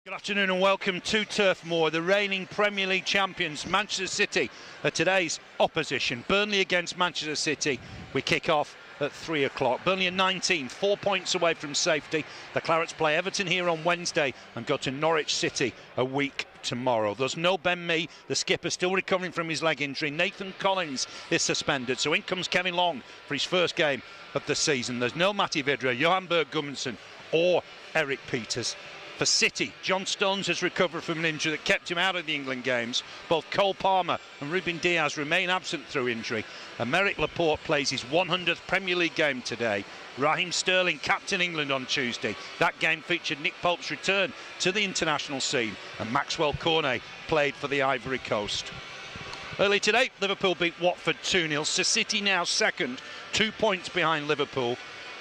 Good afternoon and welcome to Turf Moor. The reigning Premier League champions, Manchester City, are today's opposition. Burnley against Manchester City. We kick off at 3 o'clock. Burnley are 19, 4 points away from safety. The Clarets play Everton here on Wednesday and go to Norwich City a week tomorrow. There's no Ben Mee, the skipper, still recovering from his leg injury. Nathan Collins is suspended, so in comes Kevin Long for his first game of the season. There's no Matty Vidra, Johan Berg Gudmundsson or Eric Peters. For City, John Stones has recovered from an injury that kept him out of the England games. Both Cole Palmer and Ruben Diaz remain absent through injury. Aymeric Laporte plays his 100th Premier League game today. Raheem Sterling captained England on Tuesday. That game featured Nick Pope's return to the international scene, and Maxwell Cornet played for the Ivory Coast. Early today, Liverpool beat Watford 2-0. So City now second, 2 points behind Liverpool.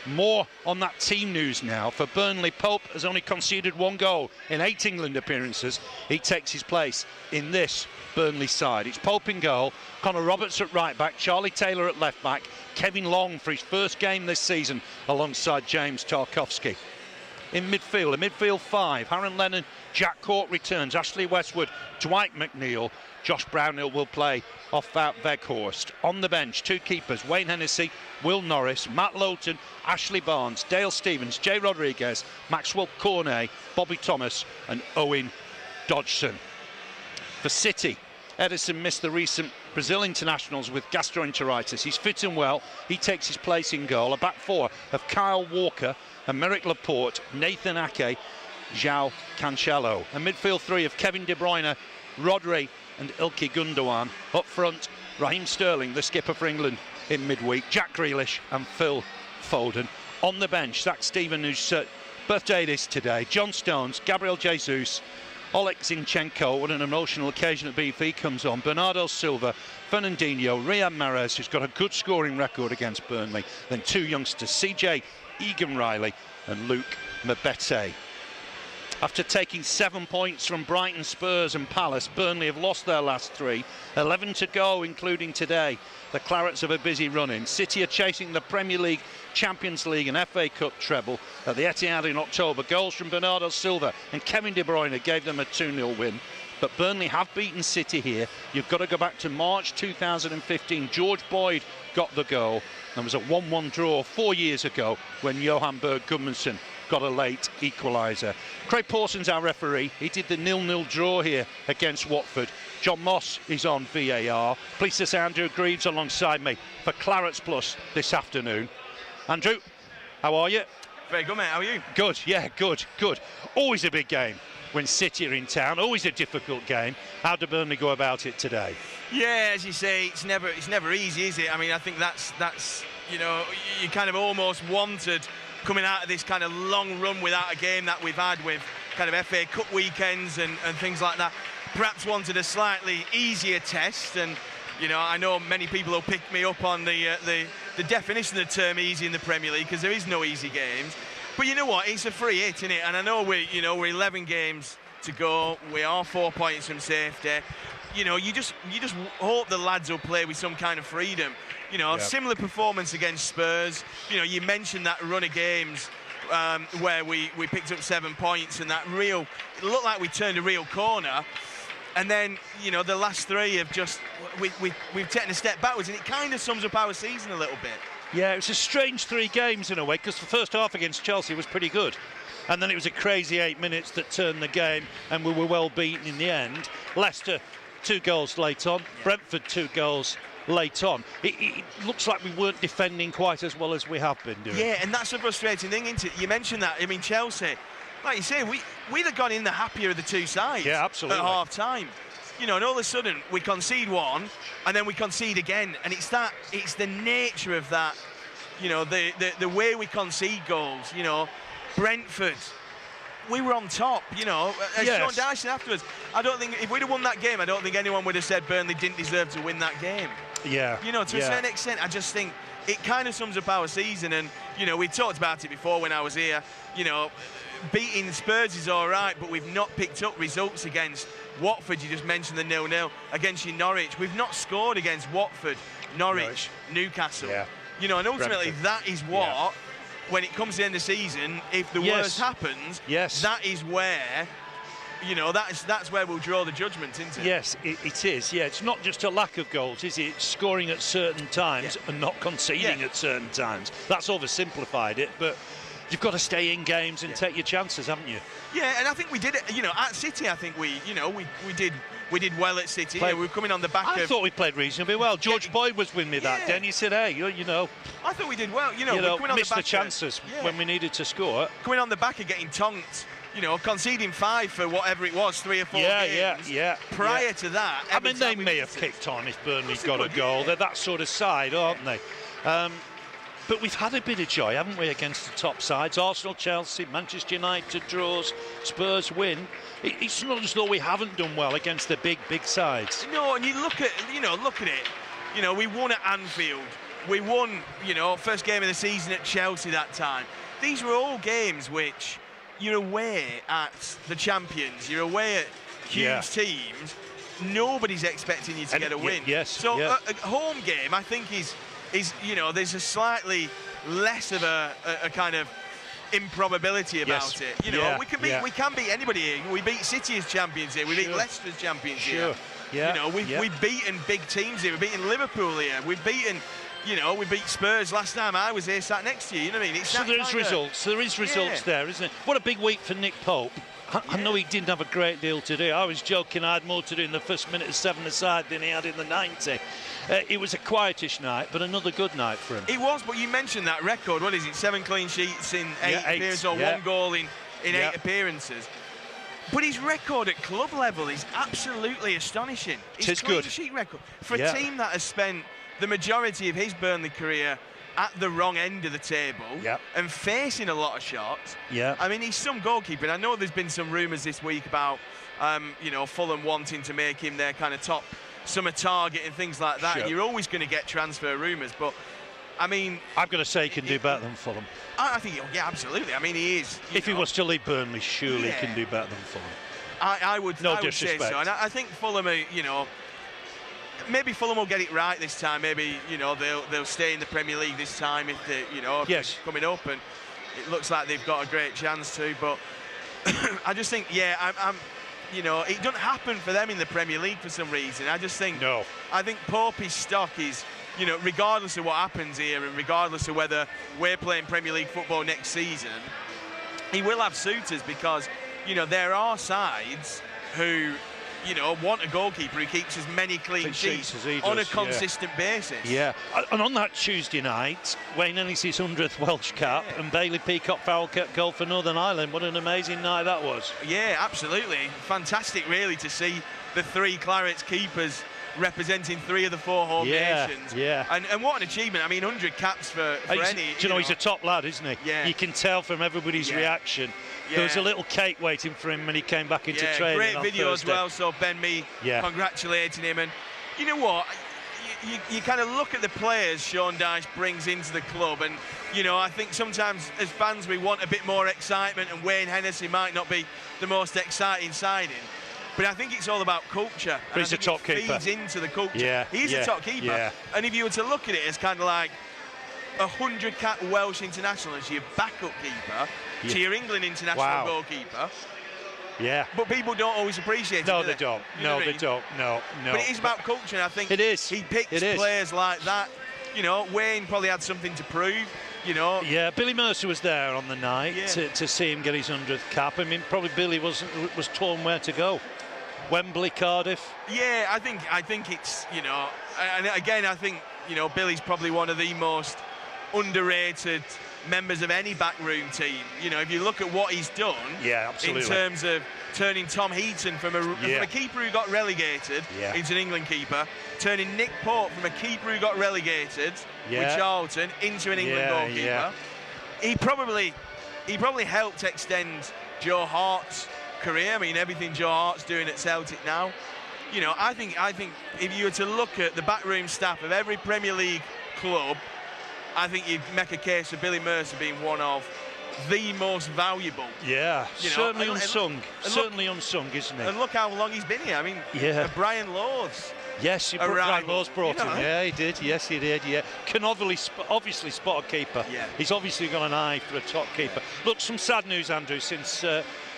More on that team news now. For Burnley, Pope has only conceded 1 goal in 8 England appearances. He takes his place in this Burnley side. It's Pope in goal, Connor Roberts at right back, Charlie Taylor at left back, Kevin Long for his first game this season alongside James Tarkowski. In midfield, a midfield 5, Aaron Lennon, Jack Cork returns, Ashley Westwood, Dwight McNeil, Josh Brownhill will play off Wout Weghorst. On the bench, 2 keepers, Wayne Hennessy, Will Norris, Matt Lowton, Ashley Barnes, Dale Stevens, Jay Rodriguez, Maxwell Cornet, Bobby Thomas and Owen Dodgson. For City, Ederson missed the recent Brazil internationals with gastroenteritis. He's fit and well. He takes his place in goal. A back 4 of Kyle Walker, Aymeric Laporte, Nathan Ake, João Cancelo. A midfield 3 of Kevin De Bruyne, Rodri and Ilkay Gundogan. Up front, Raheem Sterling, the skipper for England in midweek, Jack Grealish and Phil Foden. On the bench, Zach Steven, whose birthday it is today, John Stones, Gabriel Jesus, Oleg Zinchenko. What an emotional occasion at BFE comes on. Bernardo Silva, Fernandinho, Riyad Mahrez, who's got a good scoring record against Burnley. Then 2 youngsters, CJ Egan-Riley and Luke Mbete. After taking 7 points from Brighton, Spurs and Palace, Burnley have lost their last 3. 11 to go, including today. The Clarets have a busy run-in. City are chasing the Premier League, Champions League and FA Cup treble at the Etihad in October. Goals from Bernardo Silva and Kevin De Bruyne gave them a 2-0 win. But Burnley have beaten City here. You've got to go back to March 2015. George Boyd got the goal. There was a 1-1 draw 4 years ago when Johan Berg Gudmundsson got a late equaliser. Craig Pawson's our referee. He did the 0-0 draw here against Watford. John Moss is on VAR. Pleased to say Andrew Greaves alongside me for Clarets Plus this afternoon. Andrew, how are you? Very good, mate. How are you? Good, yeah, good. Always a big game when City are in town. Always a difficult game. How did Burnley go about it today? Yeah, as you say, it's never easy, is it? I mean, I think that's you know, you kind of almost wanted, coming out of this kind of long run without a game that we've had with kind of FA Cup weekends and things like that, perhaps wanted a slightly easier test. And you know, I know many people will pick me up on the definition of the term easy in the Premier League, because there is no easy games. But you know what, it's a free hit, isn't it? And I know we're 11 games to go. We are 4 points from safety. You know, you just hope the lads will play with some kind of freedom. You know, Similar performance against Spurs. You know, you mentioned that run of games where we picked up 7 points, and that it looked like we turned a real corner. And then, you know, the last 3 have just, we've taken a step backwards, and it kind of sums up our season a little bit. Yeah, it was a strange 3 games in a way, because the first half against Chelsea was pretty good. And then it was a crazy 8 minutes that turned the game, and we were well beaten in the end. Leicester, 2 goals late on. Brentford, 2 goals late on. It looks like we weren't defending quite as well as we have been doing. Yeah, and that's a frustrating thing, isn't it? You mentioned that. I mean, Chelsea, like you say, we'd have gone in the happier of the 2 sides. Yeah, absolutely. At half time. You know, and all of a sudden we concede 1 and then we concede again, and it's the nature of that, you know, the way we concede goals. You know, Brentford, we were on top, you know. As Sean Dyson afterwards, I don't think, if we'd have won that game, I don't think anyone would have said Burnley didn't deserve to win that game. Yeah. You know, to a certain extent, I just think it kind of sums up our season. And, you know, we talked about it before when I was here. You know, beating Spurs is all right, but we've not picked up results against Watford. You just mentioned the 0-0 against Norwich. We've not scored against Watford, Norwich. Newcastle. Yeah. You know, and ultimately Brentford. That is what, when it comes to the end of the season, if the worst happens, that is where you know, that's where we'll draw the judgment, isn't it? Yes, it is. Yeah, it's not just a lack of goals, is it? It's scoring at certain times and not conceding at certain times. That's oversimplified it, but you've got to stay in games and take your chances, haven't you? Yeah, and I think we did it. You know, at City, I think we did well at City. We were coming on the back. I thought we played reasonably well. George Boyd was with me that day, and he said, "Hey, you know." I thought we did well. You know, we missed the chances when we needed to score. Coming on the back of getting tonked. You know, conceding 5 for whatever it was, 3 or 4 games. Prior to that, I mean, they may have kicked on if Burnley got a goal. They're that sort of side, aren't they? But we've had a bit of joy, haven't we, against the top sides? Arsenal, Chelsea, Manchester United draws, Spurs win. It's not as though we haven't done well against the big sides. No, and you look at it. You know, we won at Anfield. We won, you know, first game of the season at Chelsea that time. These were all games which you're away at the champions. You're away at huge teams. Nobody's expecting you to get a win. So a home game, I think, is you know, there's a slightly less of a kind of improbability about it. You know, we can beat anybody here. We beat City as champions here. We beat Leicester as champions here. You know, we've beaten big teams here. We've beaten Liverpool here. We've beaten. You know, we beat Spurs last time I was here, sat next to you. You know what I mean? So there is results. There is results there, isn't it? What a big week for Nick Pope. I know he didn't have a great deal to do. I was joking I had more to do in the first minute of 7-a-side than he had in the 90. It was a quietish night, but another good night for him. It was, but you mentioned that record. What is it? 7 clean sheets in 8 appearances, or 1 goal in 8 appearances. But his record at club level is absolutely astonishing. His clean sheet record for a team that has spent the majority of his Burnley career at the wrong end of the table and facing a lot of shots. I mean, he's some goalkeeper. And I know there's been some rumours this week about, you know, Fulham wanting to make him their kind of top summer target and things like that. And you're always going to get transfer rumours. But, I mean... I've got to say he can do better than Fulham. I think, absolutely. I mean, he is. If he was to leave Burnley, surely he can do better than Fulham. I would say so. And I think Fulham are, you know... Maybe Fulham will get it right this time. Maybe, you know, they'll stay in the Premier League this time if they, you know, if they're coming up, and it looks like they've got a great chance to. But I just think, I'm you know, it doesn't happen for them in the Premier League for some reason. I just think, I think Pope's stock is, you know, regardless of what happens here and regardless of whether we're playing Premier League football next season, he will have suitors because, you know, there are sides who, you know, want a goalkeeper who keeps as many clean sheets on a consistent basis. And on that Tuesday night, Wayne Ennis's 100th Welsh cap and Bailey Peacock foul kept goal for Northern Ireland. What an amazing night that was. Yeah, absolutely. Fantastic, really, to see the 3 Clarets keepers representing 3 of the 4 home nations. And what an achievement. I mean, 100 caps for any... Do you know, he's a top lad, isn't he? You can tell from everybody's reaction. There was a little cake waiting for him when he came back into training. Great video as well. So Ben Mee congratulating him. And you know what? You kind of look at the players Sean Dyche brings into the club, and you know, I think sometimes as fans we want a bit more excitement, and Wayne Hennessy might not be the most exciting signing. But I think it's all about culture. But he's a top keeper. Feeds into the culture. He's a top keeper. And if you were to look at it as kind of like a 100-cap Welsh international as your backup keeper to your England international goalkeeper. But people don't always appreciate it. No, they don't. No, they don't. No. But it is about culture, and I think it is. He picks players like that. You know, Wayne probably had something to prove. You know. Yeah, Billy Mercer was there on the night to see him get his 100th cap. I mean, probably Billy was torn where to go. Wembley, Cardiff. Yeah, I think it's, you know, and again, I think, you know, Billy's probably one of the most underrated members of any backroom team. You know, if you look at what he's done in terms of turning Tom Heaton from a keeper who got relegated into an England keeper, turning Nick Pope from a keeper who got relegated with Charlton into an England goalkeeper. He probably helped extend Joe Hart's career. I mean, everything Joe Hart's doing at Celtic now. You know, I think if you were to look at the backroom staff of every Premier League club, I think you'd make a case for Billy Mercer being one of the most valuable. Yeah, you know, certainly unsung. Certainly unsung, isn't he? And look how long he's been here. I mean, Brian Laws. Yes, Brian Laws brought him. Yeah, he did. Yes, he did. Yeah, can obviously spot a keeper. He's obviously got an eye for a top keeper. Look, some sad news, Andrew, since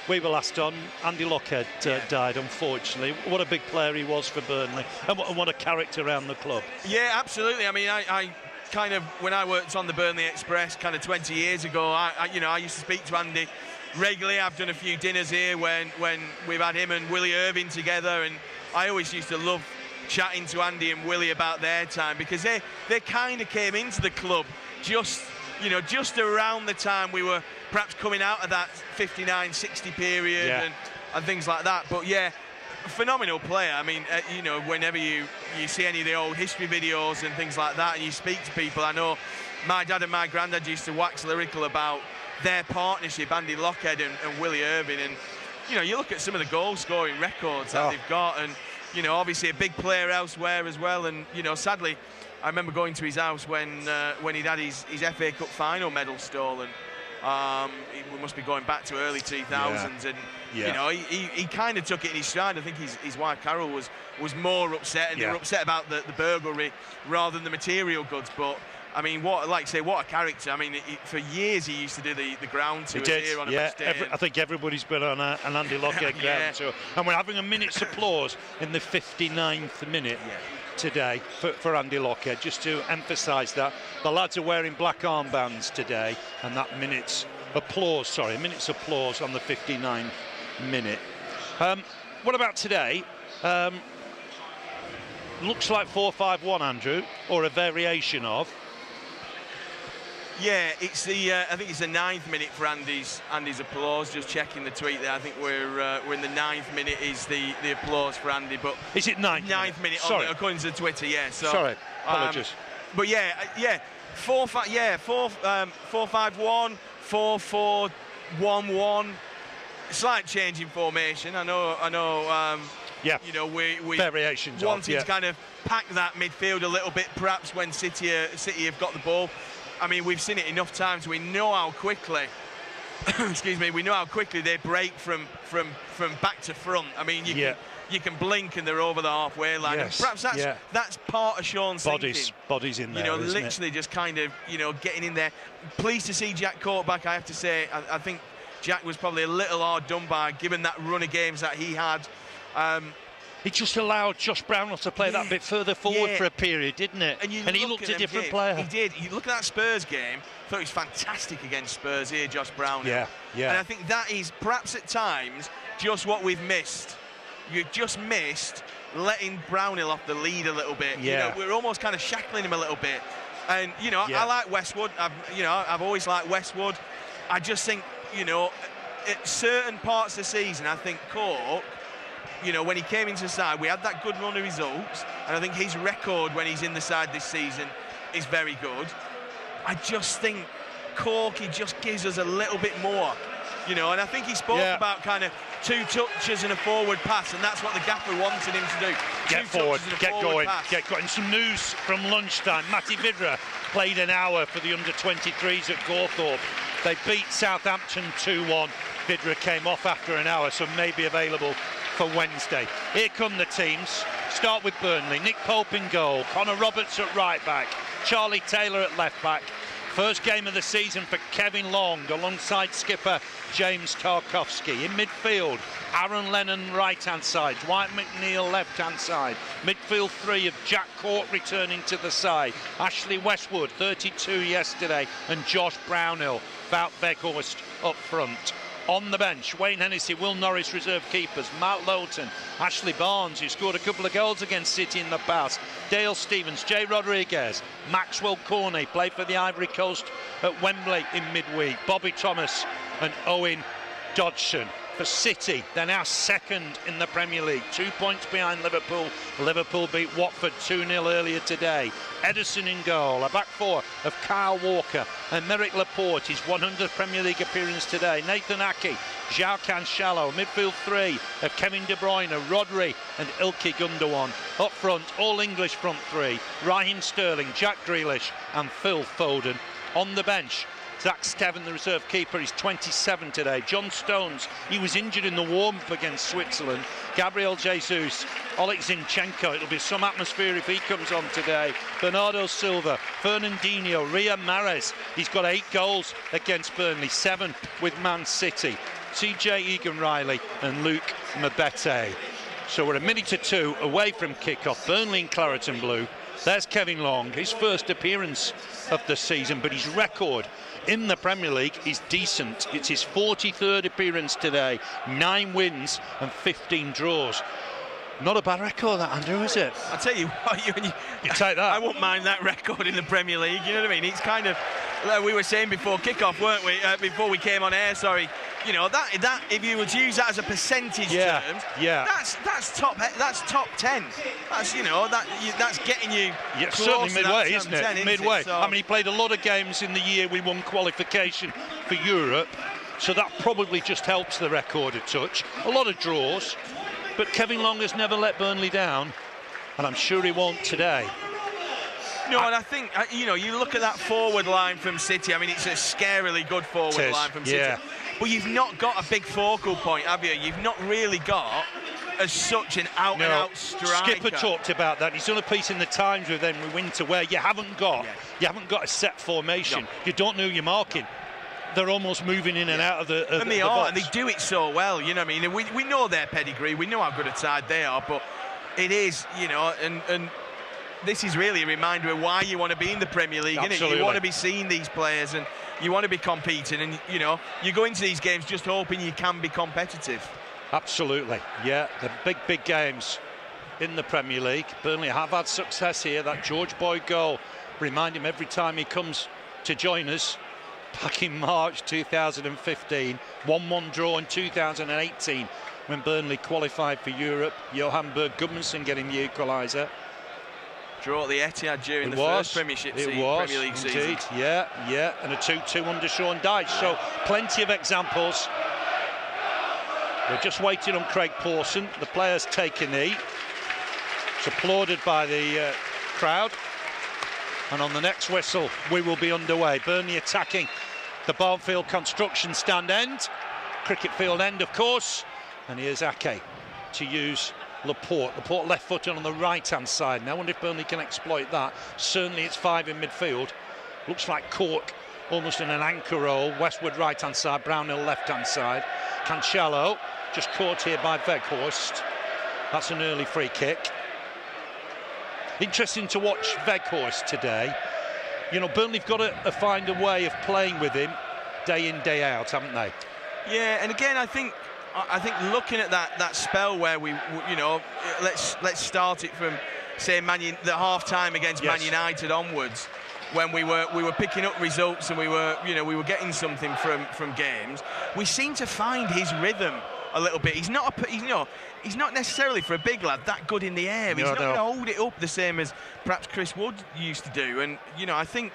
we were last on, Andy Lockhead died, unfortunately. What a big player he was for Burnley, and what a character around the club. Yeah, absolutely. I mean, I kind of, when I worked on the Burnley Express kind of 20 years ago, I used to speak to Andy regularly. I've done a few dinners here when we've had him and Willie Irving together, and I always used to love chatting to Andy and Willie about their time, because they kind of came into the club just around the time we were perhaps coming out of that 59-60 period and things like that. But yeah, phenomenal player. I mean, whenever you see any of the old history videos and things like that, and you speak to people, I know my dad and my granddad used to wax lyrical about their partnership, Andy Lockhead and Willie Irving, and you look at some of the goal scoring records that they've got, and obviously a big player elsewhere as well. And sadly, I remember going to his house when he'd had his FA Cup final medal stolen. We must be going back to early 2000s, and he kind of took it in his stride. I think his wife Carol was more upset, and they were upset about the burglary rather than the material goods. But I mean, what a character. I mean, for years he used to do the ground tour here on a match day. I think everybody's been on an Andy Lockhead ground tour, and we're having a minute's applause in the 59th minute today for Andy Lockhead, just to emphasise that the lads are wearing black armbands today, and that minute's applause on the 59th minute. What about today? Looks like 4-5-1, Andrew, or a variation of. Yeah, it's the I think it's the 9th minute for Andy's applause. Just checking the tweet there. I think we're in the 9th minute is the applause for Andy. But is it 9th? 9th minute according to Twitter. Yeah. So sorry, apologies. But yeah, 4-5-1, 4-4-1-1. Slight change in formation. I know. We variations wanted to kind of pack that midfield a little bit, perhaps when City have got the ball. I mean, we've seen it enough times. We know how quickly, we know how quickly they break from back to front. I mean, you can blink and they're over the halfway line. Yes. And perhaps that's part of Sean's thinking. Bodies in there, literally just kind of, getting in there. Pleased to see Jack Court back, I have to say. I think Jack was probably a little hard done by, given that run of games that he had. It just allowed Josh Brownhill to play that bit further forward for a period, didn't it? And he looked a different player. He did. You look at that Spurs game, I thought he was fantastic against Spurs here, Josh Brownhill. Yeah. And I think that is perhaps at times just what we've missed. You just missed letting Brownhill off the lead a little bit. Yeah. We're almost kind of shackling him a little bit. And I like Westwood. I've always liked Westwood. I just think at certain parts of the season, I think Cork, when he came into the side, we had that good run of results, and I think his record when he's in the side this season is very good. I just think Cork, he just gives us a little bit more, and I think he spoke about kind of 2 touches and a forward pass, and that's what the gaffer wanted him to do. Get forward, get going, get going. Some news from lunchtime. Matty Vidra played an hour for the under-23s at Gawthorpe. They beat Southampton 2-1. Vidra came off after an hour, so may be available for Wednesday. Here come the teams. Start with Burnley. Nick Pope in goal. Connor Roberts at right back. Charlie Taylor at left back. First game of the season for Kevin Long alongside skipper James Tarkowski. In midfield, Aaron Lennon right hand side, Dwight McNeil left hand side. Midfield 3 of Jack Court returning to the side. Ashley Westwood, 32 yesterday, and Josh Brownhill, Wout Weghorst up front. On the bench, Wayne Hennessy, Will Norris reserve keepers, Matt Lowton, Ashley Barnes, who scored a couple of goals against City in the past, Dale Stevens, Jay Rodriguez, Maxwell Corney, played for the Ivory Coast at Wembley in midweek, Bobby Thomas and Owen Dodgson. For City, they're now second in the Premier League, 2 points behind Liverpool. Liverpool beat Watford 2-0 earlier today. Edison in goal, a back four of Kyle Walker and Merrick Laporte, his 100th Premier League appearance today. Nathan Aki, João Cancelo, midfield 3 of Kevin De Bruyne, Rodri and Ilkay Gundogan. Up front, all English front 3, Raheem Sterling, Jack Grealish and Phil Foden. On the bench, Zach Steven, the reserve keeper, is 27 today. John Stones, he was injured in the warm-up against Switzerland. Gabriel Jesus, Oleg Zinchenko, it'll be some atmosphere if he comes on today. Bernardo Silva, Fernandinho, Riyad Mahrez, he's got 8 goals against Burnley, 7 with Man City. TJ Egan-Riley and Luke Mbete. So we're a minute or two away from kick-off. Burnley in claret and blue. There's Kevin Long, his first appearance of the season, but his record in the Premier League is decent. It's his 43rd appearance today, 9 wins and 15 draws. Not a bad record, that, Andrew, is it? I tell you what, you take that. I wouldn't mind that record in the Premier League. You know what I mean? It's kind of, like we were saying before kick-off, weren't we? Before we came on air, sorry. You know that if you were to use that as a percentage terms, that's top 10. That's that's getting you. Yeah, certainly midway, isn't it? 10, midway. So, I mean, he played a lot of games in the year we won qualification for Europe, so that probably just helps the record a touch. A lot of draws. But Kevin Long has never let Burnley down, and I'm sure he won't today. No, and I think, you look at that forward line from City. I mean, it's a scarily good forward line from City. Yeah. But you've not got a big focal point, have you? You've not really got as such an out-and-out striker. Skipper talked about that. He's done a piece in the Times with them with Winter where you haven't got a set formation. No. You don't know who you're marking. They're almost moving in and out of the and they the are, box. and they do it so well. You know what I mean? We know their pedigree. We know how good a side they are, but it is, and this is really a reminder of why you want to be in the Premier League, isn't it? You want to be seeing these players, and you want to be competing, and you go into these games just hoping you can be competitive. Absolutely, yeah. The big games in the Premier League. Burnley have had success here. That George Boyd goal, remind him every time he comes to join us. Back in March 2015, 1-1 draw in 2018 when Burnley qualified for Europe. Johan Berg Gudmundsson getting the equaliser. Draw at the Etihad during the first Premier League season. Yeah, and a 2-2 under Sean Dyche. So plenty of examples. We're just waiting on Craig Pawson. The players take a knee. It's applauded by the crowd. And on the next whistle, we will be underway. Burnley attacking the Barnfield construction stand end. Cricket field end, of course. And here's Ake to use Laporte. Laporte left-footed on the right-hand side. Now I wonder if Burnley can exploit that. Certainly it's 5 in midfield. Looks like Cork almost in an anchor role. Westwood right-hand side, Brownhill left-hand side. Cancelo just caught here by Weghorst. That's an early free kick. Interesting to watch Weghorst today. Burnley have got to find a way of playing with him day in, day out, haven't they? Yeah, and again, I think looking at that spell where we, let's start it from, say, the half-time against Man United onwards, when we were picking up results and we were getting something from games. We seem to find his rhythm a little bit. He's not necessarily, for a big lad, that good in the air. He's not going to hold it up the same as perhaps Chris Wood used to do. And I think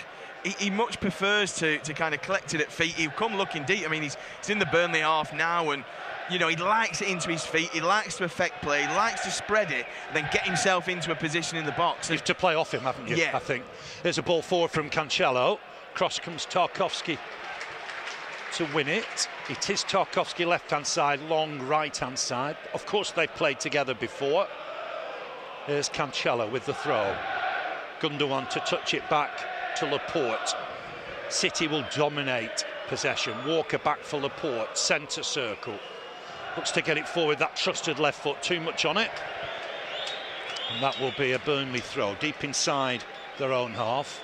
he much prefers to kind of collect it at feet. He'll come looking deep. I mean, he's in the Burnley half now, and he likes it into his feet. He likes to affect play. He likes to spread it, and then get himself into a position in the box. You've to play off him, haven't you? Yeah. I think there's a ball forward from Cancelo. Cross comes Tarkowski to win it. It is Tarkowski left-hand side, Long right-hand side. Of course, they've played together before. There's Cancelo with the throw. Gundogan to touch it back to Laporte. City will dominate possession. Walker back for Laporte, centre circle. Looks to get it forward, that trusted left foot, too much on it. And that will be a Burnley throw, deep inside their own half.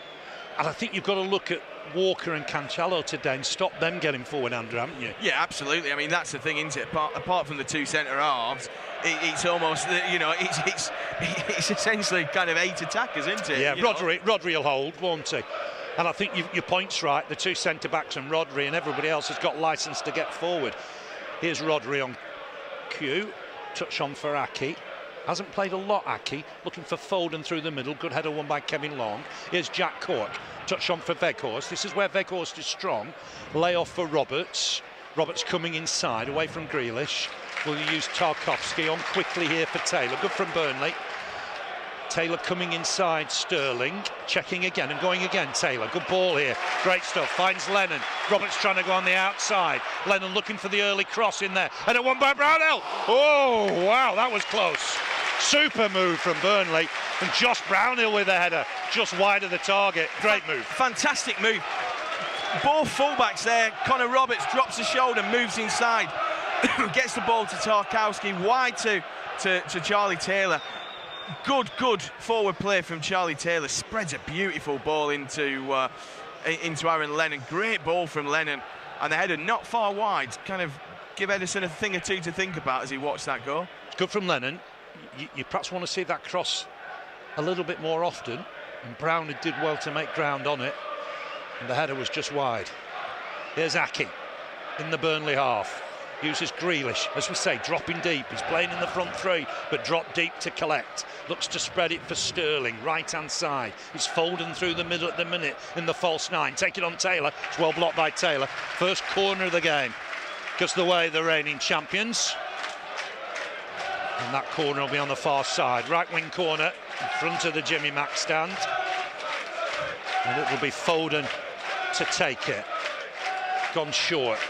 And I think you've got to look at Walker and Cancelo today and stop them getting forward, Andrew, haven't you? Yeah, absolutely. I mean, that's the thing, isn't it? Apart from the two centre halves, it's almost, it's essentially kind of 8 attackers, isn't it? Yeah, Rodri will hold, won't he? And I think your point's right. The two centre backs and Rodri, and everybody else has got licence to get forward. Here's Rodri on cue. Touch on for Ake. Hasn't played a lot, Ake. Looking for Foden through the middle. Good header won by Kevin Long. Here's Jack Cork. Touch on for Weghorst. This is where Weghorst is strong. Lay off for Roberts. Roberts coming inside, away from Grealish. Will use Tarkowski on quickly here for Taylor. Good from Burnley. Taylor coming inside Sterling. Checking again and going again. Taylor, good ball here. Great stuff. Finds Lennon. Roberts trying to go on the outside. Lennon looking for the early cross in there. And a one by Brownhill. Oh, wow, that was close. Super move from Burnley. And Josh Brownhill with a header. Just wide of the target. Great move. Fantastic move. Both fullbacks there. Connor Roberts drops the shoulder, moves inside. Gets the ball to Tarkowski, wide to Charlie Taylor. Good forward play from Charlie Taylor. Spreads a beautiful ball into Aaron Lennon. Great ball from Lennon, and the header not far wide. Kind of give Ederson a thing or two to think about as he watched that goal. It's good from Lennon. You perhaps want to see that cross a little bit more often, and Brown did well to make ground on it, and the header was just wide. Here's Aki in the Burnley half. Uses Grealish, as we say, dropping deep. He's playing in the front three, but dropped deep to collect. Looks to spread it for Sterling, right-hand side. He's folding through the middle at the minute in the false nine. Take it on Taylor. It's well blocked by Taylor. First corner of the game. Goes the way of the reigning champions. And that corner will be on the far side. Right wing corner in front of the Jimmy Mack stand. And it will be Foden to take it. Gone short.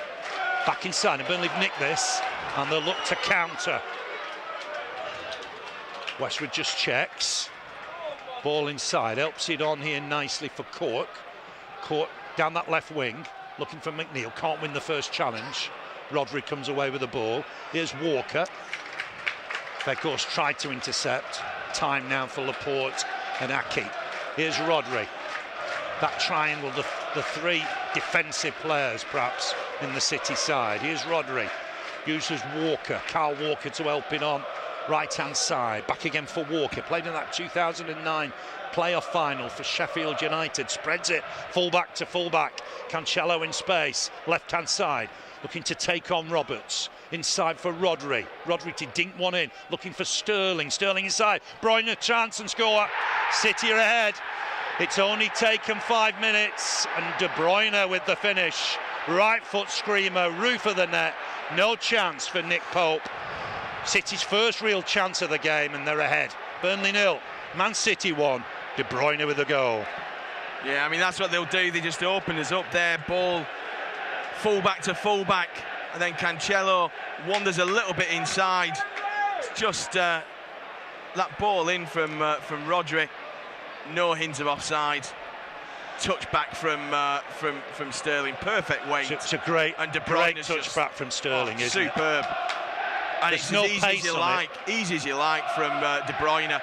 Back inside, and Burnley have nicked this, and they'll look to counter. Westwood just checks. Ball inside, helps it on here nicely for Cork. Cork down that left wing, looking for McNeil. Can't win the first challenge. Rodri comes away with the ball. Here's Walker. Weghorst tried to intercept. Time now for Laporte and Aki. Here's Rodri. That triangle, the three defensive players perhaps in the City side. Here's Rodri, uses Walker, Carl Walker to help it on right hand side. Back again for Walker, played in that 2009 playoff final for Sheffield United. Spreads it fullback to fullback. Cancelo in space, left hand side, looking to take on Roberts. Inside for Rodri. Rodri to dink one in, looking for Sterling. Sterling inside, Bruyne a chance and score. City are ahead. It's only taken 5 minutes, and De Bruyne with the finish. Right foot screamer, roof of the net. No chance for Nick Pope. City's first real chance of the game, and they're ahead. Burnley 0, Man City 1. De Bruyne with a goal. Yeah, I mean, that's what they'll do. They just open us up there. Ball fullback to fullback, and then Cancelo wanders a little bit inside. It's just that ball in from Rodri. No hint of offside. Touch back from Sterling. Perfect weight. It's a great, and De great Bruyne's touch back from Sterling, isn't it? Superb. And There's it's no as easy pace as you on like. Easy as you like from De Bruyne.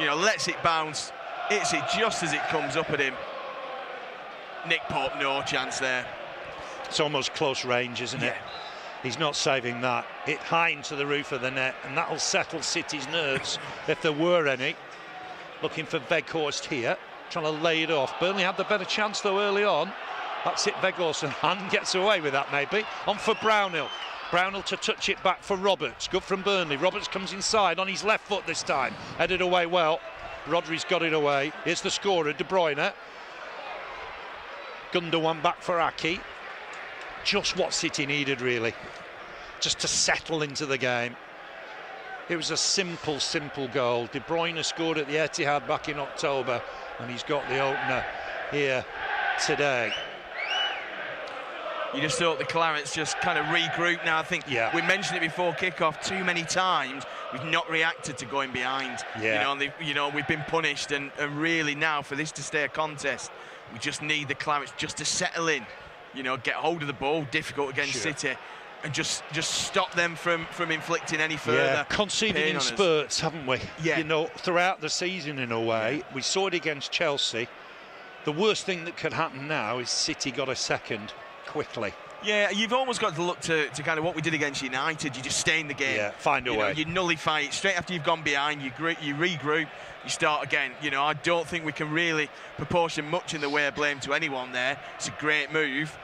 You know, lets it bounce. Hits it just as it comes up at him. Nick Pope, no chance there. It's almost close range, isn't it? He's not saving that. Hit high into the roof of the net, and that'll settle City's nerves if there were any. Looking for Weghorst here, trying to lay it off. Burnley had the better chance though early on. That's it, Weghorst, and Han gets away with that maybe. On for Brownhill. Brownhill to touch it back for Roberts. Good from Burnley. Roberts comes inside on his left foot this time. Headed away well. Rodri's got it away. Here's the scorer, De Bruyne. Gunder one back for Aki. Just what City needed really. Just to settle into the game. It was a simple goal. De Bruyne scored at the Etihad back in October, and he's got the opener here today. You just thought the Clarets just kind of regroup now. I think we mentioned it before kick-off too many times. We've not reacted to going behind. You know, we've been punished, and really now for this to stay a contest, we just need the Clarets just to settle in. You know, get hold of the ball, difficult against City. And just stop them from inflicting any further conceding in spurts, haven't we? Yeah. You know, throughout the season in a way. We saw it against Chelsea. The worst thing that could happen now is City got a second quickly. Yeah, you've almost got to look to kind of what we did against United. You just stay in the game. Yeah, find a way. You nullify it straight after you've gone behind. You regroup. You start again. You know, I don't think we can really proportion much in the way of blame to anyone there. It's a great move.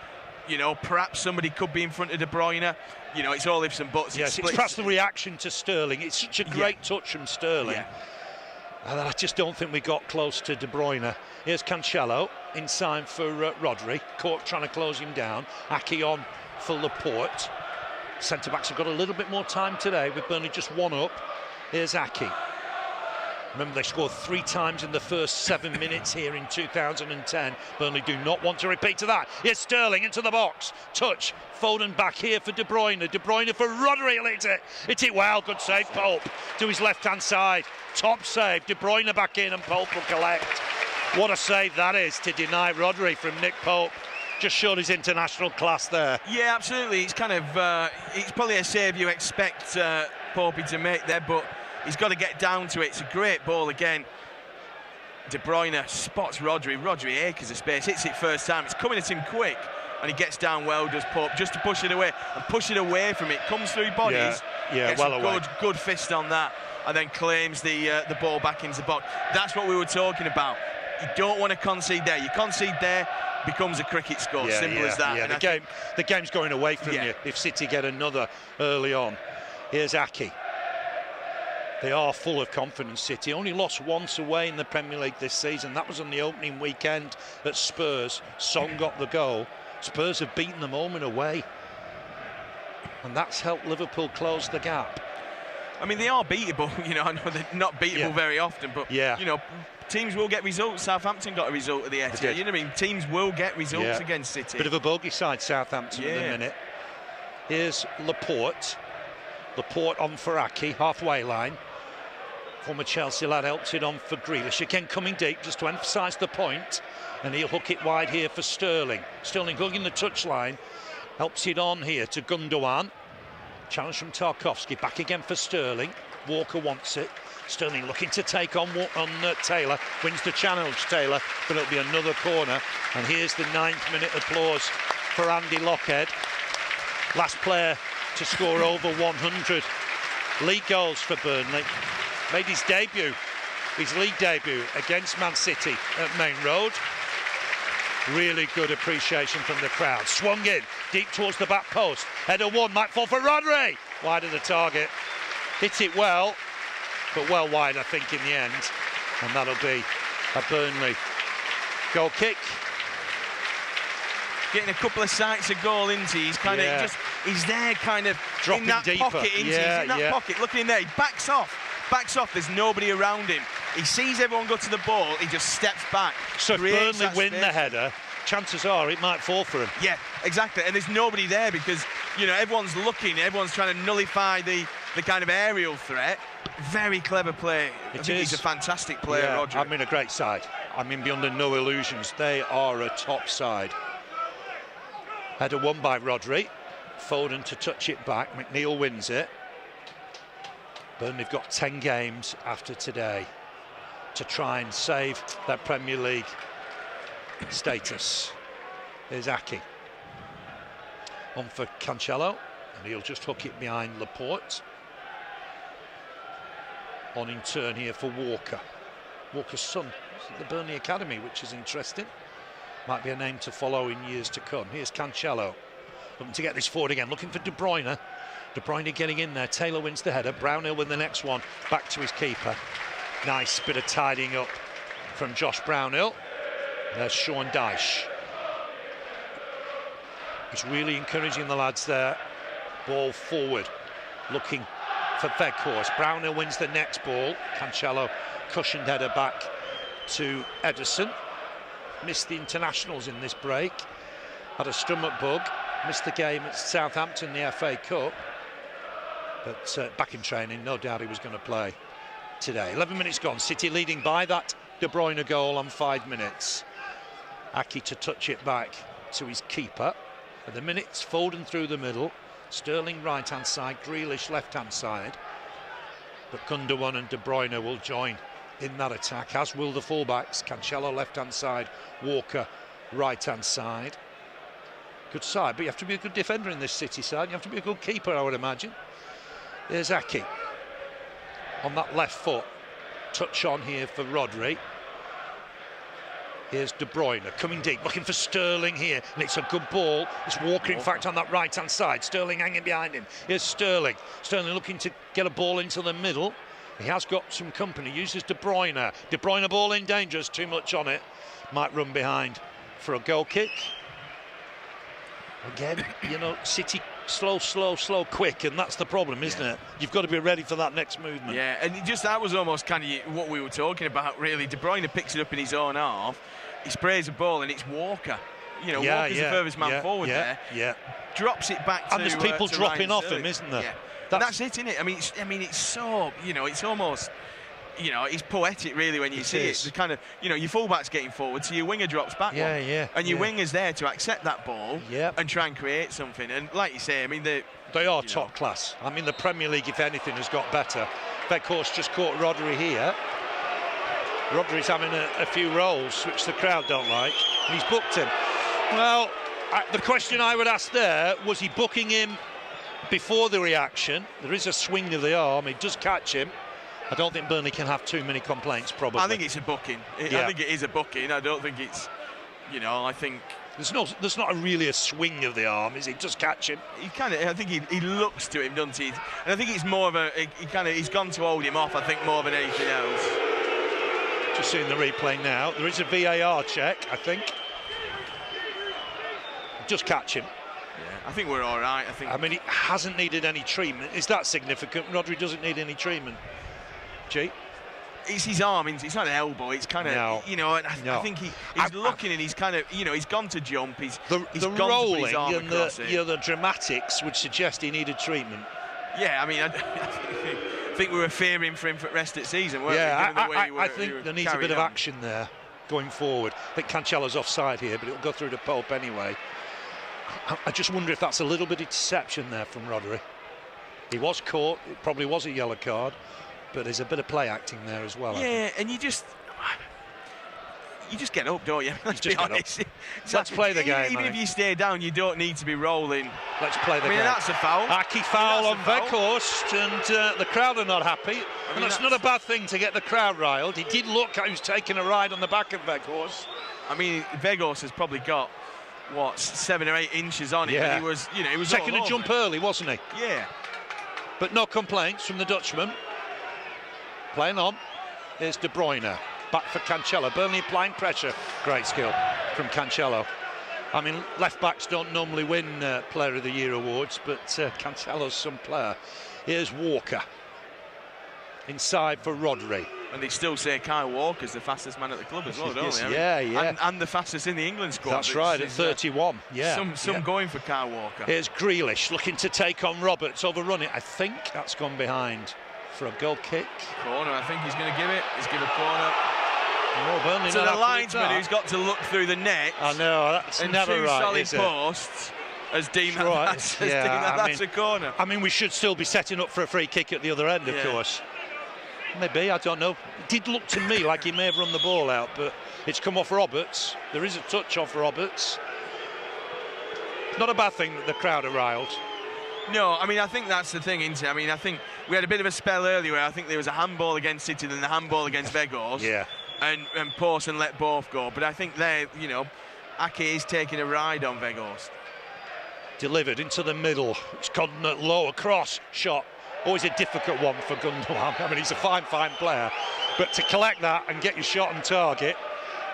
You know, perhaps somebody could be in front of De Bruyne. You know, it's all ifs and buts. Yes, it's perhaps the reaction to Sterling. It's such a great touch from Sterling. And I just don't think we got close to De Bruyne. Here's Cancelo inside for Rodri. Cork trying to close him down. Aki on for Laporte. Centre-backs have got a little bit more time today with Burnley just one up. Here's Aki. Remember, they scored 3 times in the first 7 minutes here in 2010. Burnley do not want to repeat to that. Here's Sterling into the box. Touch. Foden back here for De Bruyne. De Bruyne for Rodri. He'll hit it. Hit it well. Good save, Pope. To his left-hand side. Top save. De Bruyne back in and Pope will collect. What a save that is to deny Rodri from Nick Pope. just showed his international class there. Yeah, absolutely. It's kind of it's probably a save you expect Popey to make there, but he's got to get down to it. It's a great ball again. De Bruyne spots Rodri. Rodri acres of space, hits it first time. It's coming at him quick, and he gets down well, does Pope, just to push it away and push it away from it. Comes through bodies. Yeah, well away. Good fist on that, and then claims the ball back into the box. That's what we were talking about. You don't want to concede there. You concede there, becomes a cricket score. Simple as that. Yeah, and the game's going away from you if City get another early on. Here's Aki. They are full of confidence, City. Only lost once away in the Premier League this season. That was on the opening weekend at Spurs. Son got the goal. Spurs have beaten them home and away. And that's helped Liverpool close the gap. I mean, they are beatable. You know, I know they're not beatable very often, but, you know, teams will get results. Southampton got a result at the Etihad. You know what I mean? Teams will get results against City. Bit of a bogey side, Southampton, at the minute. Here's Laporte. Laporte on for Aki, halfway line. Former Chelsea lad helps it on for Grealish. Again, coming deep, just to emphasise the point. And he'll hook it wide here for Sterling. Sterling hugging the touchline. Helps it on here to Gundogan. Challenge from Tarkowski. Back again for Sterling. Walker wants it. Sterling looking to take on Taylor. Wins the challenge, Taylor. But it'll be another corner. And here's the 9th minute applause for Andy Lockhead. Last player to score over 100 league goals for Burnley. Made his debut, his league debut against Man City at Main Road. Really good appreciation from the crowd. Swung in, deep towards the back post. Header one, might fall for Rodri. Wide of the target. Hit it well, but well wide, I think, in the end. And that'll be a Burnley goal kick. Getting a couple of sights of goal into. He's kind of he's there, kind of dropping in that deeper. Pocket. He's in that pocket, looking in there. He backs off. There's nobody around him. He sees everyone go to the ball. He just steps back. So if Burnley win the header, chances are it might fall for him. Yeah, exactly. And there's nobody there because, you know, everyone's looking. Everyone's trying to nullify the kind of aerial threat. Very clever play. I think he's a fantastic player, Roger. I mean, a great side. I mean, be under no illusions. They are a top side. Header won by Rodri. Foden to touch it back. McNeil wins it. Burnley have got 10 games after today to try and save their Premier League status. There's Aki. On for Cancelo, and he'll just hook it behind Laporte. On in turn here for Walker. Walker's son is at the Burnley Academy, which is interesting. Might be a name to follow in years to come. Here's Cancelo. Looking to get this forward again, looking for De Bruyne. De Bruyne getting in there. Taylor wins the header. Brownhill with the next one. Back to his keeper. Nice bit of tidying up from Josh Brownhill. There's Sean Dyche. He's really encouraging the lads there. Ball forward. Looking for Weghorst. Brownhill wins the next ball. Cancelo cushioned header back to Ederson. Missed the internationals in this break. Had a stomach bug. Missed the game at Southampton, the FA Cup. But back in training, no doubt he was going to play today. 11 minutes gone. City leading by that De Bruyne goal on 5 minutes. Aki to touch it back to his keeper. At the minutes, Foden through the middle. Sterling right-hand side, Grealish left-hand side. But Gundogan and De Bruyne will join in that attack, as will the fullbacks. Cancelo left-hand side, Walker right-hand side. Good side, but you have to be a good defender in this City side. You have to be a good keeper, I would imagine. There's Aki on that left foot. Touch on here for Rodri. Here's De Bruyne coming deep, looking for Sterling here, and it's a good ball. It's Walker, in fact, on that right-hand side. Sterling hanging behind him. Here's Sterling. Sterling looking to get a ball into the middle. He has got some company. Uses De Bruyne. De Bruyne ball in danger. There's too much on it. Might run behind for a goal kick. Again, you know, City slow, quick, and that's the problem, isn't it? You've got to be ready for that next movement. Yeah, and just that was almost kind of what we were talking about, really. De Bruyne picks it up in his own half. He sprays a ball, and it's Walker. You know, Walker's the furthest man forward there. Yeah. Drops it back to. And there's people dropping off him, isn't there? Yeah. That's it, isn't it? I mean, it's so, you know, it's almost. you know, it's poetic really when you see it. The kind of, you know, your fullback's getting forward, so your winger drops back one. And your winger's there to accept that ball and try and create something. And like you say, I mean, they are top class. I mean, the Premier League, if anything, has got better. Weghorst just caught Rodri here. Rodri's having a few rolls, which the crowd don't like, and he's booked him. Well, the question I would ask there, was he booking him before the reaction? There is a swing of the arm, he does catch him. I don't think Burnley can have too many complaints, probably. I think it's a booking. I think it is a booking. I don't think it's, you know, I think... There's not really a swing of the arm, is he? Just catch him. He kind of, I think he looks to him, doesn't he? And I think it's more of a, he's gone to hold him off, I think, more than anything else. Just seeing the replay now. There is a VAR check, I think. Just catch him. Yeah, I think we're all right. I mean, he hasn't needed any treatment. Is that significant? Rodri doesn't need any treatment. G? It's his arm, it's not an elbow, it's kind of, you know, I think he's looking and he's kind of, you know, he's gone to jump, he's the gone rolling to put his arm and the dramatics would suggest he needed treatment. Yeah, I mean, I think we were fearing for him for the rest of the season, weren't we? I think there needs a bit of action there going forward. I think Cancelo's offside here, but it'll go through to Pope anyway. I just wonder if that's a little bit of deception there from Rodri. He was caught, it probably was a yellow card. But there's a bit of play acting there as well. Yeah, and you just get up, don't you? Let's be honest. Let's play the game. Even if you stay down, you don't need to be rolling. Let's play the game. That's a foul. Aki foul on Weghorst, and the crowd are not happy. And that's not a bad thing to get the crowd riled. He did look like he was taking a ride on the back of Weghorst. I mean, Weghorst has probably got, what, 7 or 8 inches on him. Yeah. And he was, you know, he was taking a jump early, wasn't he? Yeah. But no complaints from the Dutchman. Playing on, here's De Bruyne, back for Cancelo. Burnley applying pressure, great skill from Cancelo. I mean, left-backs don't normally win Player of the Year awards, but Cancelo's some player. Here's Walker, inside for Rodri. And they still say Kyle Walker's the fastest man at the club as well, don't they? Yeah. And the fastest in the England squad. That's right, at 31, Some going for Kyle Walker. Here's Grealish, looking to take on Roberts, overrun it. I think that's gone behind. For a goal kick. Corner, I think he's going to give it. He's given a corner. Oh, Burnley to the linesman who's got to look through the net. I know, that's and never two right, solid is it? Posts has deemed right. that's a corner. I mean, we should still be setting up for a free kick at the other end, of course. Maybe, I don't know. It did look to me like he may have run the ball out, but it's come off Roberts. There is a touch off Roberts. Not a bad thing that the crowd are riled. No, I mean, I think that's the thing, isn't it? I mean, I think we had a bit of a spell earlier where I think there was a handball against City, then the handball against Weghorst. Yeah. And Pawson let both go. But I think they, you know, Ake is taking a ride on Weghorst. Delivered into the middle. It's gone low across. Shot. Always a difficult one for Gundogan. I mean, he's a fine player. But to collect that and get your shot on target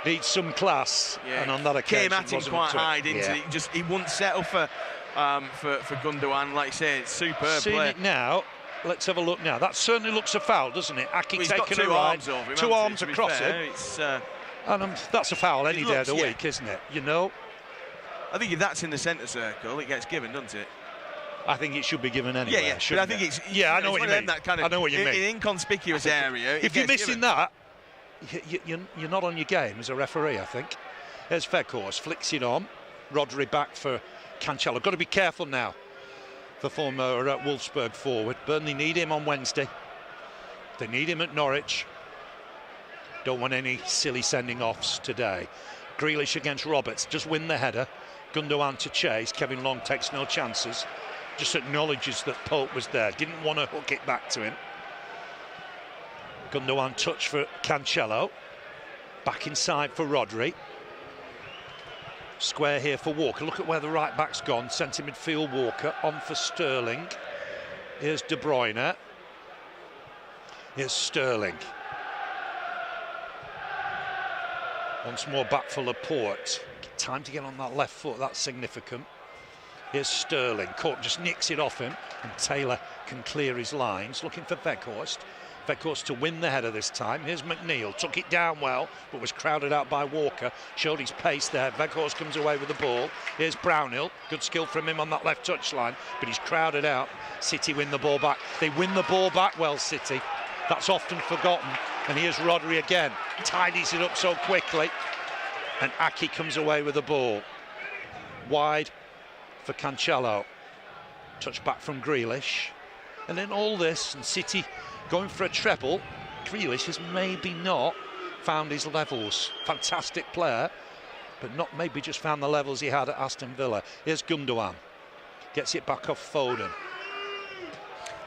needs some class. Yeah. And on that occasion, came at him quite high, didn't he? He wouldn't settle for Gundogan, like you say, it's superb Seeing play. it now, let's have a look now. That certainly looks a foul, doesn't it? Aki taking a ride, two arms across him. And that's a foul any day of the week, isn't it? You know? I think if that's in the centre circle, it gets given, doesn't it? I think it should be given anyway. Yeah, but I think it's... Yeah, I know what you mean. That kind of, I know what you mean. In an inconspicuous area, if you're missing that, you're not on your game as a referee, I think. There's Weghorst, flicks it on. Rodri back for Cancelo. Got to be careful now for former Wolfsburg forward. Burnley need him on Wednesday. They need him at Norwich. Don't want any silly sending offs today. Grealish against Roberts, just win the header. Gundogan to chase. Kevin Long takes no chances. Just acknowledges that Pope was there. Didn't want to hook it back to him. Gundogan touch for Cancelo. Back inside for Rodri. Square here for Walker. Look at where the right back's gone. Centre midfield Walker on for Sterling. Here's De Bruyne. Here's Sterling. Once more back for Laporte. Time to get on that left foot, that's significant. Here's Sterling. Cork just nicks it off him, and Taylor can clear his lines. Looking for Weghorst. Weghorst to win the header this time. Here's McNeil. Took it down well, but was crowded out by Walker. Showed his pace there. Weghorst comes away with the ball. Here's Brownhill. Good skill from him on that left touchline, but he's crowded out. City win the ball back. They win the ball back well, City. That's often forgotten. And here's Rodri again, tidies it up so quickly, and Aki comes away with the ball. Wide for Cancelo. Touch back from Grealish. And then all this, and City going for a treble. Grealish has maybe not found his levels. Fantastic player, but not maybe just found the levels he had at Aston Villa. Here's Gundogan. Gets it back off Foden.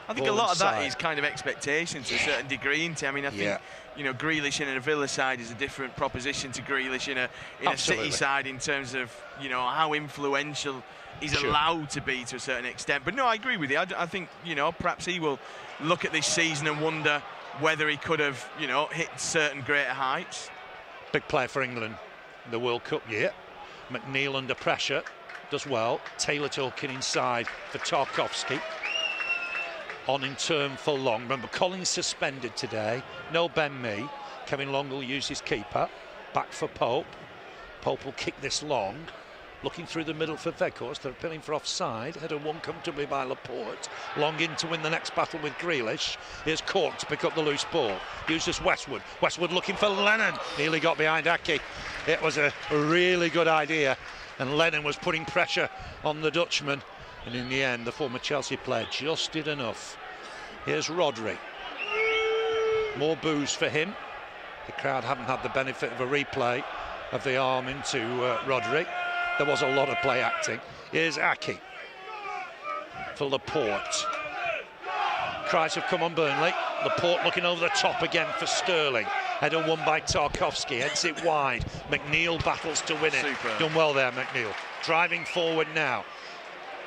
I think a lot of that is kind of expectation to a certain degree, isn't it? I mean, I think, you know, Grealish in a Villa side is a different proposition to Grealish in a City side in terms of, you know, how influential he's allowed to be to a certain extent. But no, I agree with you. I think, you know, perhaps he will look at this season and wonder whether he could have, you know, hit certain greater heights. Big player for England in the World Cup year. McNeil under pressure, does well. Taylor talking inside for Tarkowski. On in turn for Long. Remember, Collins suspended today. No Ben Mee. Kevin Long will use his keeper. Back for Pope. Pope will kick this long. Looking through the middle for Weghorst. They're appealing for offside. Header won comfortably by Laporte. Long in to win the next battle with Grealish. Here's Cork to pick up the loose ball. Uses Westwood. Westwood looking for Lennon. Nearly got behind Aki. It was a really good idea. And Lennon was putting pressure on the Dutchman. And in the end, the former Chelsea player just did enough. Here's Rodri. More boos for him. The crowd haven't had the benefit of a replay of the arm into Rodri. There was a lot of play acting. Here's Aki for Laporte. Cries have come on Burnley. Laporte looking over the top again for Sterling. Header won by Tarkowski, heads it wide. McNeil battles to win it. Super. Done well there, McNeil. Driving forward now.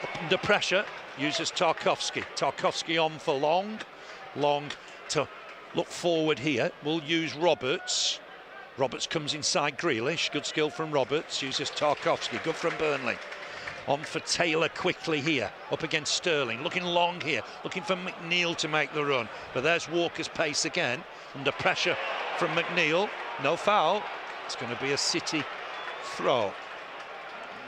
Up under pressure, uses Tarkowski. Tarkowski on for Long. Long to look forward here. We'll use Roberts. Roberts comes inside Grealish. Good skill from Roberts. Uses Tarkowski. Good from Burnley. On for Taylor quickly here. Up against Sterling. Looking long here. Looking for McNeil to make the run. But there's Walker's pace again. Under pressure from McNeil. No foul. It's going to be a City throw.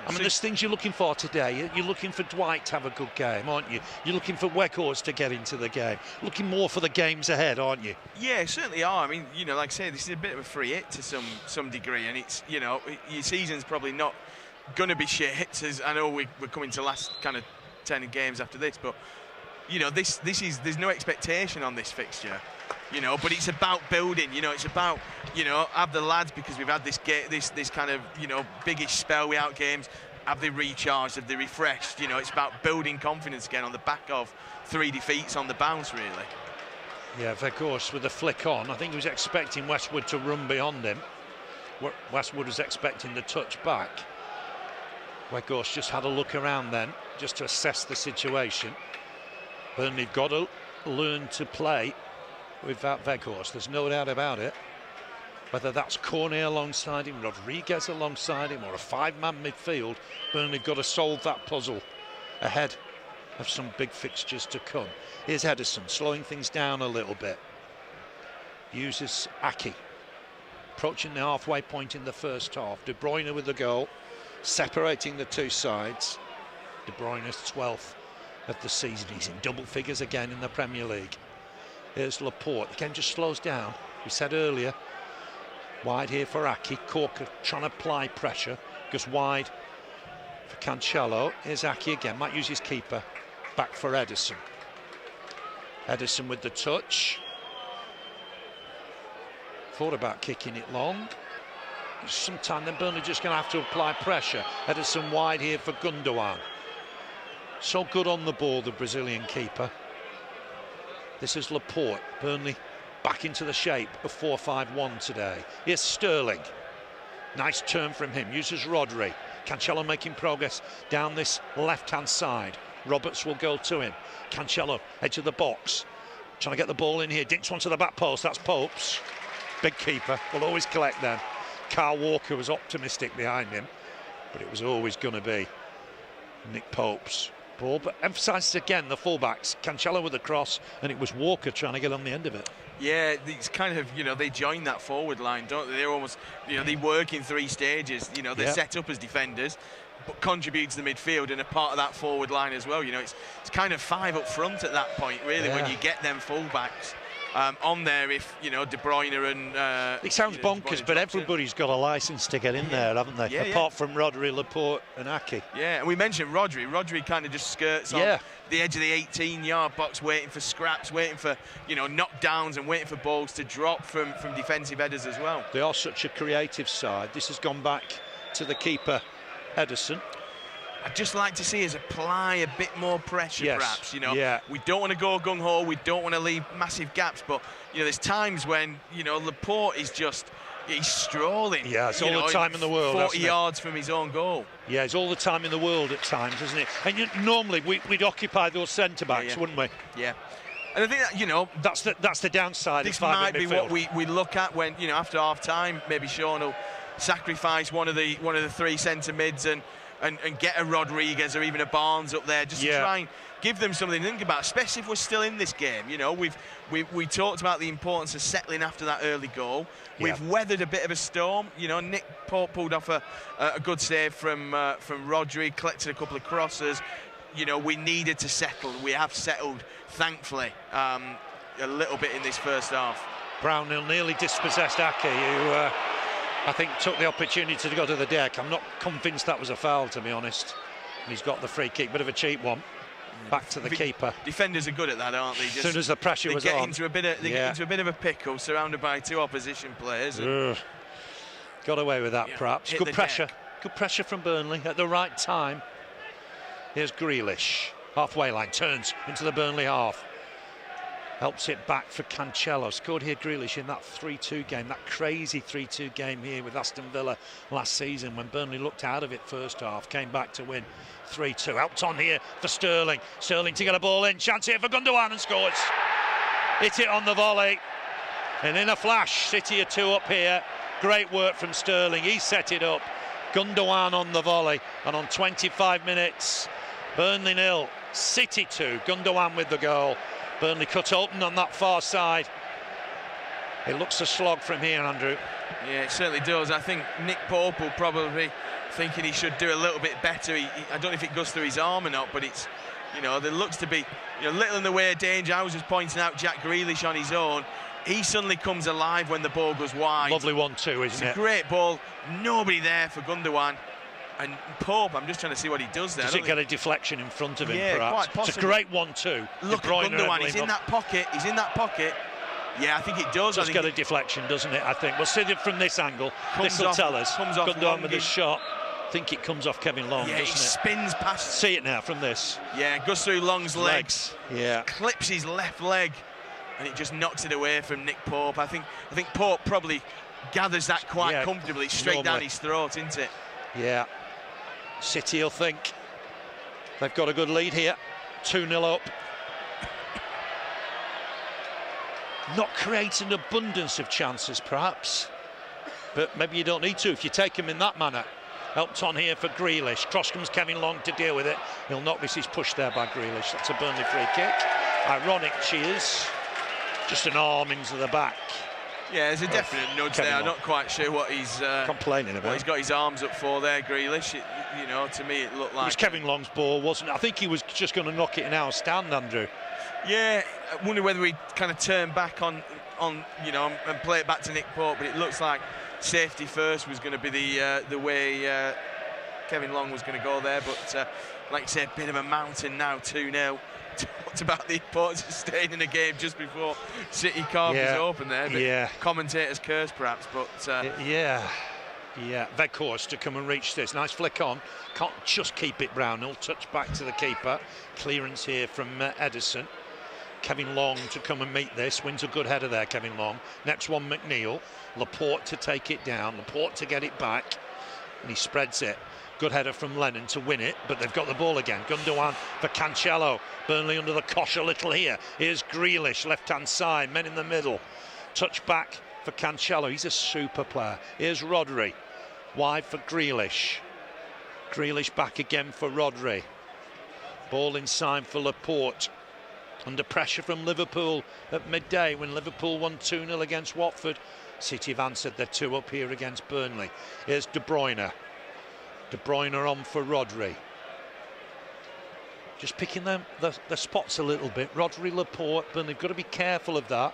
I mean, there's things you're looking for today. You're looking for Dwight to have a good game, aren't you? You're looking for Weghorst to get into the game. Looking more for the games ahead, aren't you? Yeah, certainly are. I mean, you know, like I say, this is a bit of a free hit to some degree, and it's, you know, your season's probably not going to be shit. As I know we're coming to last kind of 10 games after this, but you know, this is, there's no expectation on this fixture. You know, but it's about building. You know, it's about, you know, have the lads, because we've had this kind of, you know, biggish spell without games. Have they recharged? Have they refreshed? You know, it's about building confidence again on the back of 3 defeats on the bounce, really. Yeah, Weghorst with the flick on. I think he was expecting Westwood to run beyond him. Westwood was expecting the touch back. Weghorst just had a look around then, just to assess the situation. Burnley have got to learn to play without Weghorst, there's no doubt about it. Whether that's Cornet alongside him, Rodriguez alongside him, or a 5-man midfield, Burnley have got to solve that puzzle ahead of some big fixtures to come. Here's Ederson slowing things down a little bit. Uses Aki. Approaching the halfway point in the first half. De Bruyne with the goal, separating the two sides. De Bruyne's 12th of the season. He's in double figures again in the Premier League. Here's Laporte. The game just slows down. We said earlier, wide here for Aki. Corker trying to apply pressure. Goes wide for Cancelo. Here's Aki again. Might use his keeper. Back for Ederson. Ederson with the touch. Thought about kicking it long. Sometime then Burnley just going to have to apply pressure. Ederson wide here for Gundogan. So good on the ball, the Brazilian keeper. This is Laporte. Burnley back into the shape of 4-5-1 today. Here's Sterling. Nice turn from him. Uses Rodri. Cancelo making progress down this left-hand side. Roberts will go to him. Cancelo, edge of the box. Trying to get the ball in here. Dinks one to the back post. That's Pope's. Big keeper. Will always collect then. Carl Walker was optimistic behind him, but it was always going to be Nick Pope's ball. But emphasises again the fullbacks. Cancelo with the cross, and it was Walker trying to get on the end of it. Yeah, it's kind of, you know, they join that forward line, don't they? They're almost, you know, they work in 3 stages. You know, they're set up as defenders, but contribute to the midfield and a part of that forward line as well. You know, it's kind of 5 up front at that point, really, when you get them fullbacks. on there if, you know, De Bruyne and... it sounds bonkers, but everybody's got a licence to get in there, haven't they? Apart from Rodri, Laporte and Ake. Yeah, and we mentioned Rodri. Rodri kind of just skirts on the edge of the 18-yard box, waiting for scraps, waiting for, you know, knockdowns and waiting for balls to drop from defensive headers as well. They are such a creative side. This has gone back to the keeper, Ederson. I'd just like to see us apply a bit more pressure, perhaps. You know, we don't want to go gung-ho, we don't want to leave massive gaps, but, you know, there's times when, you know, Laporte is just, he's strolling. Yeah, it's all the time in the world, 40 yards from his own goal. Yeah, it's all the time in the world at times, isn't it? And normally we'd occupy those centre-backs, wouldn't we? Yeah. And I think that, you know, that's the downside. This might be what we look at when, you know, after half-time, maybe Sean will sacrifice one of the three centre mids and get a Rodriguez or even a Barnes up there just to try and give them something to think about, especially if we're still in this game. You know, we talked about the importance of settling after that early goal. We've weathered a bit of a storm. You know, Nick Pope pulled off a good save from Rodri, collected a couple of crosses. You know, we needed to settle. We have settled, thankfully, a little bit in this first half. Brownhill nearly dispossessed Ake, who I think took the opportunity to go to the deck. I'm not convinced that was a foul, to be honest. He's got the free kick, bit of a cheap one. Back to the keeper. Defenders are good at that, aren't they? As soon as the pressure was on, they get into a bit of a pickle, surrounded by two opposition players. Got away with that, perhaps. Good pressure. Good pressure from Burnley at the right time. Here's Grealish, halfway line, turns into the Burnley half. Helps it back for Cancelo. Scored here Grealish in that 3-2 game, that crazy 3-2 game here with Aston Villa last season when Burnley looked out of it first half, came back to win 3-2. Helped on here for Sterling. Sterling to get a ball in. Chance here for Gundogan and scores. Hit it on the volley. And in a flash, City are two up here. Great work from Sterling. He set it up. Gundogan on the volley. And on 25 minutes, Burnley 0, City 2. Gundogan with the goal. Burnley cut open on that far side. It looks a slog from here, Andrew. Yeah, it certainly does. I think Nick Pope will probably thinking he should do a little bit better. I don't know if it goes through his arm or not, but it's, you know, there looks to be, you know, little in the way of danger. I was just pointing out Jack Grealish on his own. He suddenly comes alive when the ball goes wide. Lovely 1-2, isn't it? It's a great ball. Nobody there for Gundogan. And Pope, I'm just trying to see what he does there. Does it get a deflection in front of him, perhaps? It's a great 1-2. Look at Gundogan, he's in that pocket. He's in that pocket. Yeah, I think it does. Does get a deflection, doesn't it? I think. We'll see it from this angle. This will tell us. Comes off Gundogan with a shot. I think it comes off Kevin Long, doesn't it? Spins past. See it now from this. Yeah, goes through Long's legs. Yeah. Clips his left leg, and it just knocks it away from Nick Pope. I think Pope probably gathers that quite comfortably. Straight down his throat, isn't it? Yeah. City will think they've got a good lead here. 2-0 up. Not creating an abundance of chances, perhaps, but maybe you don't need to if you take them in that manner. Helped on here for Grealish. Cross comes Kevin Long to deal with it. He'll not miss his push there by Grealish. That's a Burnley free kick. Ironic, cheers. Just an arm into the back. Yeah, there's a definite nudge there. I'm not quite sure what he's complaining about. What he's got his arms up for there, Grealish. You know, to me it looked like... It was Kevin Long's ball, wasn't it? I think he was just going to knock it in our stand, Andrew. Yeah, I wonder whether we kind of turn back on you know, and play it back to Nick Pope, but it looks like safety first was going to be the way Kevin Long was going to go there. But like you said, a bit of a mountain now, 2-0. Talked about the importance of staying in the game just before City carved us open there. Commentators curse perhaps, but Weghorst to come and reach this. Nice flick on. Can't just keep it, Brownhill. Touch back to the keeper. Clearance here from Ederson. Kevin Long to come and meet this. Wins a good header there, Kevin Long. Next one, McNeil. Laporte to take it down. Laporte to get it back. And he spreads it. Good header from Lennon to win it, but they've got the ball again. Gundogan for Cancelo. Burnley under the cosh a little here. Here's Grealish, left-hand side, men in the middle. Touch back for Cancelo. He's a super player. Here's Rodri. Wide for Grealish. Grealish back again for Rodri. Ball inside for Laporte. Under pressure from Liverpool at midday when Liverpool won 2-0 against Watford. City have answered. They're 2 up here against Burnley. Here's De Bruyne. De Bruyne on for Rodri. Just picking the spots a little bit. Rodri, Laporte, Burnley have got to be careful of that.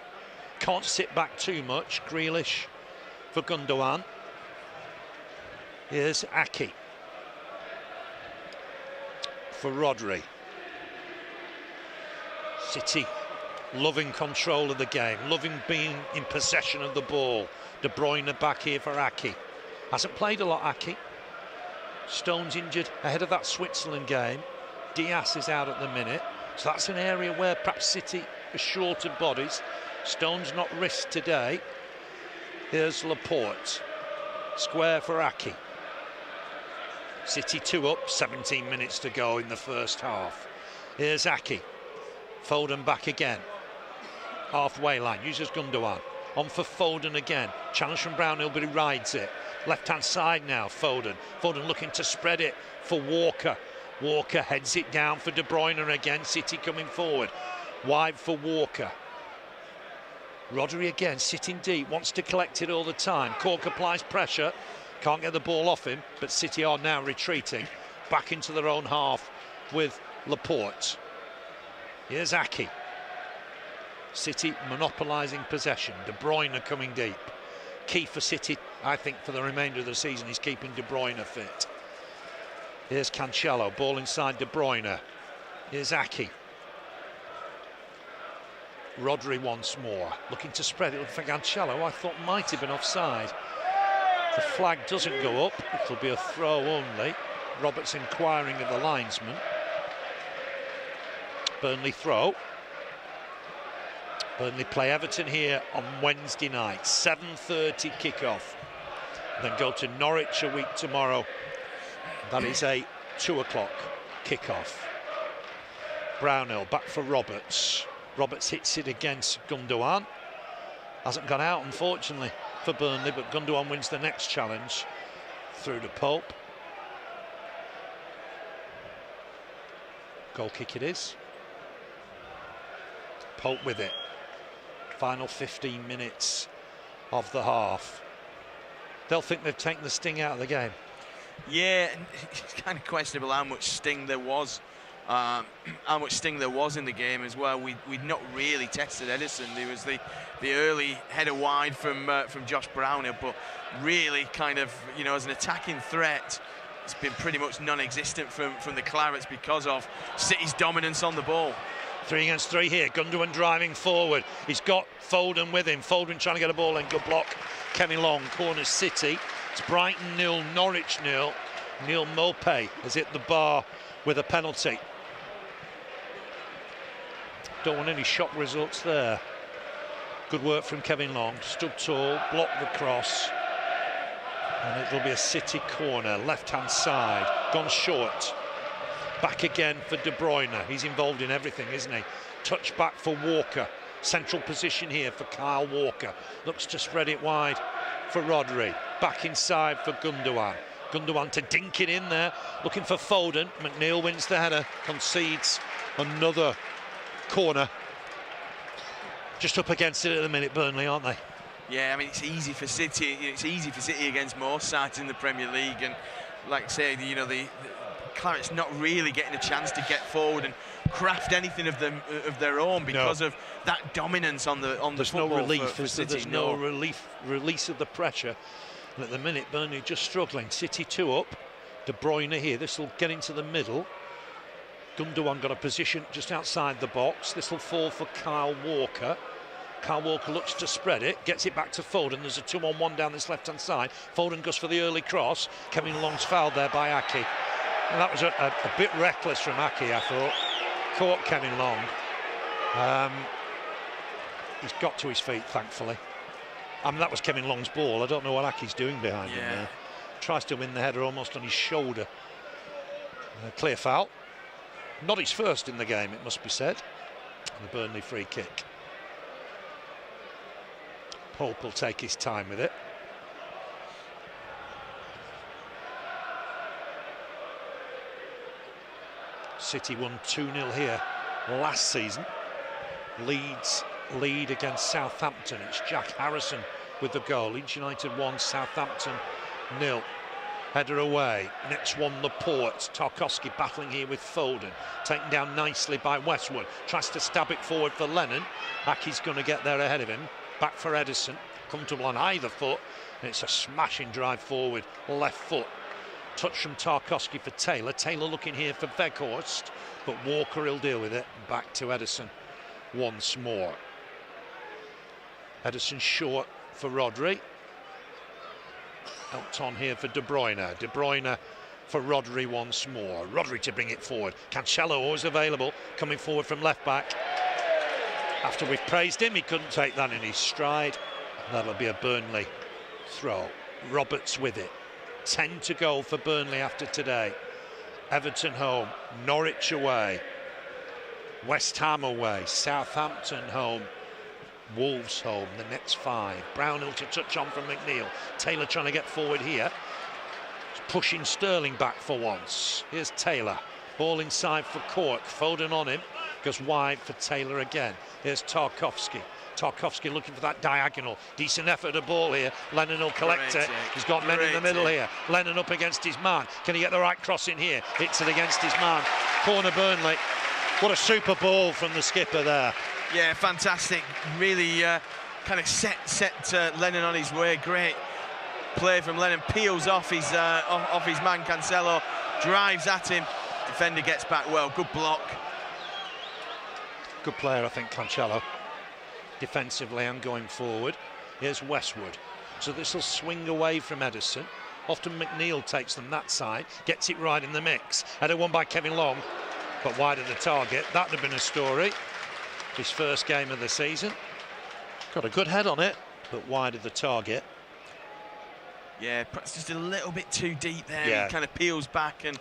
Can't sit back too much. Grealish for Gundogan. Here's Aki for Rodri. City loving control of the game, loving being in possession of the ball. De Bruyne back here for Aki. Hasn't played a lot, Aki. Stones injured ahead of that Switzerland game. Diaz is out at the minute. So that's an area where perhaps City are short of bodies. Stones not risked today. Here's Laporte. Square for Aki. City 2 up, 17 minutes to go in the first half. Here's Aki. Foden back again. Halfway line, uses Gundogan. On for Foden again. Challenge from Brownhill, but he rides it. Left-hand side now, Foden. Foden looking to spread it for Walker. Walker heads it down for De Bruyne again. City coming forward. Wide for Walker. Rodri again, sitting deep, wants to collect it all the time. Cork applies pressure. Can't get the ball off him, but City are now retreating back into their own half with Laporte. Here's Aki. City monopolising possession. De Bruyne coming deep. Key for City, I think, for the remainder of the season is keeping De Bruyne fit. Here's Cancelo, ball inside De Bruyne. Here's Aki. Rodri once more, looking to spread it for Cancelo, I thought might have been offside. The flag doesn't go up, it'll be a throw only. Roberts inquiring of the linesman. Burnley throw. Burnley play Everton here on Wednesday night, 7:30 kickoff. Then go to Norwich a week tomorrow. That is a 2 o'clock kickoff. Brownhill back for Roberts. Roberts hits it against Gundogan. Hasn't gone out, unfortunately, for Burnley, but Gundogan wins the next challenge through to Pope. Goal kick it is. Pope with it. Final 15 minutes of the half. They'll think they've taken the sting out of the game. Yeah, it's kind of questionable how much sting there was. How much sting there was in the game as well. We'd not really tested Edison. There was the early header wide from Josh Brownhill, but really kind of, you know, as an attacking threat, it's been pretty much non-existent from the Clarets because of City's dominance on the ball. 3 against 3 here. Gundogan driving forward. He's got Foden with him. Foden trying to get a ball in. Good block. Kevin Long, corner City. It's Brighton 0, Norwich 0. Neil Mopay has hit the bar with a penalty. Don't want any shock results there. Good work from Kevin Long. Stood tall, blocked the cross. And it'll be a City corner, left-hand side. Gone short. Back again for De Bruyne. He's involved in everything, isn't he? Touch back for Walker. Central position here for Kyle Walker. Looks to spread it wide for Rodri. Back inside for Gundogan. Gundogan to dink it in there. Looking for Foden. McNeil wins the header. Concedes another corner. Just up against it at the minute, Burnley, aren't they? Yeah, I mean, it's easy for City. It's easy for City against most sides in the Premier League. And like I say, you know, the Clarets not really getting a chance to get forward and craft anything of their own because of that dominance on the there's football. No relief, for City. There's no release of the pressure. And at the minute, Burnley just struggling. City 2 up. De Bruyne here. This will get into the middle. Gundogan got a position just outside the box. This will fall for Kyle Walker. Kyle Walker looks to spread it, gets it back to Foden. There's a 2-on-1 down this left-hand side. Foden goes for the early cross. Kevin Long's fouled there by Aki. And that was a bit reckless from Aki, I thought. Caught Kevin Long. He's got to his feet, thankfully. I mean, that was Kevin Long's ball. I don't know what Aki's doing behind him there. Tries to win the header almost on his shoulder. Clear foul. Not his first in the game, it must be said. And the Burnley free kick. Pope will take his time with it. City won 2-0 here last season. Leeds lead against Southampton. It's Jack Harrison with the goal. Leeds United 1, Southampton 0. Header away. Next one, Laporte. Tarkowski battling here with Foden. Taken down nicely by Westwood. Tries to stab it forward for Lennon. Aki's going to get there ahead of him. Back for Ederson, comfortable on either foot, and it's a smashing drive forward, left foot. Touch from Tarkowski for Taylor. Taylor looking here for Weghorst, but Walker will deal with it. Back to Ederson once more. Ederson short for Rodri. Helped on here for De Bruyne. De Bruyne for Rodri once more. Rodri to bring it forward. Cancelo always available, coming forward from left back. After we've praised him, he couldn't take that in his stride. That'll be a Burnley throw. Roberts with it. 10 to go for Burnley after today. Everton home, Norwich away, West Ham away, Southampton home, Wolves home, the next 5. Brownhill to touch on from McNeil. Taylor trying to get forward here. Pushing Sterling back for once. Here's Taylor. Ball inside for Cork. Foden on him. Goes wide for Taylor again. Here's Tarkowski. Tarkowski looking for that diagonal. Decent effort of ball here. Lennon will collect it. He's got men in the middle here. Lennon up against his man. Can he get the right cross in here? Hits it against his man. Corner Burnley. What a super ball from the skipper there. Yeah, fantastic. Really kind of set Lennon on his way. Great play from Lennon. Peels off his man Cancelo. Drives at him. Defender gets back well. Good block. Good player, I think, Cancelo. Defensively and going forward. Here's Westwood. So this will swing away from Ederson. Often McNeil takes them that side, gets it right in the mix. Header won by Kevin Long, but wide of the target. That would have been a story. His first game of the season. Got a good head on it, but wide of the target. Yeah, perhaps just a little bit too deep there. Yeah. He kind of peels back and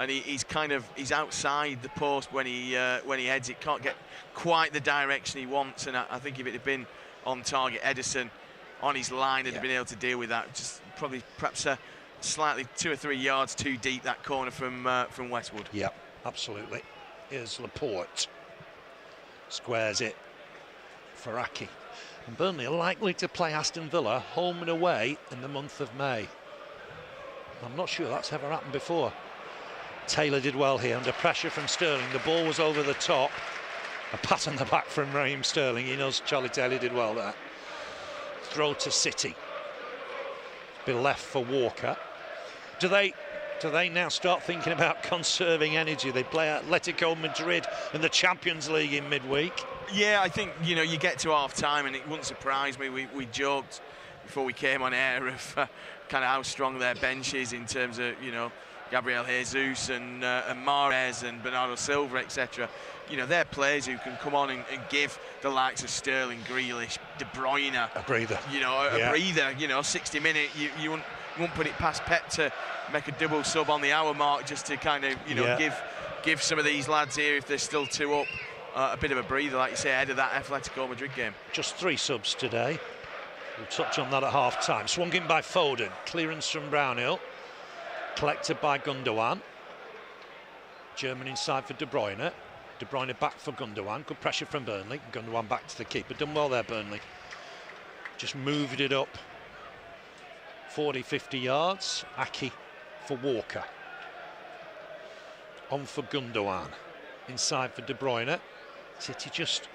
he's outside the post when he heads it. Can't get quite the direction he wants. And I think if it had been on target, Ederson on his line had been able to deal with that. Just probably perhaps slightly 2 or 3 yards too deep, that corner from Westwood. Yeah, absolutely. Here's Laporte. Squares it for Aki. And Burnley are likely to play Aston Villa home and away in the month of May. I'm not sure that's ever happened before. Taylor did well here under pressure from Sterling. The ball was over the top. A pass on the back from Raheem Sterling. He knows Charlie Taylor did well there. Throw to City. Be left for Walker. Do they now start thinking about conserving energy? They play Atletico Madrid in the Champions League in midweek. Yeah, I think, you know, you get to half-time and it wouldn't surprise me. We joked before we came on air of kind of how strong their bench is in terms of, you know, Gabriel Jesus and Mahrez and Bernardo Silva, etc. You know, they're players who can come on and give the likes of Sterling, Grealish, De Bruyne a breather. You know, a breather. You know, 60-minute. You won't put it past Pep to make a double sub on the hour mark just to kind of, you know, give some of these lads here, if they're still 2 up, a bit of a breather, like you say, ahead of that Atletico Madrid game. Just 3 subs today. We'll touch on that at half-time. Swung in by Foden. Clearance from Brownhill. Collected by Gundogan. German inside for De Bruyne. De Bruyne back for Gundogan. Good pressure from Burnley. Gundogan back to the keeper. Done well there, Burnley. Just moved it up 40, 50 yards. Aki for Walker. On for Gundogan. Inside for De Bruyne. City just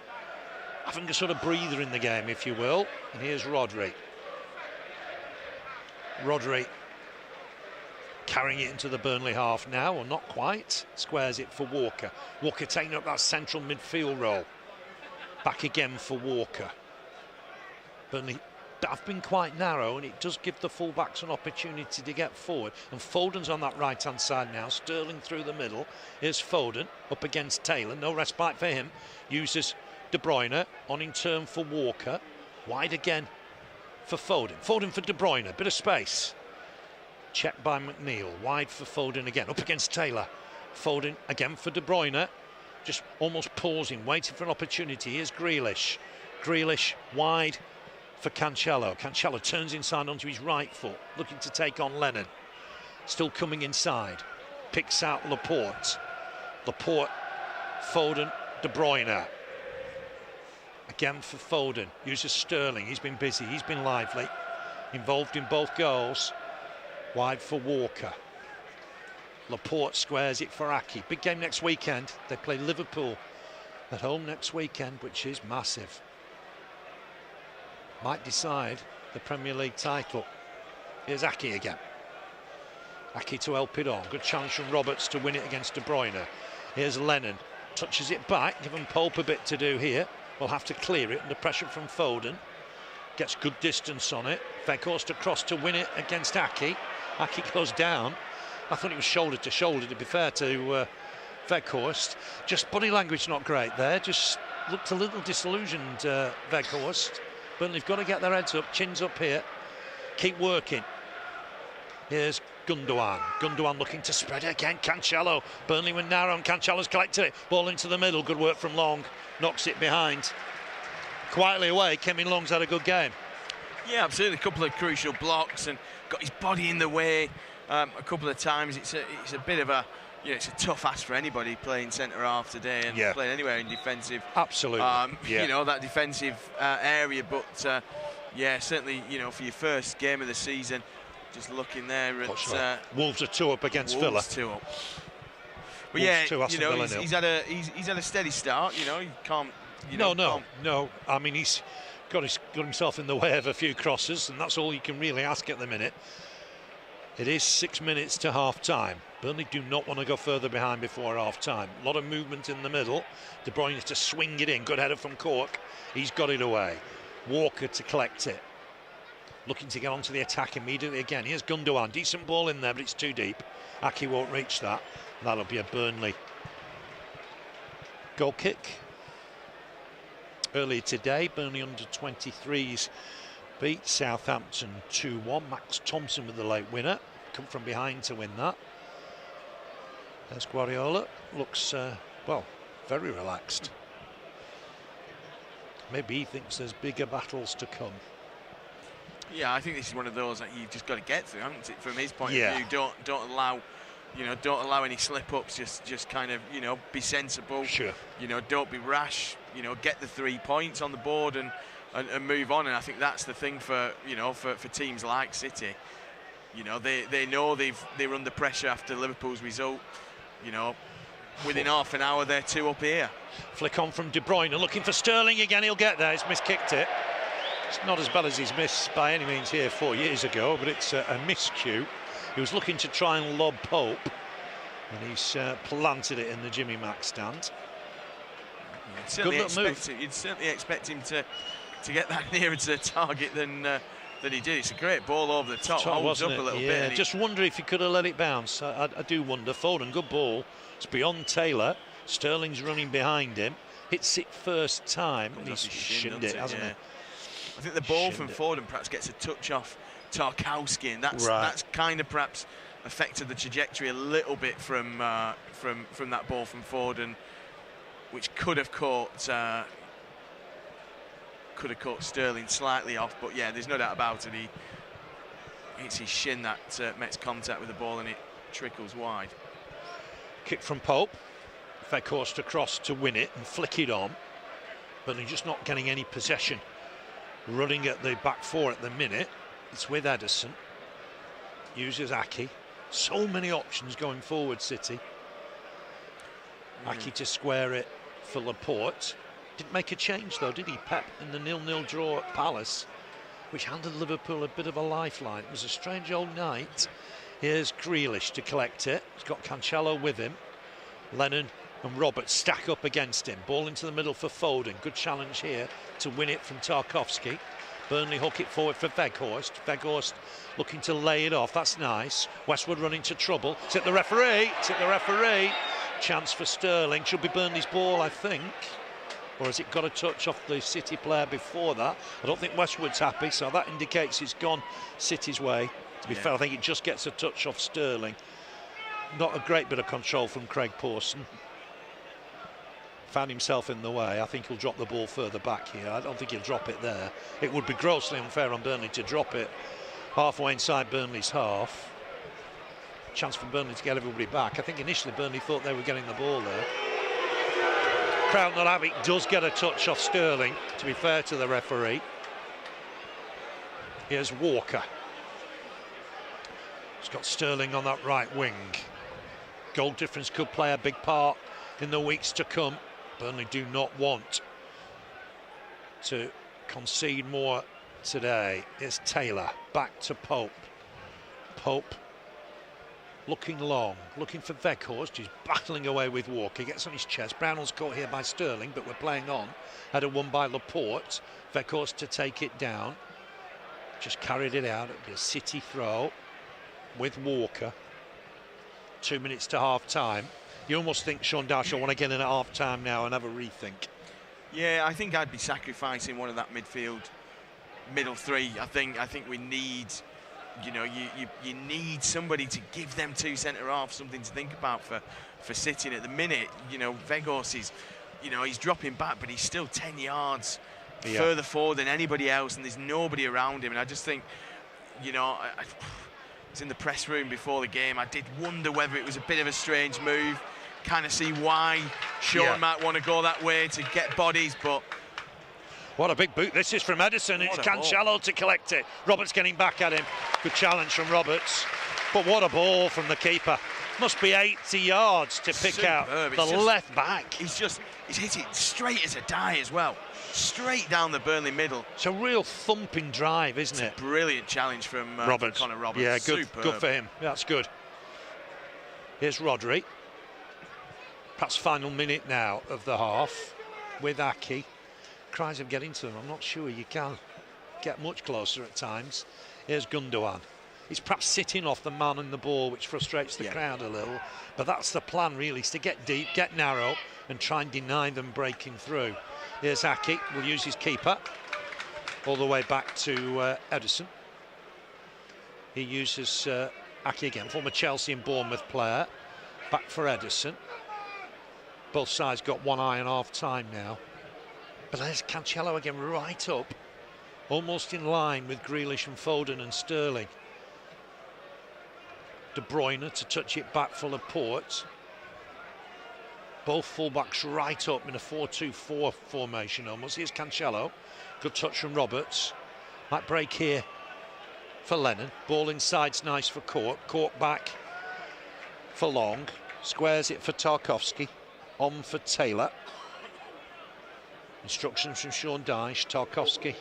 having a sort of breather in the game, if you will. And here's Rodri. Rodri carrying it into the Burnley half now, or not quite. Squares it for Walker. Walker taking up that central midfield role. Back again for Walker. Burnley have been quite narrow, and it does give the fullbacks an opportunity to get forward. And Foden's on that right-hand side now. Sterling through the middle. Here's Foden up against Taylor. No respite for him. Uses De Bruyne on in turn for Walker. Wide again for Foden. Foden for De Bruyne. Bit of space. Checked by McNeil. Wide for Foden again. Up against Taylor. Foden again for De Bruyne. Just almost pausing, waiting for an opportunity. Here's Grealish. Grealish wide for Cancelo. Cancelo turns inside onto his right foot, looking to take on Lennon. Still coming inside. Picks out Laporte. Laporte, Foden, De Bruyne. Again for Foden. Uses Sterling. He's been busy. He's been lively. Involved in both goals. Wide for Walker. Laporte squares it for Aki. Big game next weekend. They play Liverpool at home next weekend, which is massive. might decide the Premier League title. Here's Aki again. Aki to help it on. Good chance from Roberts to win it against De Bruyne. Here's Lennon. Touches it back, giving Pope a bit to do here. We'll have to clear it under pressure from Foden. Gets good distance on it. Weghorst across to win it against Aki. Aki goes down. I thought it was shoulder to shoulder, to be fair to Weghorst. Just body language not great there. Just looked a little disillusioned, Weghorst. Burnley have got to get their heads up, chins up here. Keep working. Here's Gundogan. Gundogan looking to spread it again. Cancelo. Burnley were narrow and Cancelo's collected it. Ball into the middle. Good work from Long. Knocks it behind. Quietly away. Kim Long's had a good game. Yeah, absolutely. A couple of crucial blocks and got his body in the way a couple of times. It's a bit of a, you know, it's a tough ask for anybody playing centre half today and playing anywhere in defensive. Absolutely. You know, that defensive area. But yeah, certainly, you know, for your first game of the season, just looking there at Wolves are 2 up against Villa. 2 up. But Wolves yeah, 2, you know, he's had a steady start. You know, you can't. You know, no. I mean, he's got himself in the way of a few crosses, and that's all you can really ask at the minute. It is 6 minutes to half-time. Burnley do not want to go further behind before half-time. A lot of movement in the middle. De Bruyne has to swing it in. Good header from Cork. He's got it away. Walker to collect it. Looking to get onto the attack immediately again. Here's Gundogan. Decent ball in there, but it's too deep. Aki won't reach that. That'll be a Burnley goal kick. Earlier today, Burnley under-23s beat Southampton 2-1. Max Thompson with the late winner. Come from behind to win that. There's Guardiola. Looks, well, very relaxed. Maybe he thinks there's bigger battles to come. Yeah, I think this is one of those that you've just got to get through, haven't it? From his point of view, don't allow any slip-ups. Just kind of, you know, be sensible. Sure. You know, don't be rash. You know, get the 3 points on the board and move on. And I think that's the thing for, you know, for teams like City. You know, they know they're under pressure after Liverpool's result. You know, within half an hour they're 2 up here. Flick on from De Bruyne, looking for Sterling again. He'll get there. He's miskicked it. It's not as bad as his miss by any means here 4 years ago, but it's a miscue. He was looking to try and lob Pope, and he's planted it in the Jimmy Mack stand. You'd certainly expect him to get that nearer to the target than he did. It's a great ball over the top. Holds up a little bit. Just wonder if he could have let it bounce. I do wonder. Foden, good ball. It's beyond Taylor. Sterling's running behind him. Hits it first time, and he's shinned it, hasn't he? I think the ball from Foden perhaps gets a touch off Tarkowski, and that's kind of perhaps affected the trajectory a little bit from that ball from Foden, which could have caught Sterling slightly off. But yeah, there's no doubt about it. He hits his shin that makes contact with the ball, and it trickles wide. Kick from Pope. Weghorst across to win it and flick it on, but they're just not getting any possession. Running at the back 4 at the minute. It's with Ederson. Uses Aki. So many options going forward, City. Aki to square it for Laporte. Didn't make a change though, did he, Pep, in the 0-0 draw at Palace, which handed Liverpool a bit of a lifeline. It was a strange old night. Here's Grealish to collect it. He's got Cancelo with him. Lennon and Roberts stack up against him. Ball into the middle for Foden. Good challenge here to win it from Tarkowski. Burnley hook it forward for Weghorst. Weghorst looking to lay it off. That's nice. Westwood running to trouble. It's at the referee. It's at the referee. Chance for Sterling. Should be Burnley's ball, I think. Or has it got a touch off the City player before that? I don't think Westwood's happy, so that indicates it's gone City's way. To be fair, I think it just gets a touch off Sterling. Not a great bit of control from Craig Pawson. Found himself in the way. I think he'll drop the ball further back here. I don't think he'll drop it there. It would be grossly unfair on Burnley to drop it halfway inside Burnley's half. Chance for Burnley to get everybody back. I think initially Burnley thought they were getting the ball there. Crowd not having it, does get a touch off Sterling, to be fair to the referee. Here's Walker. He's got Sterling on that right wing. Goal difference could play a big part in the weeks to come. Burnley do not want to concede more today is Taylor, back to Pope. Pope looking long, looking for Weghorst, who's battling away with Walker, gets on his chest. Brownell's caught here by Sterling, but we're playing on. Header won by Laporte. Weghorst to take it down. Just carried it out. It'll be a City throw with Walker. 2 minutes to half time. You almost think Sean Dyche will want to get in at half time now and have a rethink. Yeah, I think I'd be sacrificing one of that middle three. I think we need, you know, you need somebody to give them two centre halves something to think about for City. And at the minute, you know, Weghorst is, you know, he's dropping back, but he's still 10 yards further forward than anybody else, and there's nobody around him. And I just think, you know, I was in the press room before the game. I did wonder whether it was a bit of a strange move. Kind of see why Sean might want to go that way to get bodies, but what a big boot this is from Edison. It's Cancelo to collect it. Roberts getting back at him. Good challenge from Roberts, but what a ball from the keeper. Must be 80 yards to pick out the left back. He's hit it straight as a die as well, straight down the Burnley middle. It's a real thumping drive, isn't it? A brilliant challenge from Roberts. Connor Roberts. Yeah, good for him. That's good. Here's Rodri. Perhaps final minute now of the half with Aki. Cries of getting to him. I'm not sure you can get much closer at times. Here's Gundogan. He's perhaps sitting off the man and the ball, which frustrates the crowd a little. But that's the plan, really, is to get deep, get narrow, and try and deny them breaking through. Here's Aki. Will use his keeper all the way back to Edison. He uses Aki again, former Chelsea and Bournemouth player. Back for Edison. Both sides got one eye on half time now. But there's Cancelo again, right up, almost in line with Grealish and Foden and Sterling. De Bruyne to touch it back for Laporte. Both fullbacks right up in a 4-2-4 formation almost. Here's Cancelo. Good touch from Roberts. Might break here for Lennon. Ball inside's nice for Court. Court back for Long. Squares it for Tarkowski. On for Taylor. Instructions from Sean Dyche. Tarkowski.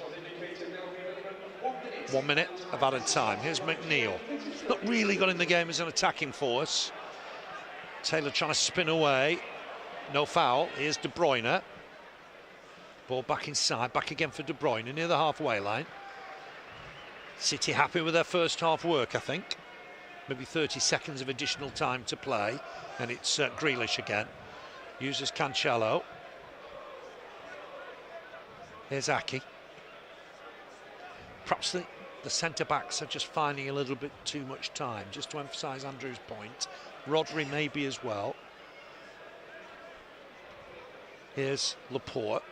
1 minute of added time. Here's McNeil. Not really got in the game as an attacking force. Taylor trying to spin away. No foul. Here's De Bruyne. Ball back inside. Back again for De Bruyne near the halfway line. City happy with their first half work, I think. Maybe 30 seconds of additional time to play. And it's Grealish again. Uses Cancelo. Here's Aki. Perhaps the centre-backs are just finding a little bit too much time, just to emphasise Andrew's point. Rodri maybe as well. Here's Laporte.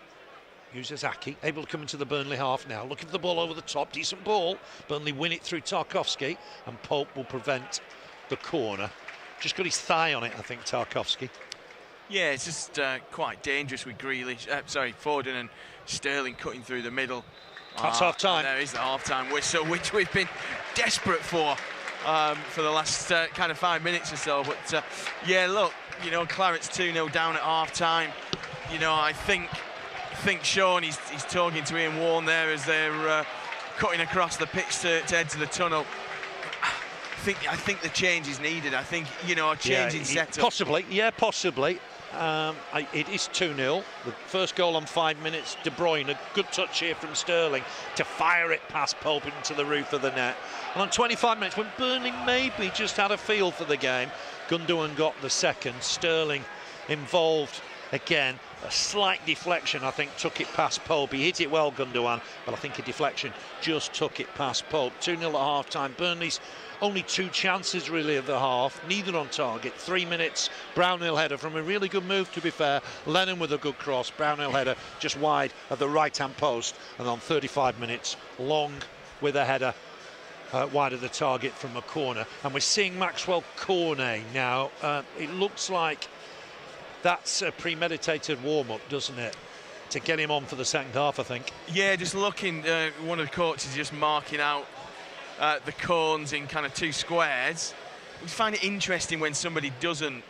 Uses Aki. Able to come into the Burnley half now. Looking for the ball over the top. Decent ball. Burnley win it through Tarkowski. And Pope will prevent the corner. Just got his thigh on it, I think, Tarkowski. Yeah, it's just quite dangerous with Grealish. Foden and Sterling cutting through the middle. That's half time. There is the half time whistle, which we've been desperate for the last kind of 5 minutes or so. But yeah, look, you know, Claret's 2-0 down at half time. You know, I think Sean, he's talking to Ian Warne there as they're cutting across the pitch to head to the tunnel. I think the change is needed. I think, you know, a change in setup. Possibly, yeah, possibly. It is 2-0. The first goal on 5 minutes. De Bruyne, a good touch here from Sterling to fire it past Pope into the roof of the net. And on 25 minutes, when Burnley maybe just had a feel for the game, Gundogan got the second. Sterling involved again. A slight deflection, I think, took it past Pope. He hit it well, Gundogan, but I think a deflection just took it past Pope. 2-0 at half-time. Burnley's only 2 chances, really, of the half, neither on target. 3 minutes, Brownhill header from a really good move, to be fair. Lennon with a good cross, Brownhill header just wide of the right-hand post. And on 35 minutes, Long with a header wide of the target from a corner. And we're seeing Maxwell Cornet now. It looks like that's a premeditated warm-up, doesn't it? To get him on for the second half, I think. Yeah, just looking, one of the coaches just marking out the cones in kind of 2 squares. We find it interesting when somebody doesn't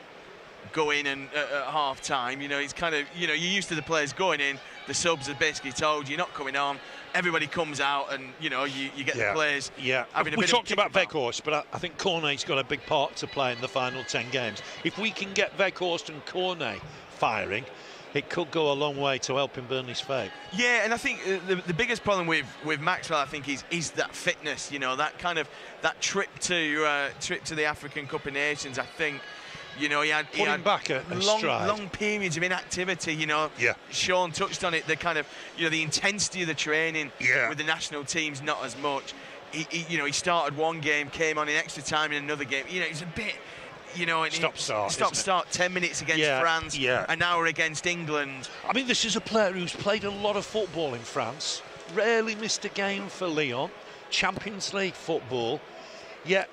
go in and at half time. You know, it's kind of, you know, you're used to the players going in, the subs are basically told you're not coming on. Everybody comes out, and you get the players. Yeah, we talked about Weghorst, but I think Cornet's got a big part to play in the final 10 games. If we can get Weghorst and Cornet firing, it could go a long way to helping Burnley's fate. Yeah, and I think the biggest problem with Maxwell, I think, is that fitness. That trip to the African Cup of Nations. I think. He had back a long periods of inactivity. Sean touched on it. The kind of the intensity of the training with the national teams, not as much. He started one game, came on in extra time in another game. It's a bit. Stop-start. 10 minutes against France, an hour against England. I mean, this is a player who's played a lot of football in France. Rarely missed a game for Lyon. Champions League football. Yet.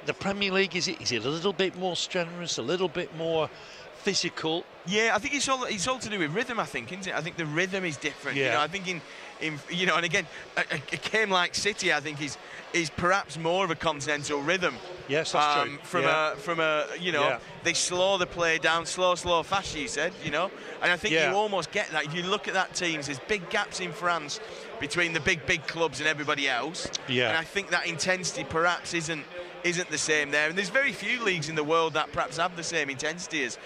The Premier League, is it a little bit more strenuous, a little bit more physical? Yeah, I think it's all to do with rhythm, I think, isn't it? I think the rhythm is different. I think in and again, a game like City, I think is perhaps more of a continental rhythm. Yes, that's true. From a they slow the play down, slow, fast, you said, and I think you almost get that. If you look at that teams, there's big gaps in France between the big clubs and everybody else. Yeah. And I think that intensity perhaps isn't the same there, and there's very few leagues in the world that perhaps have the same intensity as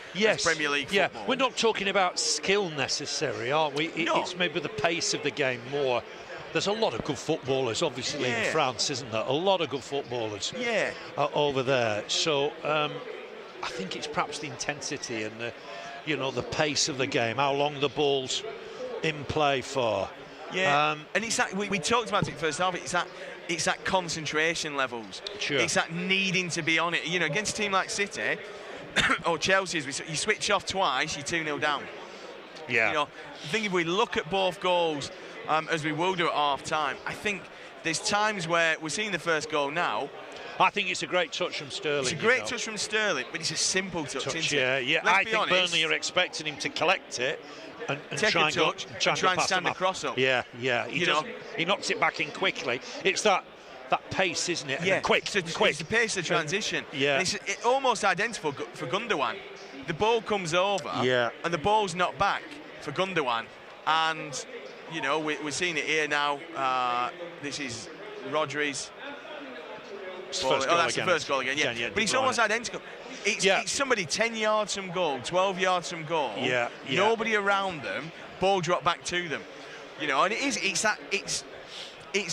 Premier League football. Yeah, we're not talking about skill necessarily, are we? It's maybe the pace of the game more. There's a lot of good footballers, obviously, in France, isn't there? A lot of good footballers over there. So I think it's perhaps the intensity and the pace of the game, how long the ball's in play for. Yeah, and it's that we talked about it first half. It's that concentration levels. Sure. It's that needing to be on it. Against a team like City or Chelsea, you switch off twice, you're 2-0 down. Yeah. I think if we look at both goals, as we will do at half time, I think there's times where we're seeing the first goal now. I think it's a great touch from Sterling. It's a great touch from Sterling, but it's a simple touch, isn't it? Yeah. I think Burnley are expecting him to collect it and try and stand across up. Yeah. He knocks it back in quickly. It's that pace, isn't it? Yeah, quick. It's the pace of transition. And it's almost identical for Gundogan. The ball comes over, and the ball's not back for Gundogan, and we're seeing it here now. This is Rodri's. That's the first goal again. Yeah, but it's almost identical. It's somebody 10 yards from goal, 12 yards from goal. Nobody around them. Ball drop back to them. And it's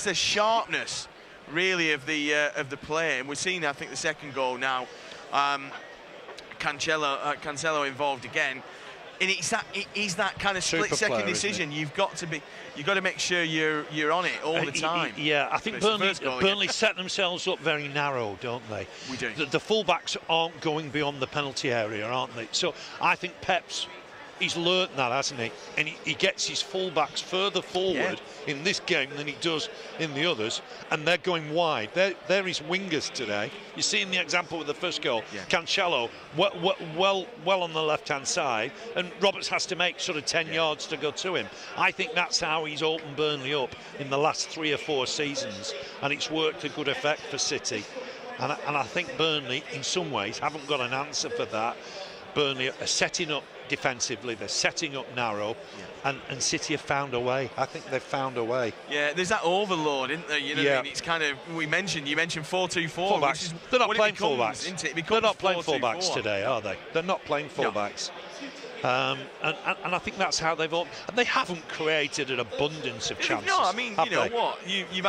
the sharpness really of the play. And we're seeing, I think, the second goal now. Cancelo involved again. And it is that kind of split-second decision. You've got to make sure you're on it all the time. I think Burnley set themselves up very narrow, don't they? We do. The fullbacks aren't going beyond the penalty area, aren't they? So I think he's learnt that, hasn't he? And he gets his fullbacks further forward in this game than he does in the others, and they're going wide. They're his wingers today. You see in the example with the first goal, Cancelo well on the left-hand side, and Roberts has to make sort of 10 yards to go to him. I think that's how he's opened Burnley up in the last 3 or 4 seasons, and it's worked to good effect for City. And I think Burnley, in some ways, haven't got an answer for that. Burnley are setting up defensively, they're setting up narrow, and City have found a way. I think they've found a way. Yeah, there's that overload, isn't there? What I mean? It's kind of, you mentioned 4-2-4. They're not playing fullbacks. They're not playing 4-2-4. fullbacks today, are they? They're not playing fullbacks. And I think that's how they've all, and they haven't created an abundance of chances. No, I mean, what? You've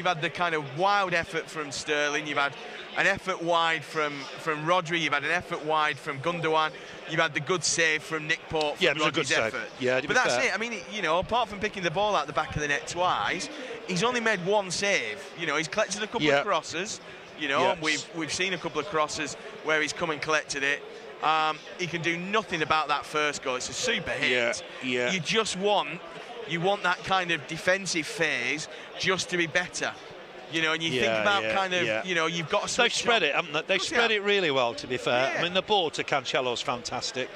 had the kind of wild effort from Sterling. You've had an effort wide from Rodri. You've had an effort wide from Gundogan. You've had the good save from Nick Pope from Rodri's effort. But that's it. I mean, apart from picking the ball out the back of the net twice, he's only made one save. He's collected a couple of crosses. We've seen a couple of crosses where he's come and collected it. He can do nothing about that first goal. It's a super hit. You just want that kind of defensive phase just to be better. And you think about you've got to. They've spread it, haven't they? They've spread it really well, to be fair. I mean, the ball to Cancelo's fantastic.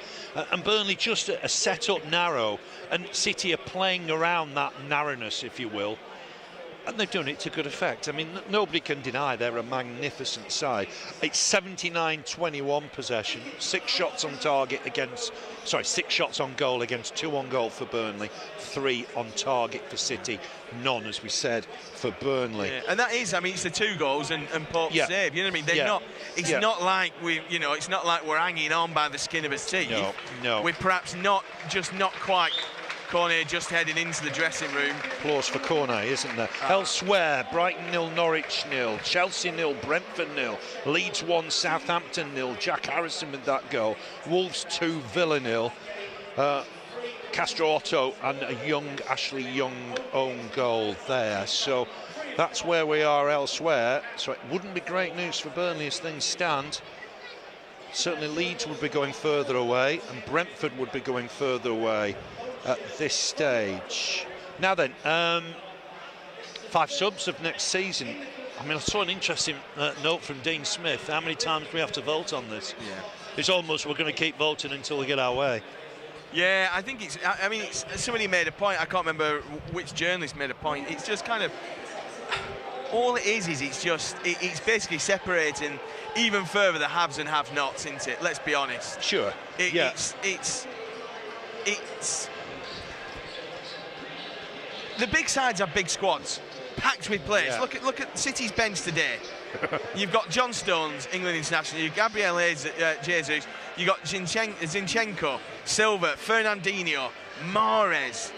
And Burnley just a set up narrow, and City are playing around that narrowness, if you will. And they've done it to good effect. I mean, nobody can deny they're a magnificent side. It's 79-21 possession, 6 shots on target against, 6 shots on goal against 2 on goal for Burnley, 3 on target for City, none, as we said, for Burnley. Yeah, and that is, I mean, it's the 2 goals and Pope's save. You know what I mean? They're not. It's not like it's not like we're hanging on by the skin of his teeth. No. We're perhaps not quite. Cornet just heading into the dressing room. Applause for Cornet, isn't there? Elsewhere, Brighton 0, Norwich 0, Chelsea 0, Brentford 0, Leeds 1, Southampton 0, Jack Harrison with that goal, Wolves 2, Villa 0, Castro Otto and a Ashley Young own goal there. So that's where we are elsewhere. So it wouldn't be great news for Burnley as things stand. Certainly Leeds would be going further away and Brentford would be going further away at this stage. Now then, 5 subs of next season. I mean, I saw an interesting note from Dean Smith. How many times do we have to vote on this? Yeah. It's almost we're going to keep voting until we get our way. Yeah, I think somebody made a point. I can't remember which journalist made a point. It's just kind of all it is it's basically separating even further the haves and have-nots, isn't it? Let's be honest. Sure. It's the big sides have big squads, packed with players. Yeah. Look at City's bench today. You've got John Stones, England international. You've Gabriel Jesus. You've got Zinchenko, Silva, Fernandinho, Mahrez.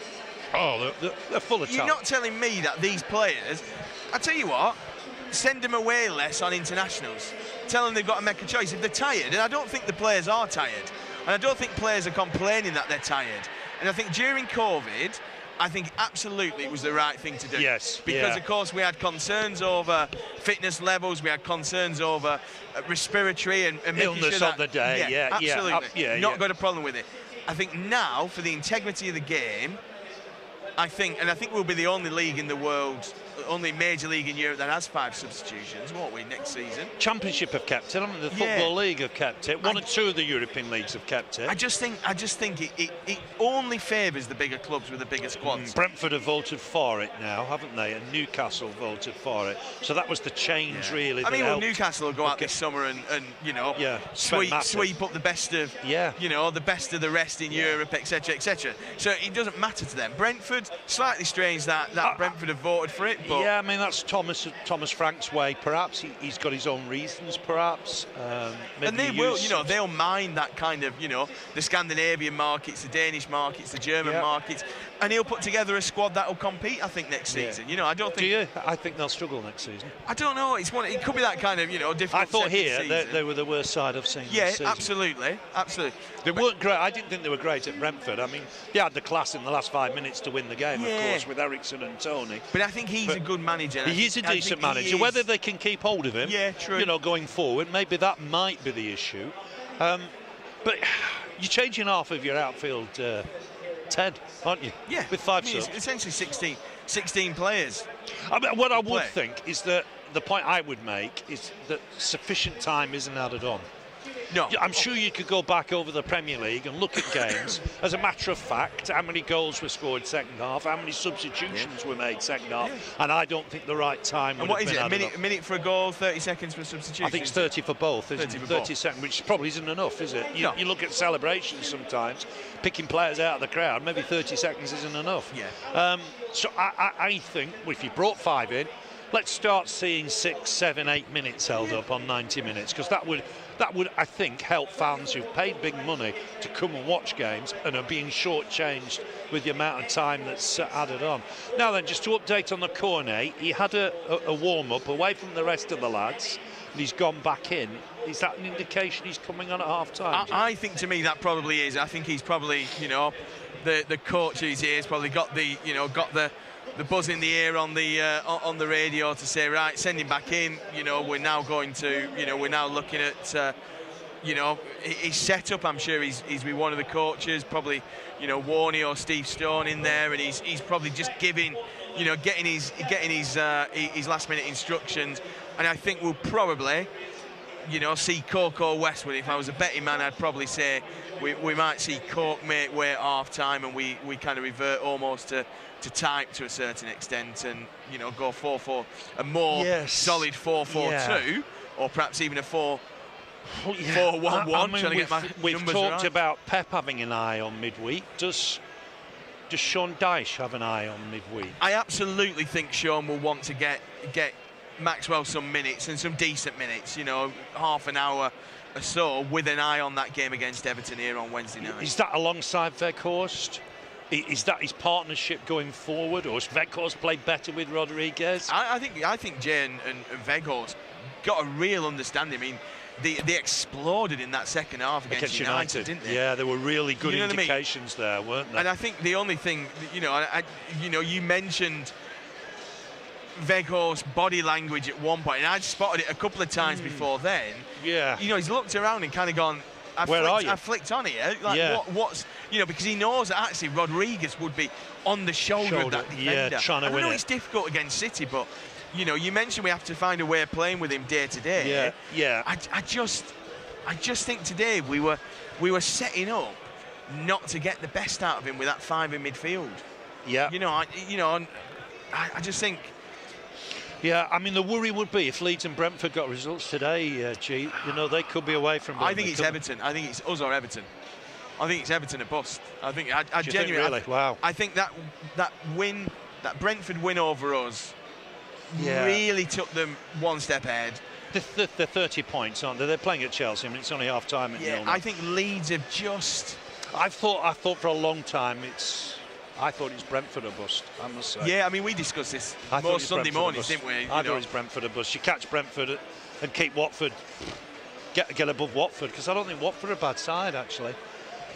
Oh, they're full of talent. You're not telling me that these players. I tell you what, send them away less on internationals. Tell them they've got to make a choice. If they're tired, and I don't think the players are tired, and I don't think players are complaining that they're tired. And I think during COVID, I think absolutely it was the right thing to do. Yes. Because, of course, we had concerns over fitness levels, we had concerns over respiratory and making illness sure that, on the day. Absolutely. Not got a problem with it. I think now, for the integrity of the game, I think we'll be the only league in the world, only major league in Europe that has 5 substitutions, won't we, next season? Championship have kept it, haven't they? The Football League have kept it. One or two of the European leagues have kept it. I just think it only favours the bigger clubs with the bigger squads. Brentford have voted for it now, haven't they? And Newcastle voted for it. So that was the change, really. I mean, Newcastle will go out this summer and sweep up the best of the best of the rest in Europe, etc., etc. So it doesn't matter to them. Brentford, slightly strange that Brentford have voted for it. But I mean, that's Thomas Frank's way, perhaps. He's got his own reasons, perhaps. And they will, they'll mind that kind of, the Scandinavian markets, the Danish markets, the German markets, and he'll put together a squad that will compete, I think, next season. I don't think... Do you? I think they'll struggle next season. I don't know. It could be that kind of, difficult. I thought here they were the worst side I've seen this season. Absolutely. They weren't great. I didn't think they were great at Brentford. I mean, they had the class in the last 5 minutes to win the game, of course, with Ericsson and Tony. But I think he's a good manager. He is a decent manager. Whether they can keep hold of him, true. Going forward, maybe that might be the issue. But you're changing half of your outfield 10, aren't you? Yeah. With 5 subs. Essentially 16 players. I mean, what I would think is that the point I would make is that sufficient time isn't added on. No. I'm sure you could go back over the Premier League and look at games. As a matter of fact, how many goals were scored second half, how many substitutions were made second half, and I don't think the right time would have been added on. A minute for a goal, 30 seconds for a substitution? I think it's 30 for both, isn't it? 30 seconds, which probably isn't enough, is it? You look at celebrations sometimes, picking players out of the crowd, maybe 30 seconds isn't enough. Yeah. So I think, well, if you brought 5 in, let's start seeing 6, 7, 8 minutes held up on 90 minutes, because that would, I think, help fans who've paid big money to come and watch games and are being shortchanged with the amount of time that's added on. Now then, just to update on the Cornet, he had a warm-up away from the rest of the lads, and he's gone back in. Is that an indication he's coming on at half-time? I think, to me, that probably is. I think he's probably, the coach who's here has probably got the buzz in the ear on the radio to say, right, send him back in. We're now going to, we're now looking at, his setup. I'm sure he's with one of the coaches, probably, Warney or Steve Stone in there, and he's probably just getting his last minute instructions. And I think we'll probably, you know, see Cork or Westwood. If I was a betting man, I'd probably say we might see Cork make way at half-time, and we kind of revert almost to type to a certain extent, and, you know, go 4-4, a more solid 4-4-2, or perhaps even a 4-1-1. Trying to get my we've numbers talked right. about Pep having an eye on midweek. Does Sean Dyche have an eye on midweek? I absolutely think Sean will want to get Maxwell some minutes, and some decent minutes, you know, half an hour or so, with an eye on that game against Everton here on Wednesday night. Is that alongside Weghorst? Is that his partnership going forward, or has Weghorst played better with Rodriguez? I think Jay and Weghorst got a real understanding. I mean, they exploded in that second half against United, didn't they? Yeah, there were really good indications there, weren't there? And I think the only thing, you know, you mentioned Weghorst's body language at one point, and I'd spotted it a couple of times before then. Yeah. You know, he's looked around and kind of gone, I flicked on here. Like, what's, you know, because he knows that actually Rodriguez would be on the shoulder of that defender. Yeah, trying to win it. I know it's difficult against City, but, you know, you mentioned we have to find a way of playing with him day to day. Yeah, yeah. I just think today we were setting up not to get the best out of him with that 5 in midfield. Yeah. You know, I just think. Yeah, I mean, the worry would be if Leeds and Brentford got results today, G, you know, they could be away from Burnley. I think it's Everton. I think it's us or Everton. I think it's Everton a bust. I think I genuinely. Really? Wow. I think that win, that Brentford win over us, really took them one step ahead. They're 30 points, aren't they? They're playing at Chelsea. I mean, it's only half time at 0-0. I think Leeds have just. I thought for a long time I thought it's Brentford a bust, I must say. Yeah, I mean, we discussed this most Sunday mornings, didn't we? I thought it's Brentford a bust. You catch Brentford and keep Watford, get above Watford, because I don't think Watford are a bad side, actually.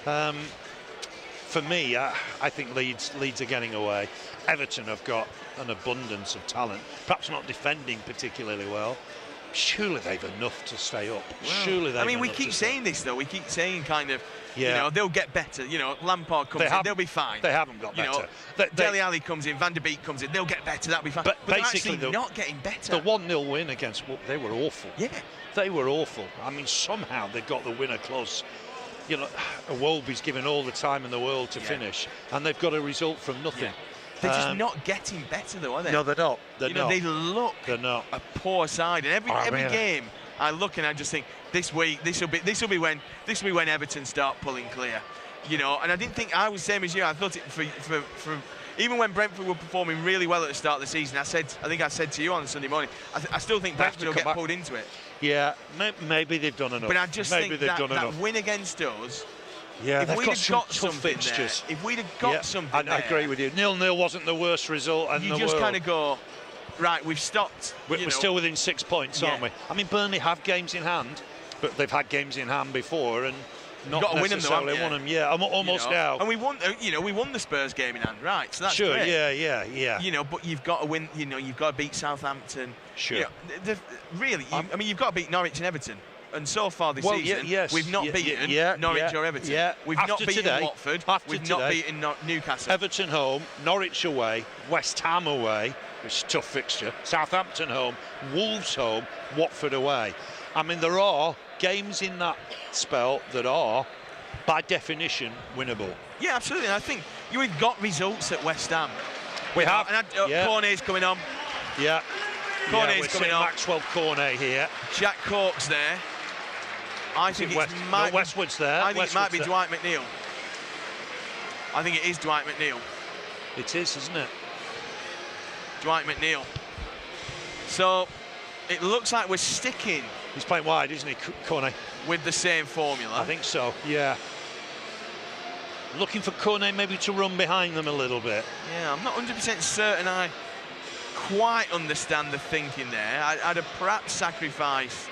For me, I think Leeds are getting away. Everton have got an abundance of talent, perhaps not defending particularly well. Surely they've enough to stay up. Well, surely they've. I mean, we keep saying this though. We keep saying kind of, you know, they'll get better. You know, Lampard comes in, they'll be fine. They haven't got better. Dele Alli comes in, Van der Beek comes in, they'll get better. That'll be fine. But basically, they're not getting better. The 1-0 win against, they were awful. Yeah, they were awful. I mean, somehow they got the winner close. You know, Wolby's given all the time in the world to finish, and they've got a result from nothing. Yeah. They're just not getting better, though, are they? No, they're not. They're not. They look a poor side, and every game I look and I just think this will be when Everton start pulling clear, you know. And I didn't think I was the same as you. I thought it for even when Brentford were performing really well at the start of the season. I think I said to you on Sunday morning, I still think Brentford will get pulled into it. Yeah, maybe they've done enough. But I just think that win against us. Yeah, if we'd have got some fixtures. If we'd have got something I agree with you. 0-0 wasn't the worst result in the world. You just kind of go, right, we've stopped. We're still within 6 points, aren't we? I mean, Burnley have games in hand, but they've had games in hand before and not necessarily won them. Yeah, almost now. And we won the Spurs game in hand, right? So that's great. Yeah. You know, but you've got to win. You know, you've got to beat Southampton. Sure. You know, really, I mean, you've got to beat Norwich and Everton. And so far this season, we've not beaten Norwich or Everton. Yeah. We've not beaten Watford. We've not beaten Newcastle. Everton home, Norwich away, West Ham away, which is a tough fixture. Southampton home, Wolves home, Watford away. I mean, there are games in that spell that are, by definition, winnable. Yeah, absolutely. And I think we've got results at West Ham. We have. And Cornet's coming on. Yeah. Cornet's coming on. Maxwell Cornet here. Jack Cork's there. I think Westwood's there. I think it might be Dwight McNeil. I think it is Dwight McNeil. It is, isn't it? Dwight McNeil. So it looks like we're sticking. He's playing wide, isn't he, Cornet? With the same formula. I think so, yeah. Looking for Cornet maybe to run behind them a little bit. Yeah, I'm not 100% certain I quite understand the thinking there. I'd have perhaps sacrificed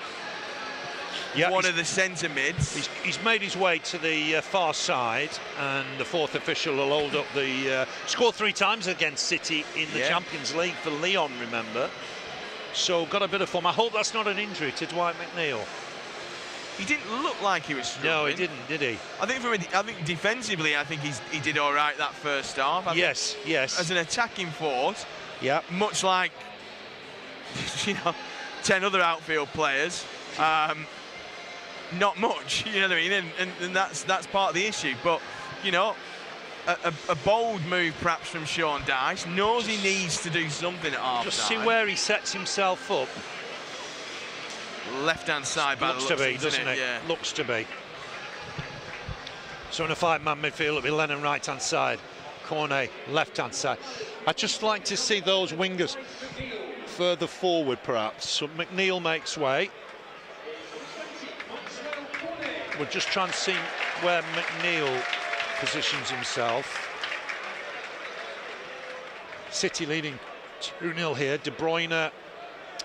one of the centre mids. He's made his way to the far side, and the fourth official will hold up the... scored 3 times against City in the Champions League for Lyon, remember. So got a bit of form. I hope that's not an injury to Dwight McNeil. He didn't look like he was struggling. No, he didn't, did he? I think defensively, I think he did all right that first half. Yes. As an attacking force, yeah, much like 10 other outfield players, Not much, you know what I mean, and that's part of the issue. But you know, a bold move perhaps from Sean Dyche, knows he needs to do something at half-time. Just see where he sets himself up. Left-hand side by the looks of it, doesn't it? Yeah. Looks to be. So in a 5-man midfield, it'll be Lennon right-hand side, Cornet left-hand side. I'd just like to see those wingers further forward, perhaps. So McNeil makes way. We're just trying to see where McNeil positions himself. City leading 2-0 here. De Bruyne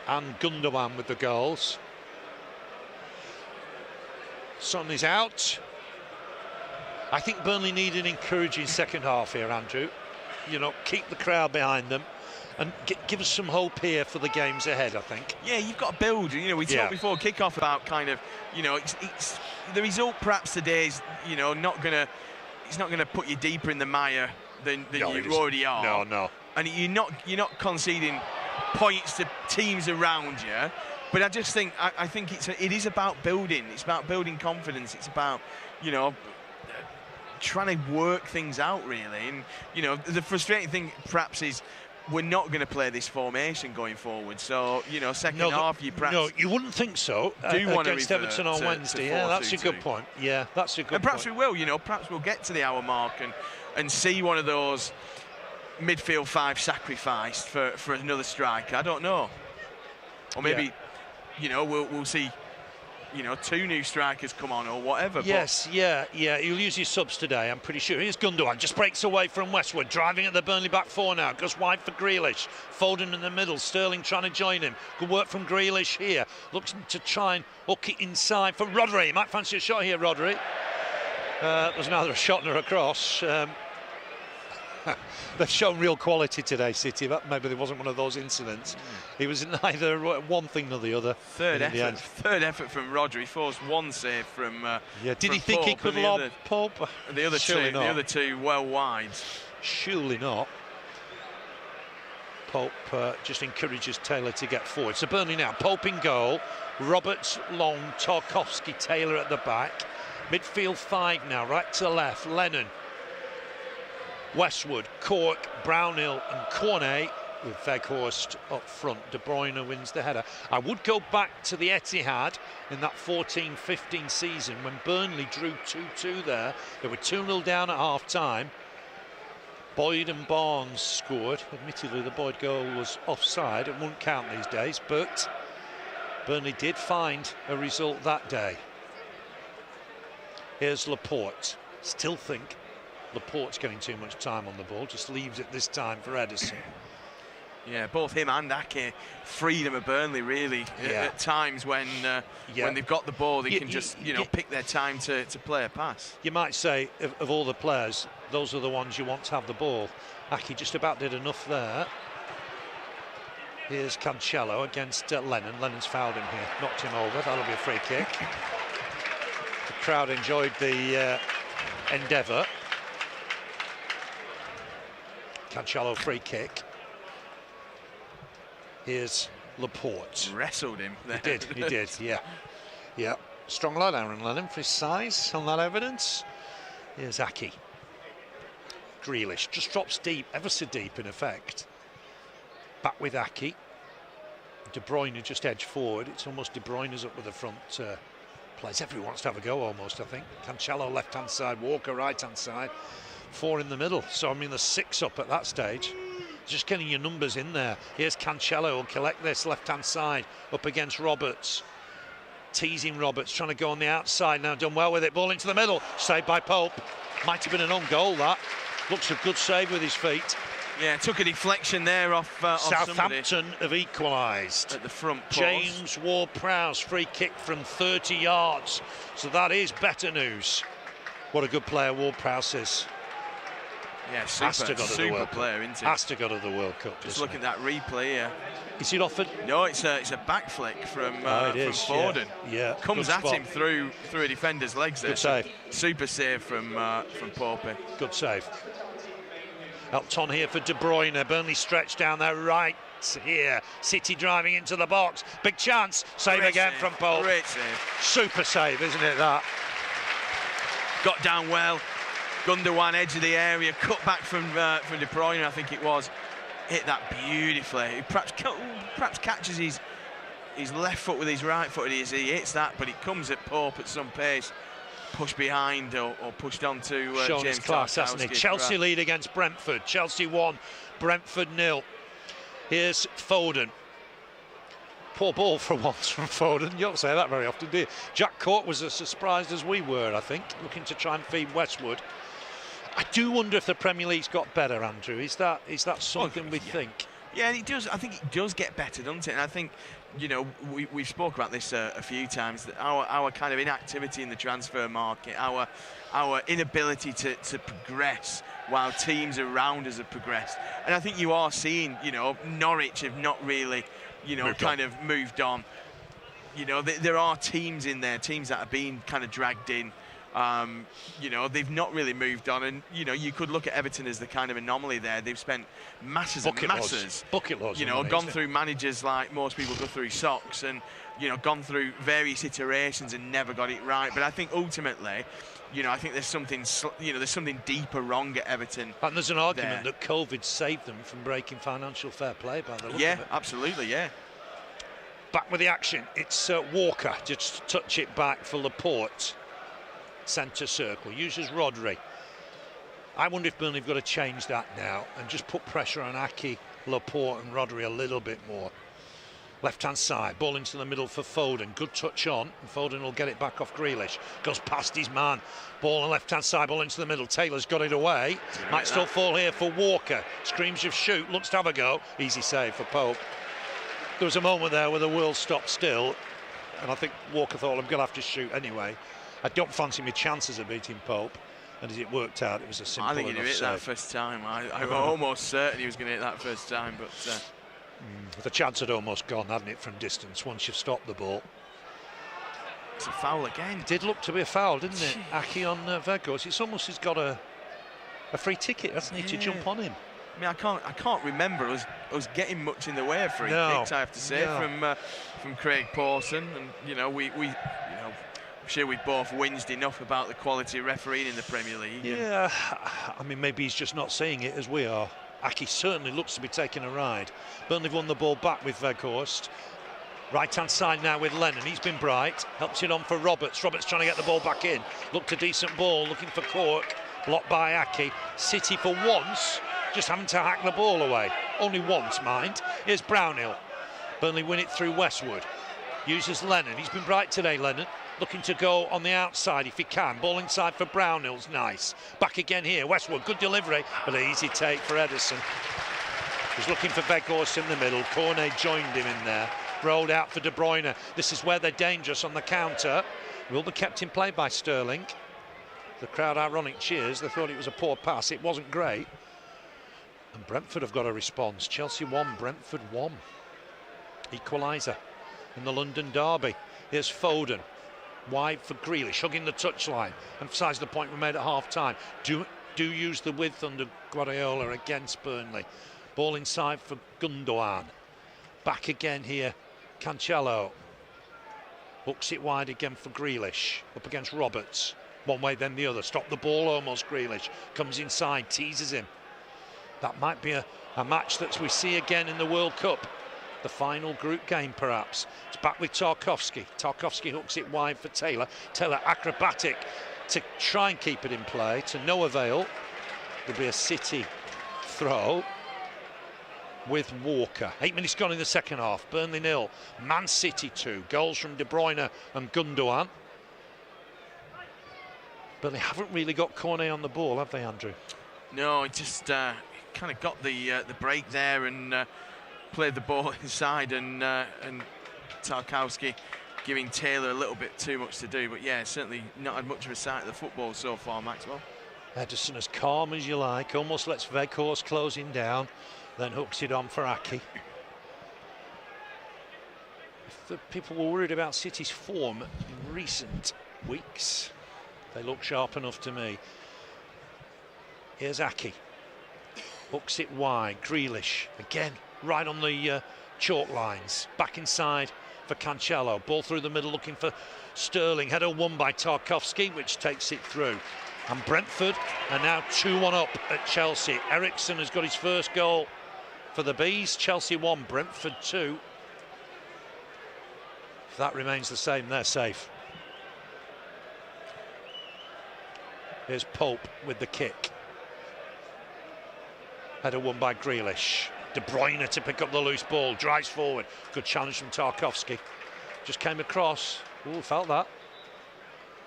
and Gundogan with the goals. Son is out. I think Burnley need an encouraging second half here, Andrew. You know, keep the crowd behind them and give us some hope here for the games ahead, I think. Yeah, you've got to build. You know, we talked before kick-off about kind of, you know, it's the result perhaps today is, you know, it's not gonna put you deeper in the mire than you already are. No. And you're not conceding points to teams around you. But I just think I think it is about building. It's about building confidence. It's about, you know, trying to work things out really. And you know, the frustrating thing perhaps is we're not going to play this formation going forward. So you know, second half you perhaps you wouldn't think so. Against Everton on Wednesday. Yeah, that's a good point. Yeah, that's a good. And perhaps we will. You know, perhaps we'll get to the hour mark and see one of those midfield 5 sacrificed for another striker. I don't know. Or maybe, you know, we'll see, you know, 2 new strikers come on or whatever. Yes, yeah. He'll use his subs today, I'm pretty sure. Here's Gundogan, just breaks away from Westwood, driving at the Burnley back 4 now. Goes wide for Grealish. Foden in the middle, Sterling trying to join him. Good work from Grealish here. Looks to try and hook it inside for Rodri. He might fancy a shot here, Rodri. There's neither a shot nor a cross. They've shown real quality today, City, but maybe there wasn't one of those incidents. He was neither one thing nor the other. Third effort from Rodri, forced 1 save from did from he think Pope, he could lob Pope? The other two well wide. Surely not. Pope just encourages Taylor to get forward. So Burnley now, Pope in goal, Roberts long, Tarkowski, Taylor at the back. Midfield 5 now, right to left, Lennon, Westwood, Cork, Brownhill and Cornet, with Weghorst up front. De Bruyne wins the header. I would go back to the Etihad in that 14-15 season when Burnley drew 2-2 there. They were 2-0 down at half-time. Boyd and Barnes scored. Admittedly, the Boyd goal was offside. It won't count these days, but Burnley did find a result that day. Here's Laporte. Still think Laporte's getting too much time on the ball, just leaves it this time for Ederson. Yeah, both him and Ake freedom of Burnley really at times when they've got the ball, they can just pick their time to play a pass. You might say of all the players, those are the ones you want to have the ball. Ake just about did enough there. Here's Cancelo against Lennon. Lennon's fouled him here, knocked him over. That'll be a free kick. The crowd enjoyed the endeavour. Cancelo free kick. Here's Laporte. Wrestled him there. He did, yeah. Strong lad, Aaron Lennon, for his size on that evidence. Here's Ake. Grealish just drops deep, ever so deep in effect. Back with Ake. De Bruyne just edged forward. It's almost De Bruyne's up with the front players. Everyone wants to have a go almost, I think. Cancelo left-hand side, Walker right-hand side. 4 in the middle, so I mean there's 6 up at that stage. Just getting your numbers in there. Here's Cancelo, will collect this left-hand side up against Roberts. Teasing Roberts, trying to go on the outside now, done well with it. Ball into the middle, saved by Pope. Might have been an own goal, that. Looks a good save with his feet. Yeah, took a deflection there off Southampton have equalised. At the front post. James Ward-Prowse, free kick from 30 yards. So that is better news. What a good player Ward-Prowse is. Yeah, super player, isn't he? Has to go to the World Cup. Just looking at that replay here. Is it offered? No, it's a back flick from Foden. Yeah. Comes at him through a defender's legs there. Good save. Super save from Pope. Good save. Helped on here for De Bruyne. Burnley stretched down there right here. City driving into the box. Big chance. Save Great again save. from Pope. Great save. Super save, isn't it, that? Got down well. Gundogan, edge of the area, cut back from De Bruyne, I think it was. Hit that beautifully. He perhaps catches his left foot with his right foot as he hits that, but it comes at Pope at some pace. Pushed behind or pushed on to Shown James his class, hasn't he? Chelsea lead against Brentford. Chelsea 1, Brentford 0. Here's Foden. Poor ball for once from Foden. You don't say that very often, do you? Jack Court was as surprised as we were, I think, looking to try and feed Westwood. I do wonder if the Premier League's got better, Andrew. Is that something we think? Yeah, it does. I think it does get better, doesn't it? And I think, you know, we've spoke about this a few times, that our kind of inactivity in the transfer market, our inability to progress while teams around us have progressed. And I think you are seeing, you know, Norwich have not really, you know, moved on. You know, there are teams in there, teams that have been kind of dragged in. You know, they've not really moved on, and you know, you could look at Everton as the kind of anomaly there. They've spent masses and masses, bucket loads, you know, gone through managers like most people go through socks, and you know, gone through various iterations and never got it right. But I think ultimately, you know, I think there's something, you know, there's something deeper wrong at Everton. And there's an argument that COVID saved them from breaking financial fair play by the look of it. Yeah, absolutely, yeah. Back with the action. It's Walker, just touch it back for Laporte. Centre circle, uses Rodri. I wonder if Burnley have got to change that now and just put pressure on Aki, Laporte and Rodri a little bit more. Left hand side, ball into the middle for Foden. Good touch on, and Foden will get it back off Grealish. Goes past his man. Ball on left hand side, ball into the middle. Taylor's got it away. Might still fall here for Walker. Screams of shoot, looks to have a go. Easy save for Pope. There was a moment there where the world stopped still, and I think Walker thought, I'm going to have to shoot anyway. I don't fancy my chances of beating Pope, and as it worked out, it was a simple enough save. I think he'd hit that first time. I'm almost certain he was going to hit that first time, but the chance had almost gone, hadn't it, from distance once you've stopped the ball. It's a foul again. It did look to be a foul, didn't it? Aki on Weghorst. It's almost he's got a free ticket, hasn't he, to jump on him. I mean, I can't remember us getting much in the way of free kicks, I have to say, from Craig Pawson, and you know, we you know, I'm sure we've both whinged enough about the quality of refereeing in the Premier League. Yeah, I mean, maybe he's just not seeing it as we are. Aki certainly looks to be taking a ride. Burnley won the ball back with Weghorst. Right-hand side now with Lennon. He's been bright. Helps it on for Roberts. Roberts trying to get the ball back in. Looked a decent ball, looking for Cork. Blocked by Aki. City for once, just having to hack the ball away. Only once, mind. Here's Brownhill. Burnley win it through Westwood. Uses Lennon. He's been bright today, Lennon. Looking to go on the outside if he can. Ball inside for Brownhill's nice. Back again here. Westwood, good delivery, but an easy take for Ederson. He's looking for Weghorst in the middle. Cornet joined him in there. Rolled out for De Bruyne. This is where they're dangerous on the counter. Will be kept in play by Sterling. The crowd ironic cheers. They thought it was a poor pass. It wasn't great. And Brentford have got a response. Chelsea 1, Brentford 1. Equaliser in the London derby. Here's Foden. Wide for Grealish, hugging the touchline. Emphasise the point we made at half-time. Do use the width under Guardiola against Burnley. Ball inside for Gundogan. Back again here, Cancelo. Hooks it wide again for Grealish. Up against Roberts. One way then the other. Stop the ball almost, Grealish. Comes inside, teases him. That might be a match that we see again in the World Cup. The final group game, perhaps. It's back with Tarkowski. Tarkowski hooks it wide for Taylor. Taylor acrobatic to try and keep it in play, to no avail. There'll be a City throw with Walker. 8 minutes gone in the second half. Burnley 0, Man City 2. Goals from De Bruyne and Gundogan. Burnley haven't really got Cornet on the ball, have they, Andrew? No, it just kind of got the break there and played the ball inside, and Tarkowski giving Taylor a little bit too much to do. But yeah, certainly not had much of a sight of the football so far, Maxwell. Ederson as calm as you like, almost lets Weghorst closing down, then hooks it on for Aki. If the people were worried about City's form in recent weeks, they look sharp enough to me. Here's Aki. Hooks it wide. Grealish again. right on the chalk lines. Back inside for Cancelo. Ball through the middle looking for Sterling. Header won by Tarkowski, which takes it through. And Brentford are now 2-1 up at Chelsea. Eriksen has got his first goal for the Bees. Chelsea 1, Brentford 2. If that remains the same, they're safe. Here's Pope with the kick. Header won by Grealish. De Bruyne to pick up the loose ball, drives forward. Good challenge from Tarkowski. Just came across. Ooh, felt that.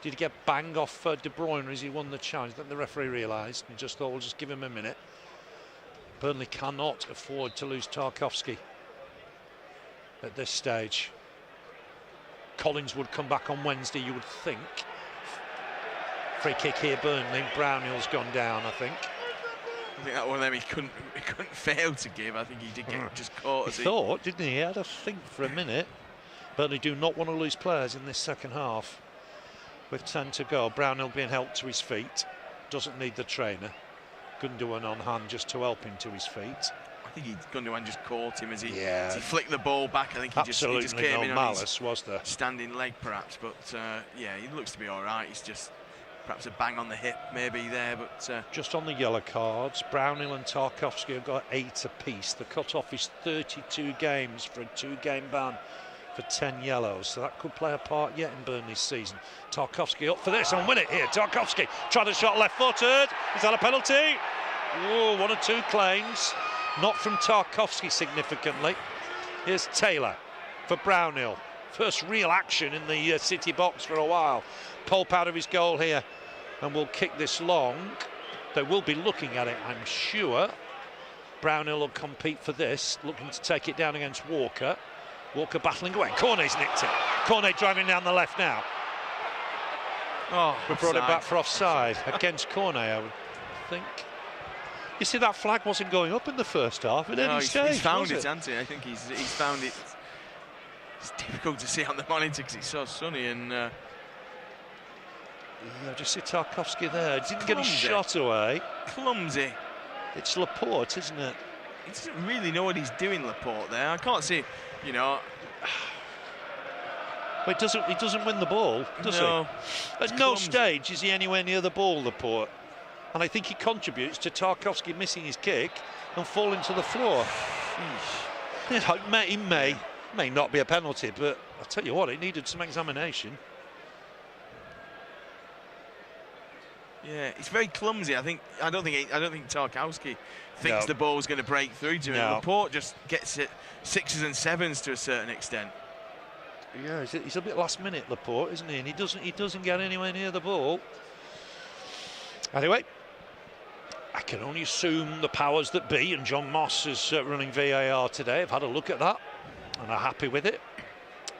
Did he get bang off De Bruyne as he won the challenge? Then the referee realised and just thought, we'll just give him a minute. Burnley cannot afford to lose Tarkowski at this stage. Collins would come back on Wednesday, you would think. Free kick here, Burnley. Brownhill's gone down, I think. I think that one of them he couldn't fail to give. I think he did get just caught. He thought, didn't he? He had a think for a minute. Burnley do not want to lose players in this second half. With 10 to go, Brownhill being helped to his feet. Doesn't need the trainer. Gundogan on hand just to help him to his feet. I think Gundogan just caught him as he flicked the ball back. I think he just came no in malice, on his was there? Standing leg perhaps, but yeah, he looks to be all right. He's just perhaps a bang on the hip maybe there, but just on the yellow cards, Brownhill and Tarkowski have got 8 apiece. The cut-off is 32 games for a 2-game ban for 10 yellows, so that could play a part yet in Burnley's season. Tarkowski up for this and win it here. Tarkowski tried the shot left-footed. Is that a penalty? Oh, 1 or 2 claims, not from Tarkowski significantly. Here's Taylor for Brownhill. First real action in the City box for a while. Pope out of his goal here and will kick this long. They will be looking at it, I'm sure. Brownhill will compete for this, looking to take it down against Walker. Walker battling away. Cornet's nicked it. Cornet driving down the left now. Oh, we brought it back for offside against Cornet, I would think. You see, that flag wasn't going up in the first half at any stage. He's found it, hasn't he? I think he's found it. It's difficult to see on the monitor because it's so sunny and. Yeah, just see Tarkowski there. Didn't get his shot away. Clumsy. It's Laporte, isn't it? He doesn't really know what he's doing, Laporte. There, I can't see. You know. But he doesn't win the ball, does he? At no stage is he anywhere near the ball, Laporte. And I think he contributes to Tarkowski missing his kick and falling to the floor. It may not be a penalty, but I'll tell you what, it needed some examination. Yeah, it's very clumsy. I don't think Tarkowski thinks the ball's going to break through to him. Laporte just gets it 6s and 7s to a certain extent. Yeah, he's a bit last minute, Laporte, isn't he? And he doesn't get anywhere near the ball. Anyway, I can only assume the powers that be, and John Moss is running VAR today. I've had a look at that and are happy with it.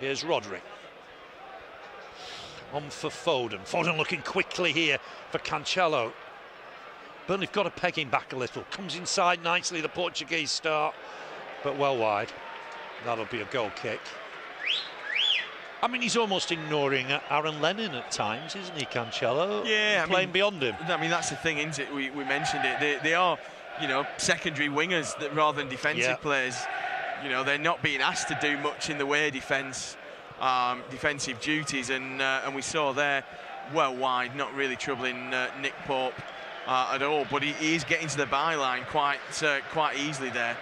Here's Rodri. On for Foden. Foden looking quickly here for Cancelo. Burnley have got to peg him back a little. Comes inside nicely, the Portuguese start, but well wide. That'll be a goal kick. I mean, he's almost ignoring Aaron Lennon at times, isn't he, Cancelo? Yeah, playing beyond him. I mean, that's the thing, isn't it? We mentioned it. They are, you know, secondary wingers that rather than defensive players. You know, they're not being asked to do much in the way of defensive duties, and we saw there, well wide, not really troubling Nick Pope at all. But he is getting to the byline quite easily there.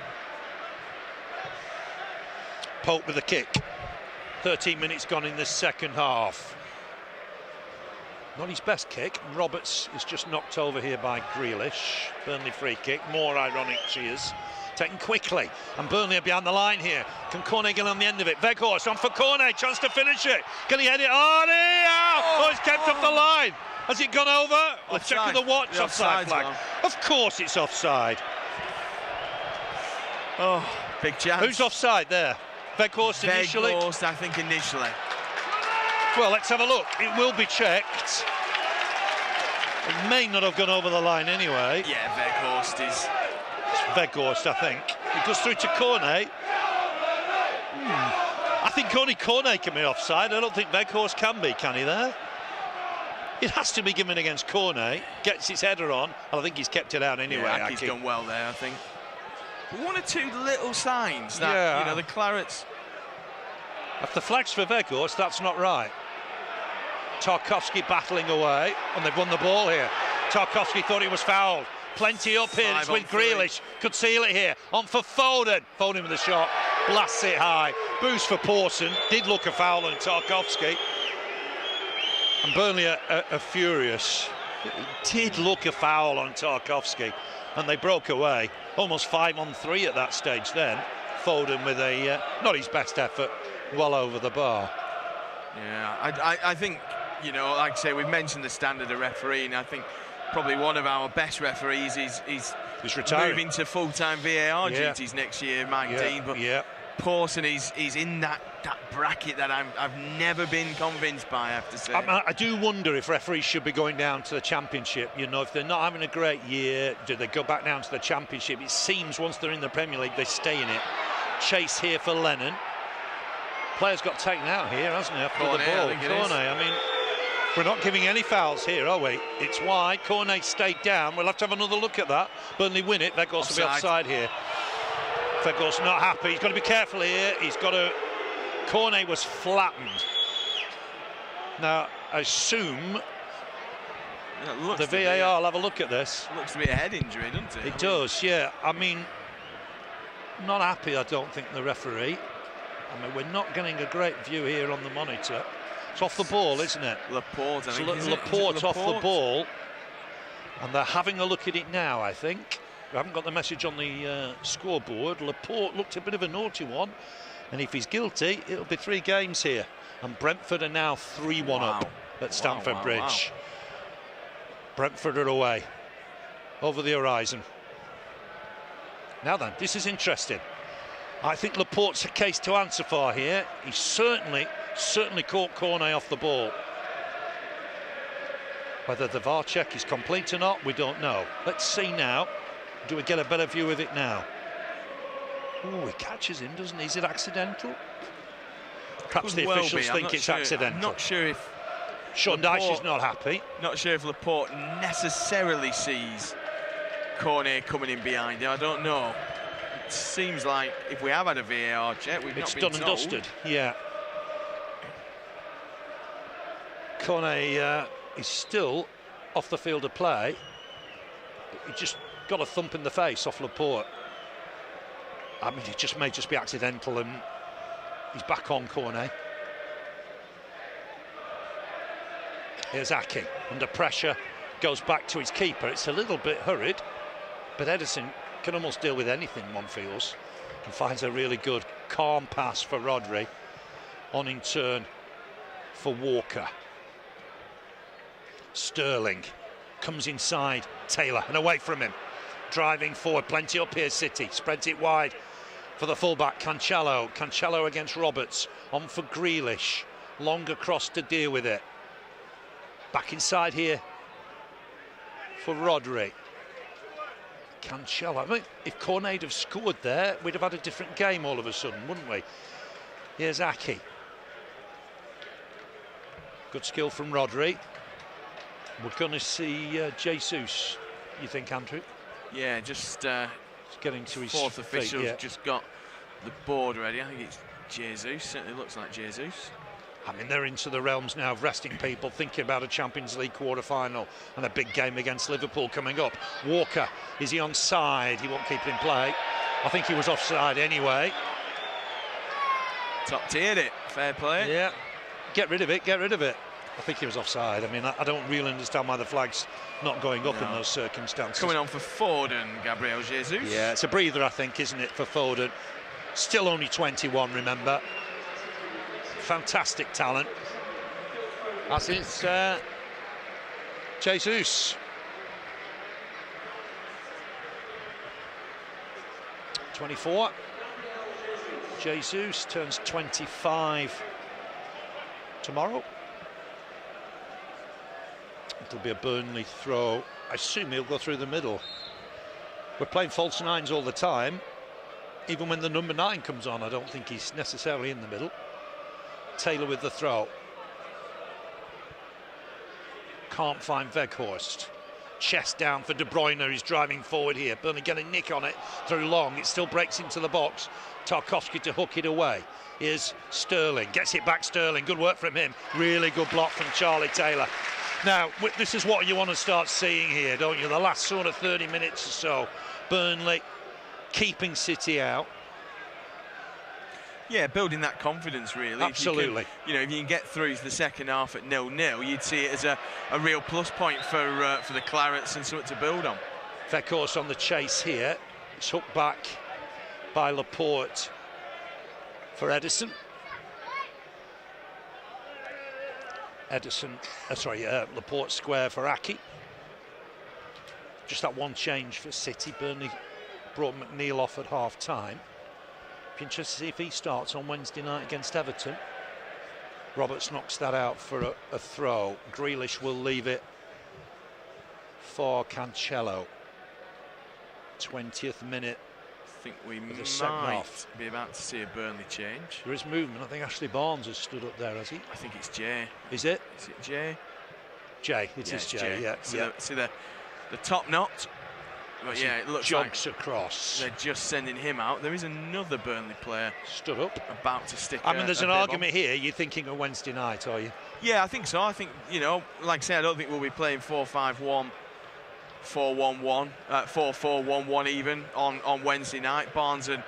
Pope with the kick. 13 minutes gone in the second half. Not his best kick. Roberts is just knocked over here by Grealish. Burnley free kick. More ironic cheers. Taken quickly. And Burnley are behind the line here. Can Cornet get on the end of it? Weghorst on for Cornet. Chance to finish it. Can he head it on? Oh, it's kept off the line. Has it gone over? Let's check the watch. Offside flag. Of course it's offside. Oh, big chance. Who's offside there? Weghorst initially? Weghorst, I think, initially. Well, let's have a look. It will be checked. It may not have gone over the line anyway. Yeah, Weghorst is... It's Weghorst, I think. It goes through to Cornet. I think only Cornet can be offside. I don't think Weghorst can be, can he, there? It has to be given against Cornet. Gets his header on, and I think he's kept it out anyway. Yeah, he's done well there, I think. one or two little signs that, you know, the Clarets... If the flag's for Weghorst, that's not right. Tarkowski battling away, and they've won the ball here. Tarkowski thought he was fouled. Plenty up here, it's with Grealish. Could seal it here. On for Foden. Foden with a shot. Blasts it high. Boost for Pawson. Did look a foul on Tarkowski. And Burnley are furious. It did look a foul on Tarkowski. And they broke away. Almost 5-on-3 at that stage then. Foden with a, not his best effort, well over the bar. Yeah, I think, you know, like I say, we've mentioned the standard of refereeing. I think probably one of our best referees is moving to full-time VAR duties next year, Mike Dean. But Pawson is in that bracket that I've never been convinced by, I have to say. I do wonder if referees should be going down to the Championship. You know, if they're not having a great year, do they go back down to the Championship? It seems once they're in the Premier League, they stay in it. Chase here for Lennon. Player's got taken out here, hasn't he, after the ball? Cornet, I mean, we're not giving any fouls here, are we? It's wide. Cornet stayed down. We'll have to have another look at that. Burnley win it. Weghorst will be offside here. Weghorst not happy. He's got to be careful here. He's got to... Cornet was flattened. Now, I assume the VAR will have a look at this. Looks to be a head injury, doesn't it? It does, yeah. I mean, not happy, I don't think, the referee. I mean, we're not getting a great view here on the monitor. It's off the ball, isn't it? Laporte, I think. Laporte's off the ball. And they're having a look at it now, I think. We haven't got the message on the scoreboard. Laporte looked a bit of a naughty one. And if he's guilty, it'll be 3 games here. And Brentford are now 3-1 up at Stamford Bridge. Brentford are away. Over the horizon. Now then, this is interesting. I think Laporte's a case to answer for here. He certainly caught Cornet off the ball. Whether the VAR check is complete or not, we don't know. Let's see now. Do we get a better view of it now? Oh, he catches him, doesn't he? Is it accidental? Perhaps the officials think it's accidental. I'm not sure if... Sean Dyche is not happy. Not sure if Laporte necessarily sees Cornet coming in behind him. I don't know. It seems like if we have had a VAR check, we've not been told. It's done and dusted, yeah. Cornet is still off the field of play. He just got a thump in the face off Laporte. I mean, it may just be accidental, and he's back on Cornet. Here's Aki, under pressure, goes back to his keeper. It's a little bit hurried, but Ederson can almost deal with anything, one feels, and finds a really good, calm pass for Rodri, on in turn for Walker. Sterling comes inside Taylor and away from him, driving forward, plenty up here, City, spreads it wide for the fullback, Cancelo against Roberts, on for Grealish, longer cross to deal with it. Back inside here for Rodri. Cancelo. I mean, if Cornet had scored there, we'd have had a different game all of a sudden, wouldn't we? Here's Aki. Good skill from Rodri. We're going to see Jesus, you think, Andrew? Yeah, just getting to his fourth official's just got the board ready. I think it's Jesus. Certainly looks like Jesus. I mean, they're into the realms now of resting people, thinking about a Champions League quarter-final and a big game against Liverpool coming up. Walker, is he onside? He won't keep it in play. I think he was offside anyway. Top-tiered it. Fair play. Yeah. Get rid of it, get rid of it. I think he was offside. I mean, I don't really understand why the flag's not going up in those circumstances. Coming on for Foden, Gabriel Jesus. Yeah, it's a breather, I think, isn't it, for Foden? Still only 21, remember. Fantastic talent. As is Jesus. 24. Jesus turns 25 tomorrow. It'll be a Burnley throw. I assume he'll go through the middle. We're playing false nines all the time. Even when the number 9 comes on, I don't think he's necessarily in the middle. Taylor with the throw. Can't find Weghorst. chest down for De Bruyne, who's driving forward here. Burnley get a nick on it through long. It still breaks into the box. Tarkowski to hook it away. Here's Sterling, gets it back. Sterling, good work from him. Really good block from Charlie Taylor. Now, this is what you want to start seeing here, don't you? The last sort of 30 minutes or so. Burnley keeping City out. Yeah, building that confidence, really. Absolutely. If you can get through to the second half at 0-0, you'd see it as a real plus point for the Clarets and something to build on. Weghorst on the chase here. It's hooked back by Laporte for Ederson. Laporte square for Aki. Just that one change for City. Burnley brought McNeil off at half-time. Be interested to see if he starts on Wednesday night against Everton. Roberts knocks that out for a throw. Grealish will leave it for Cancelo. 20th minute. I think we might be about to see a Burnley change. There is movement. I think Ashley Barnes has stood up there, has he? I think it's Jay. Is it? Is it Jay? Jay. It is Jay. Yeah. See the top knot. But yeah, it looks jogs like across. They're just sending him out. There is another Burnley player stood up, about to stick. I mean, there's an argument here. You're thinking of Wednesday night, are you? Yeah, I think so. I think, like I say, I don't think we'll be playing 4-5-1, 4-1-1, 4-4-1-1 even on Wednesday night. Barnes and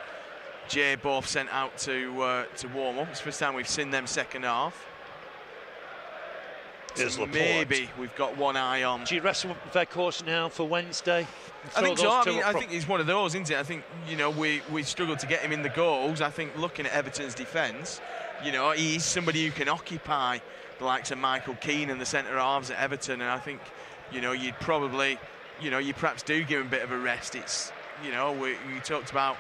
Jay both sent out to warm up. It's the first time we've seen them second half. So maybe we've got one eye on. Do you wrestle with Weghorst now for Wednesday? I think so. I think he's one of those, isn't it? I think we struggled to get him in the goals. I think looking at Everton's defence, he's somebody who can occupy the likes of Michael Keane and the centre halves at Everton. And I think you'd probably you perhaps do give him a bit of a rest. It's we talked about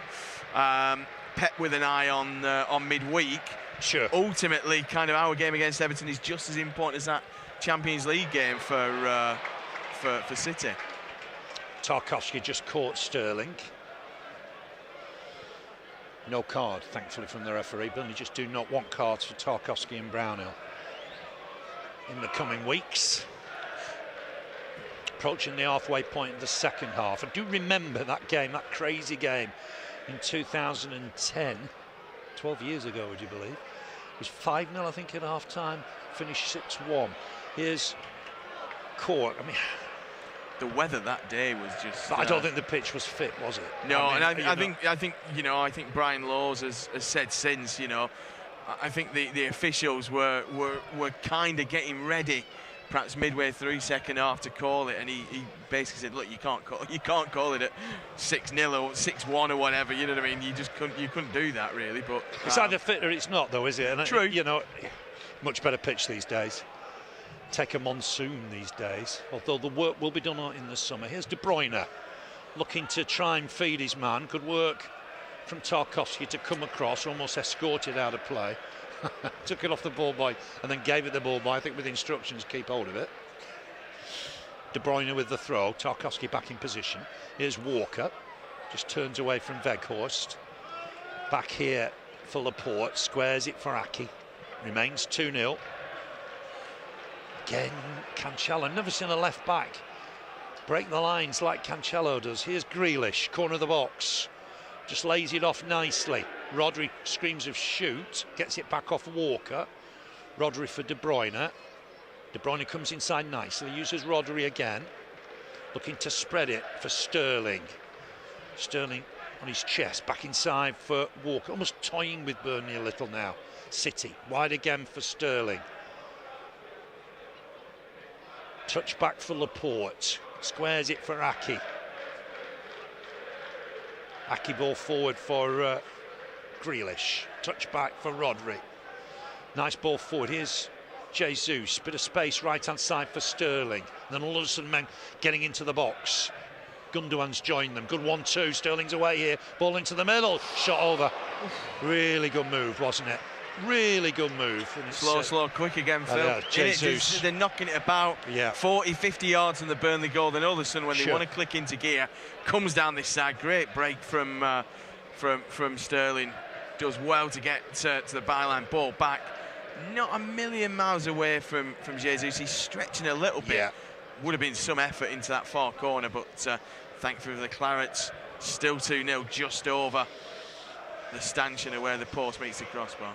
Pep with an eye on midweek. Sure. Ultimately, kind of our game against Everton is just as important as that Champions League game for City. Tarkowski just caught Sterling. No card, thankfully, from the referee. Burnley just do not want cards for Tarkowski and Brownhill in the coming weeks. Approaching the halfway point of the second half. I do remember that game, that crazy game in 2010, 12 years ago, would you believe? It was 5-0, I think, at half-time, finished 6-1. Here's Court. I mean, the weather that day was just. I don't think the pitch was fit, was it? No, I think Brian Laws has said since. I think the officials were kind of getting ready, perhaps midway through second half, to call it, and he basically said, "Look, you can't call it at 6-0 or 6-1 or whatever." You know what I mean? You couldn't do that really. But it's either fit or it's not, though, is it? And true. Much better pitch these days. Take a monsoon these days, although the work will be done in the summer. Here's De Bruyne looking to try and feed his man. Good work from Tarkowski to come across, almost escorted out of play. Took it off the ball boy and then gave it the ball boy, I think with instructions, keep hold of it. De Bruyne with the throw, Tarkowski back in position. Here's Walker, just turns away from Weghorst. Back here for Laporte, squares it for Aki. Remains 2-0. Again, Cancelo, never seen a left back break the lines like Cancelo does. Here's Grealish, corner of the box, just lays it off nicely. Rodri screams of shoot, gets it back off Walker. Rodri for De Bruyne. De Bruyne comes inside nicely, uses Rodri again, looking to spread it for Sterling. Sterling on his chest, back inside for Walker, almost toying with Burnley a little now. City, wide again for Sterling. Touch back for Laporte, squares it for Aki. Aki ball forward for Grealish, touch back for Rodri. Nice ball forward, here's Jesus, bit of space right hand side for Sterling. And then all of a sudden men getting into the box. Gundogan's joined them, good 1-2, Sterling's away here, ball into the middle, shot over. Really good move, wasn't it? Really good move. And slow, quick again, Phil. Jesus. They're knocking it about 40, 50 yards from the Burnley goal. Then all of a sudden, when they want to click into gear, comes down this side. Great break from Sterling. Does well to get to the byline. Ball back. Not a million miles away from Jesus. He's stretching a little bit. would have been some effort into that far corner, but thankfully for the Clarets, still 2-0, just over the stanchion of where the post meets the crossbar.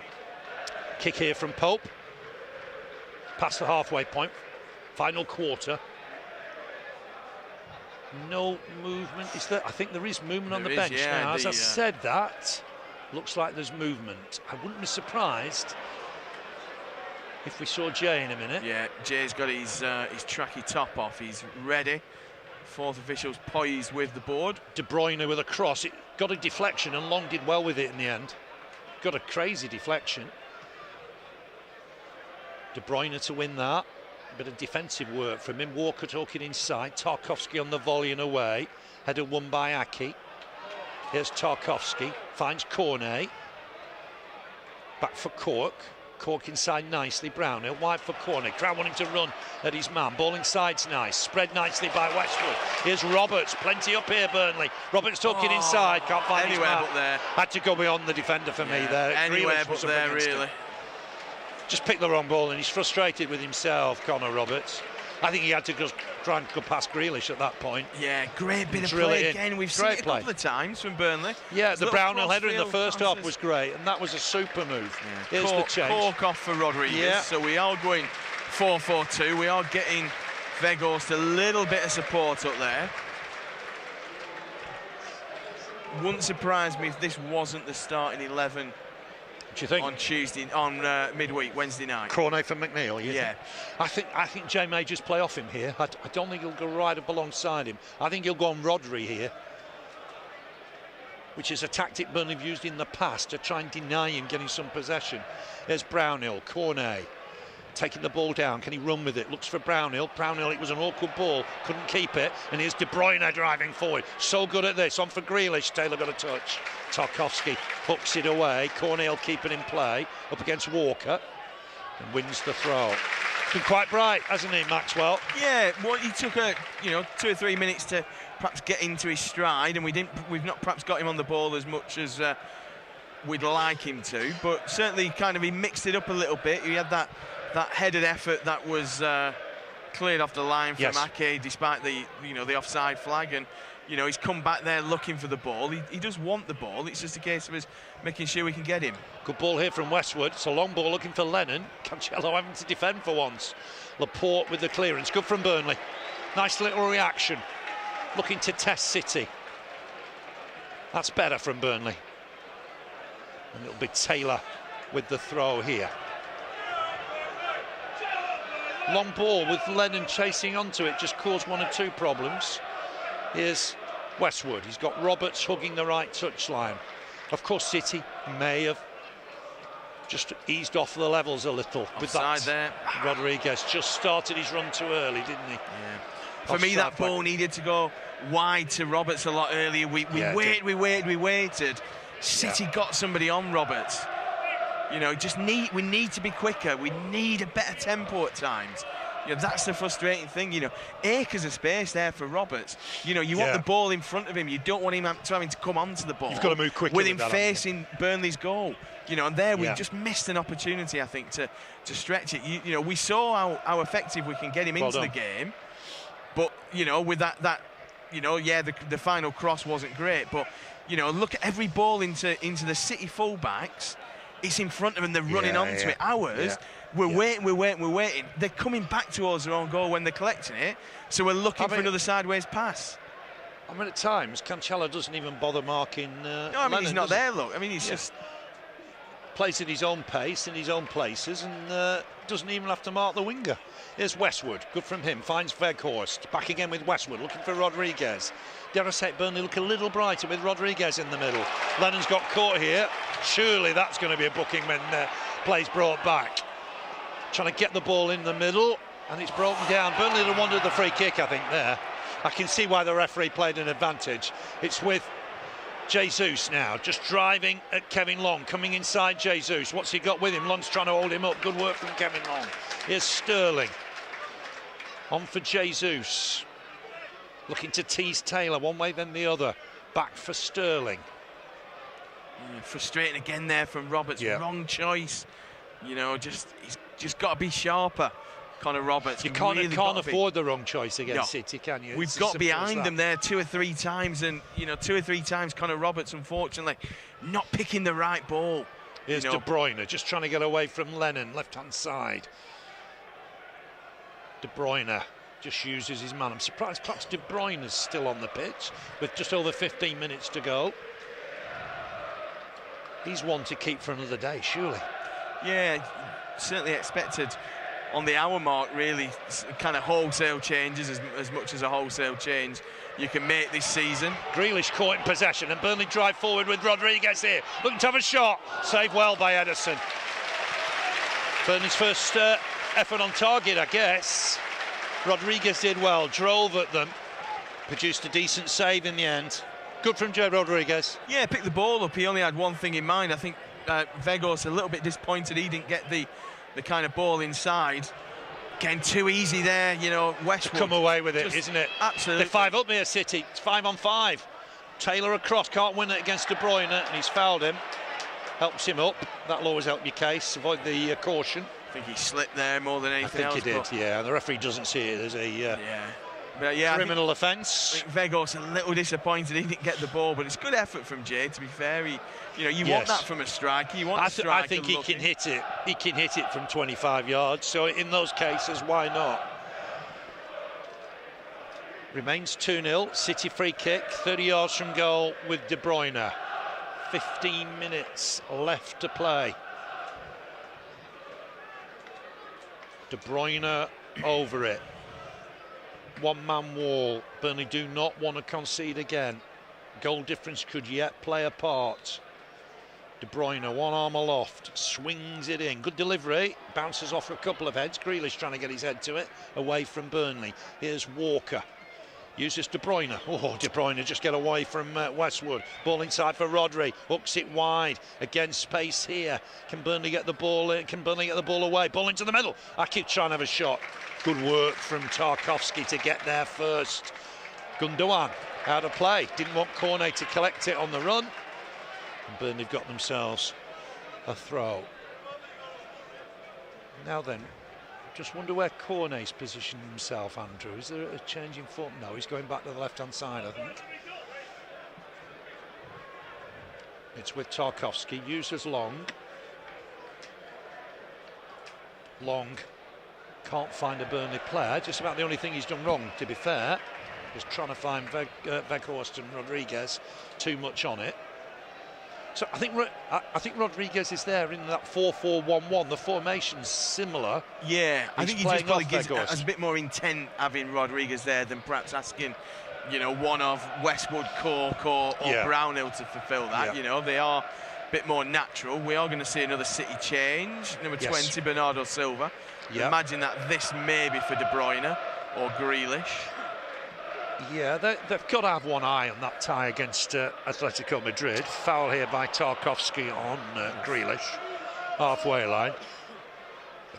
Kick here from Pope. Past the halfway point. Final quarter. No movement. Is there? I think there is movement on the bench now. As I said that, looks like there's movement. I wouldn't be surprised if we saw Jay in a minute. Yeah, Jay's got his tracky top off. He's ready. Fourth official's poised with the board. De Bruyne with a cross. It got a deflection and Long did well with it in the end. Got a crazy deflection. De Bruyne to win that. A bit of defensive work from him. Walker talking inside. Tarkowski on the volley and away. Header won by Aki. Here's Tarkowski. Finds Cornet. Back for Cork. Cork inside nicely. Brownhill wide for Cornet. Crowd wanting to run at his man. Ball inside's nice. Spread nicely by Westwood. Here's Roberts. Plenty up here, Burnley. Roberts talking inside. Can't find anywhere his man. but there. Had to go beyond the defender for me there. Anywhere but there, really. Him. Just picked the wrong ball and he's frustrated with himself, Connor Roberts. I think he had to just try and go past Grealish at that point. Yeah, great bit of play again. We've seen it a couple of times from Burnley. Yeah, the Brownhill header in the first half was great, and that was a super move. Yeah. Here's the change. Cork off for Rodriguez. Yeah. So we are going 4-4-2. We are getting Weghorst a little bit of support up there. Wouldn't surprise me if this wasn't the starting 11. Do you think? On Tuesday, on midweek, Wednesday night. Cornet for McNeil, yeah. I think Jay may just play off him here. I don't think he'll go right up alongside him. I think he'll go on Rodri here, which is a tactic Burnley have used in the past to try and deny him getting some possession. There's Brownhill, Cornet taking the ball down. Can he run with it? Looks for Brownhill. Brownhill, it was an awkward ball, couldn't keep it. And here's De Bruyne driving forward. So good at this. On for Grealish. Taylor got a touch. Tarkowski hooks it away. Cornell keeping in play up against Walker and wins the throw. It's been quite bright, hasn't he, Maxwell? Yeah, well, he took 2 or 3 minutes to perhaps get into his stride, and we've not perhaps got him on the ball as much as we'd like him to, but certainly he mixed it up a little bit. He had that headed effort that was cleared off the line from Ake, despite the offside flag, and he's come back there looking for the ball. He does want the ball. It's just a case of us making sure we can get him. Good ball here from Westwood. It's a long ball looking for Lennon. Cancelo having to defend for once. Laporte with the clearance. Good from Burnley. Nice little reaction. Looking to test City. That's better from Burnley. And it'll be Taylor with the throw here. Long ball with Lennon chasing onto it just caused 1 or 2 problems. Here's Westwood. He's got Roberts hugging the right touchline. Of course, City may have just eased off the levels a little. With that there. Rodriguez just started his run too early, didn't he? Yeah. For me, that ball needed to go wide to Roberts a lot earlier. We waited. City got somebody on Roberts. We need to be quicker. We need a better tempo at times. That's the frustrating thing. Acres of space there for Roberts. You want the ball in front of him. You don't want him having to come onto the ball. You've got to move quickly with him facing Burnley's goal. And there we just missed an opportunity, I think, to stretch it. We saw how effective we can get him into the game, but with that the final cross wasn't great. But look at every ball into the City fullbacks. It's in front of them. They're running onto it. Ours. We're waiting. They're coming back towards their own goal when they're collecting it, so we're looking for another sideways pass. At times, Cancelo doesn't even bother marking Lennon, he's not there, look. He's just plays at his own pace in his own places and doesn't even have to mark the winger. Here's Westwood. Good from him. Finds Weghorst. Back again with Westwood, looking for Rodriguez. Dare I say, Burnley look a little brighter with Rodriguez in the middle. Lennon's got caught here. Surely that's going to be a booking when play's brought back. Trying to get the ball in the middle, and it's broken down. Burnley have wanted the free kick, I think, there. I can see why the referee played an advantage. It's with Jesus now, just driving at Kevin Long, coming inside Jesus. What's he got with him? Long's trying to hold him up. Good work from Kevin Long. Here's Sterling. On for Jesus. Looking to tease Taylor, one way then the other. Back for Sterling. Frustrating again there from Roberts. Wrong choice. He's just got to be sharper. Connor Roberts. You can't afford the wrong choice against City, can you? We've got behind them there 2 or 3 times, and 2 or 3 times Connor Roberts, unfortunately, not picking the right ball. Here's De Bruyne just trying to get away from Lennon, left-hand side. De Bruyne just uses his man. I'm surprised perhaps De Bruyne is still on the pitch with just over 15 minutes to go. He's one to keep for another day, surely. Yeah, certainly expected on the hour mark, really, kind of wholesale changes, as much as a wholesale change you can make this season. Grealish caught in possession, and Burnley drive forward with Rodriguez here, looking to have a shot. Saved well by Ederson. Burnley's first effort on target, I guess. Rodriguez did well, drove at them, produced a decent save in the end. Good from Jay Rodriguez. Yeah, picked the ball up. He only had one thing in mind. I think Vegos a little bit disappointed he didn't get the kind of ball inside. Getting too easy there, Westwood. Come away with it, isn't it? Absolutely. They're 5 up here, City. It's 5 on 5. Taylor across, can't win it against De Bruyne, and he's fouled him. Helps him up. That'll always help your case. Avoid the caution. I think he slipped there more than anything else. I think he did, yeah. The referee doesn't see it as a criminal offence. Vegos a little disappointed he didn't get the ball, but it's good effort from Jay, to be fair. You want that from a striker. You want a striker. I think he can hit it. He can hit it from 25 yards. So in those cases, why not? Remains 2-0. City free kick, 30 yards from goal with De Bruyne. 15 minutes left to play. De Bruyne over it. One-man wall. Burnley do not want to concede again. Goal difference could yet play a part. De Bruyne, one arm aloft, swings it in. Good delivery, bounces off a couple of heads. Grealish trying to get his head to it, away from Burnley. Here's Walker. Uses De Bruyne. Oh, De Bruyne just get away from Westwood. Ball inside for Rodri. Hooks it wide. Again, space here. Can Burnley get the ball in? Can Burnley get the ball away? Ball into the middle. Aki trying to have a shot. Good work from Tarkowski to get there first. Gundogan out of play. Didn't want Cornet to collect it on the run. And Burnley have got themselves a throw. Now then, just wonder where Cornet's positioned himself, Andrew. Is there a change in foot? No, he's going back to the left-hand side, I think. It's with Tarkowski, uses Long. Long can't find a Burnley player. Just about the only thing he's done wrong, to be fair, is trying to find Weghorst and Rodriguez. Too much on it. So I think Rodriguez is there in that 4-4-1-1. The formation's similar. Yeah, I think he just probably gives a bit more intent having Rodriguez there than perhaps asking, one of Westwood, Cork or Brownhill to fulfil that. Yeah. They are a bit more natural. We are going to see another City change. Number 20, Bernardo Silva. Yep. Imagine that this may be for De Bruyne or Grealish. Yeah, they've got to have one eye on that tie against Atletico Madrid. Foul here by Tarkowski on Grealish. Halfway line.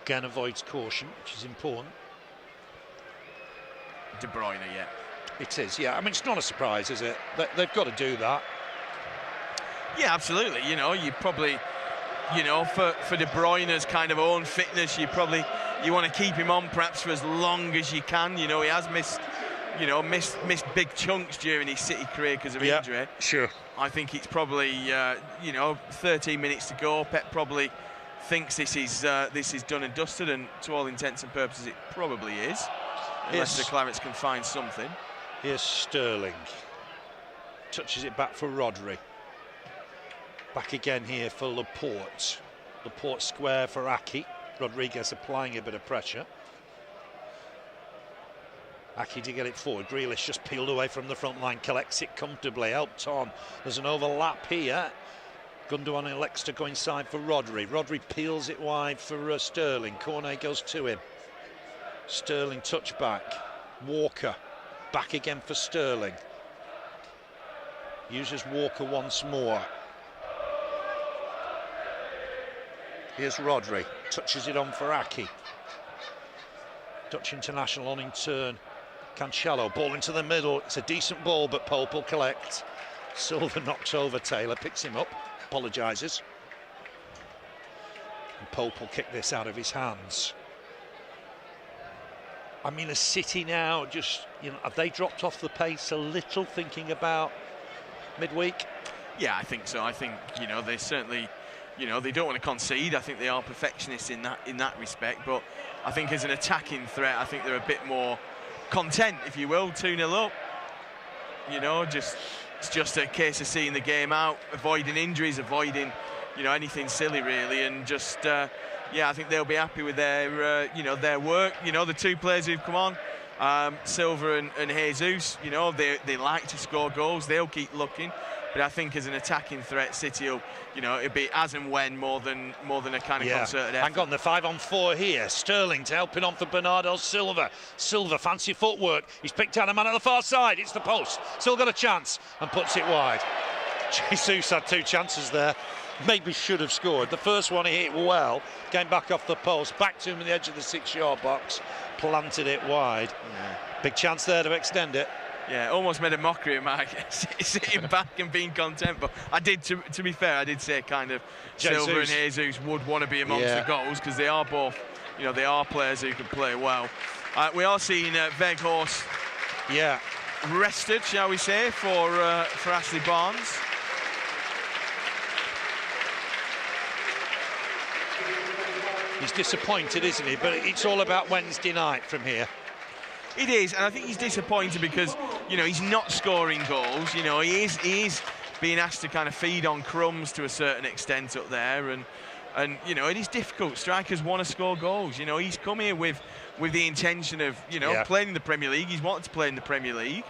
Again, avoids caution, which is important. De Bruyne, yeah. It is, yeah. I mean, it's not a surprise, is it? They've got to do that. Yeah, absolutely. You probably, for De Bruyne's kind of own fitness, you want to keep him on perhaps for as long as you can. He has missed big chunks during his City career because of injury. Sure. I think it's probably 13 minutes to go. Pep probably thinks this is done and dusted, and to all intents and purposes it probably is, unless the Clarets can find something. Here's Sterling. Touches it back for Rodri. Back again here for Laporte. Laporte square for Aki. Rodriguez applying a bit of pressure. Aki to get it forward. Grealish just peeled away from the front line, collects it comfortably, helped on. There's an overlap here. Gundogan elects to go inside for Rodri. Rodri peels it wide for Sterling. Cornet goes to him. Sterling touchback. Walker back again for Sterling. Uses Walker once more. Here's Rodri. Touches it on for Aki. Dutch international on in turn. Cancelo, ball into the middle. It's a decent ball, but Pope will collect. Silva knocks over Taylor, picks him up, apologises. And Pope will kick this out of his hands. I mean, a City now, just, you know, have they dropped off the pace a little, thinking about midweek? Yeah, I think so. I think, you know, they certainly, you know, they don't want to concede. I think they are perfectionists in that respect. But I think as an attacking threat, I think they're a bit more content, if you will, 2-0 up. You know, it's just a case of seeing the game out, avoiding injuries, avoiding, you know, anything silly really, and just, yeah, I think they'll be happy with their, you know, their work. You know, the two players who've come on, Silva and Jesus, you know, they like to score goals. They'll keep looking. But I think as an attacking threat, City will, you know, it'll be as and when more than a kind of concerted effort. Hang on, the 5-on-4 here. Sterling to helping on for Bernardo Silva. Silva, fancy footwork. He's picked out a man at the far side. It's the post. Still got a chance and puts it wide. Jesus had two chances there. Maybe should have scored. The first one he hit well, came back off the post, back to him at the edge of the 6-yard box, planted it wide. Yeah. Big chance there to extend it. Yeah, almost made a mockery of Mike sitting back and being content. But I did, to be fair, I did say kind of Silva and Jesus would want to be amongst the goals, because they are both, you know, they are players who can play well. We are seeing Weghorst, rested, shall we say, for Ashley Barnes. He's disappointed, isn't he? But it's all about Wednesday night from here. It is, and I think he's disappointed because, you know, he's not scoring goals. You know, he is being asked to kind of feed on crumbs to a certain extent up there, and you know, it is difficult. Strikers want to score goals. You know, he's come here with the intention of, you know, playing in the Premier League. He's wanted to play in the Premier League,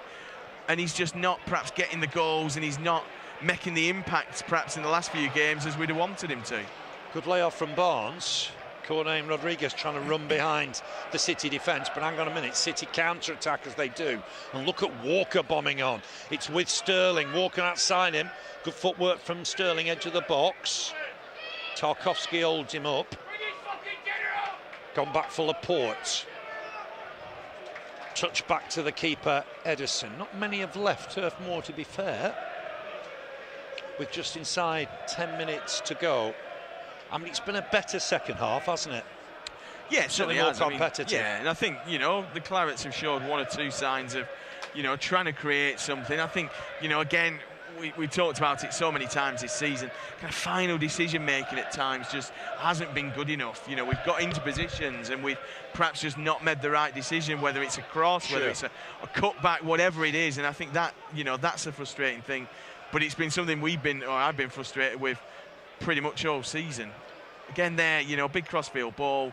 and he's just not perhaps getting the goals, and he's not making the impact perhaps in the last few games as we'd have wanted him to. Good layoff from Barnes. Cornet and Rodriguez trying to run behind the City defence, but hang on a minute, City counter-attack as they do. And look at Walker bombing on. It's with Sterling, Walker outside him. Good footwork from Sterling, edge of the box. Tarkowski holds him up. Gone back for Laporte. Touch back to the keeper, Ederson. Not many have left Turf Moor, to be fair. With just inside 10 minutes to go. I mean, it's been a better second half, hasn't it? Yeah, it certainly more has. competitive. I mean, yeah, and I think, you know, the Clarets have showed one or two signs of, you know, trying to create something. I think, you know, again, we talked about it so many times this season, kind of final decision making at times just hasn't been good enough. You know, we've got into positions and we've perhaps just not made the right decision, whether it's a cross, whether it's a cutback, whatever it is. And I think that, you know, that's a frustrating thing. But it's been something I've been frustrated with pretty much all season. Again there, you know, big crossfield ball.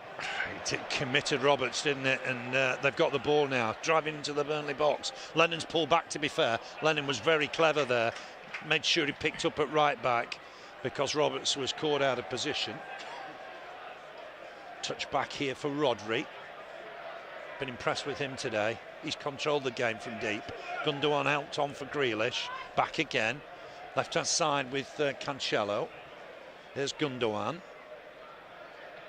It committed Roberts, didn't it? And they've got the ball now, driving into the Burnley box. Lennon's pulled back, to be fair. Lennon was very clever there. Made sure he picked up at right back because Roberts was caught out of position. Touch back here for Rodri. Been impressed with him today. He's controlled the game from deep. Gundogan helped on for Grealish. Back again. Left-hand side with Cancelo. There's Gundogan.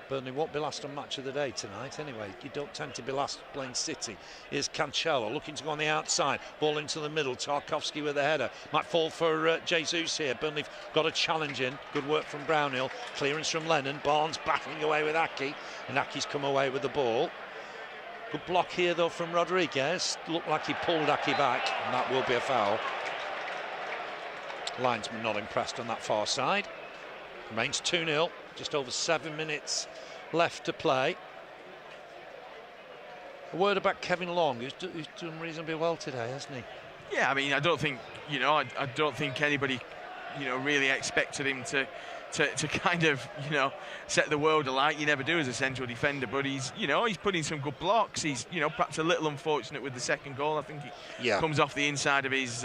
Burnley won't be last on match of the day tonight anyway. You don't tend to be last playing City. Here's Cancelo looking to go on the outside. Ball into the middle. Tarkowski with a header. Might fall for Jesus here. Burnley got a challenge in. Good work from Brownhill. Clearance from Lennon. Barnes battling away with Aki. And Aki's come away with the ball. Good block here though from Rodriguez. Looked like he pulled Aki back. And that will be a foul. Linesman not impressed on that far side. Remains 2-0. Just over 7 minutes left to play. A word about Kevin Long, who's done reasonably well today, hasn't he? Yeah, I mean, I don't think, you know, I don't think anybody, you know, really expected him to kind of, you know, set the world alight. You never do as a central defender, but he's, you know, he's putting some good blocks. He's, you know, perhaps a little unfortunate with the second goal. I think he comes off the inside of his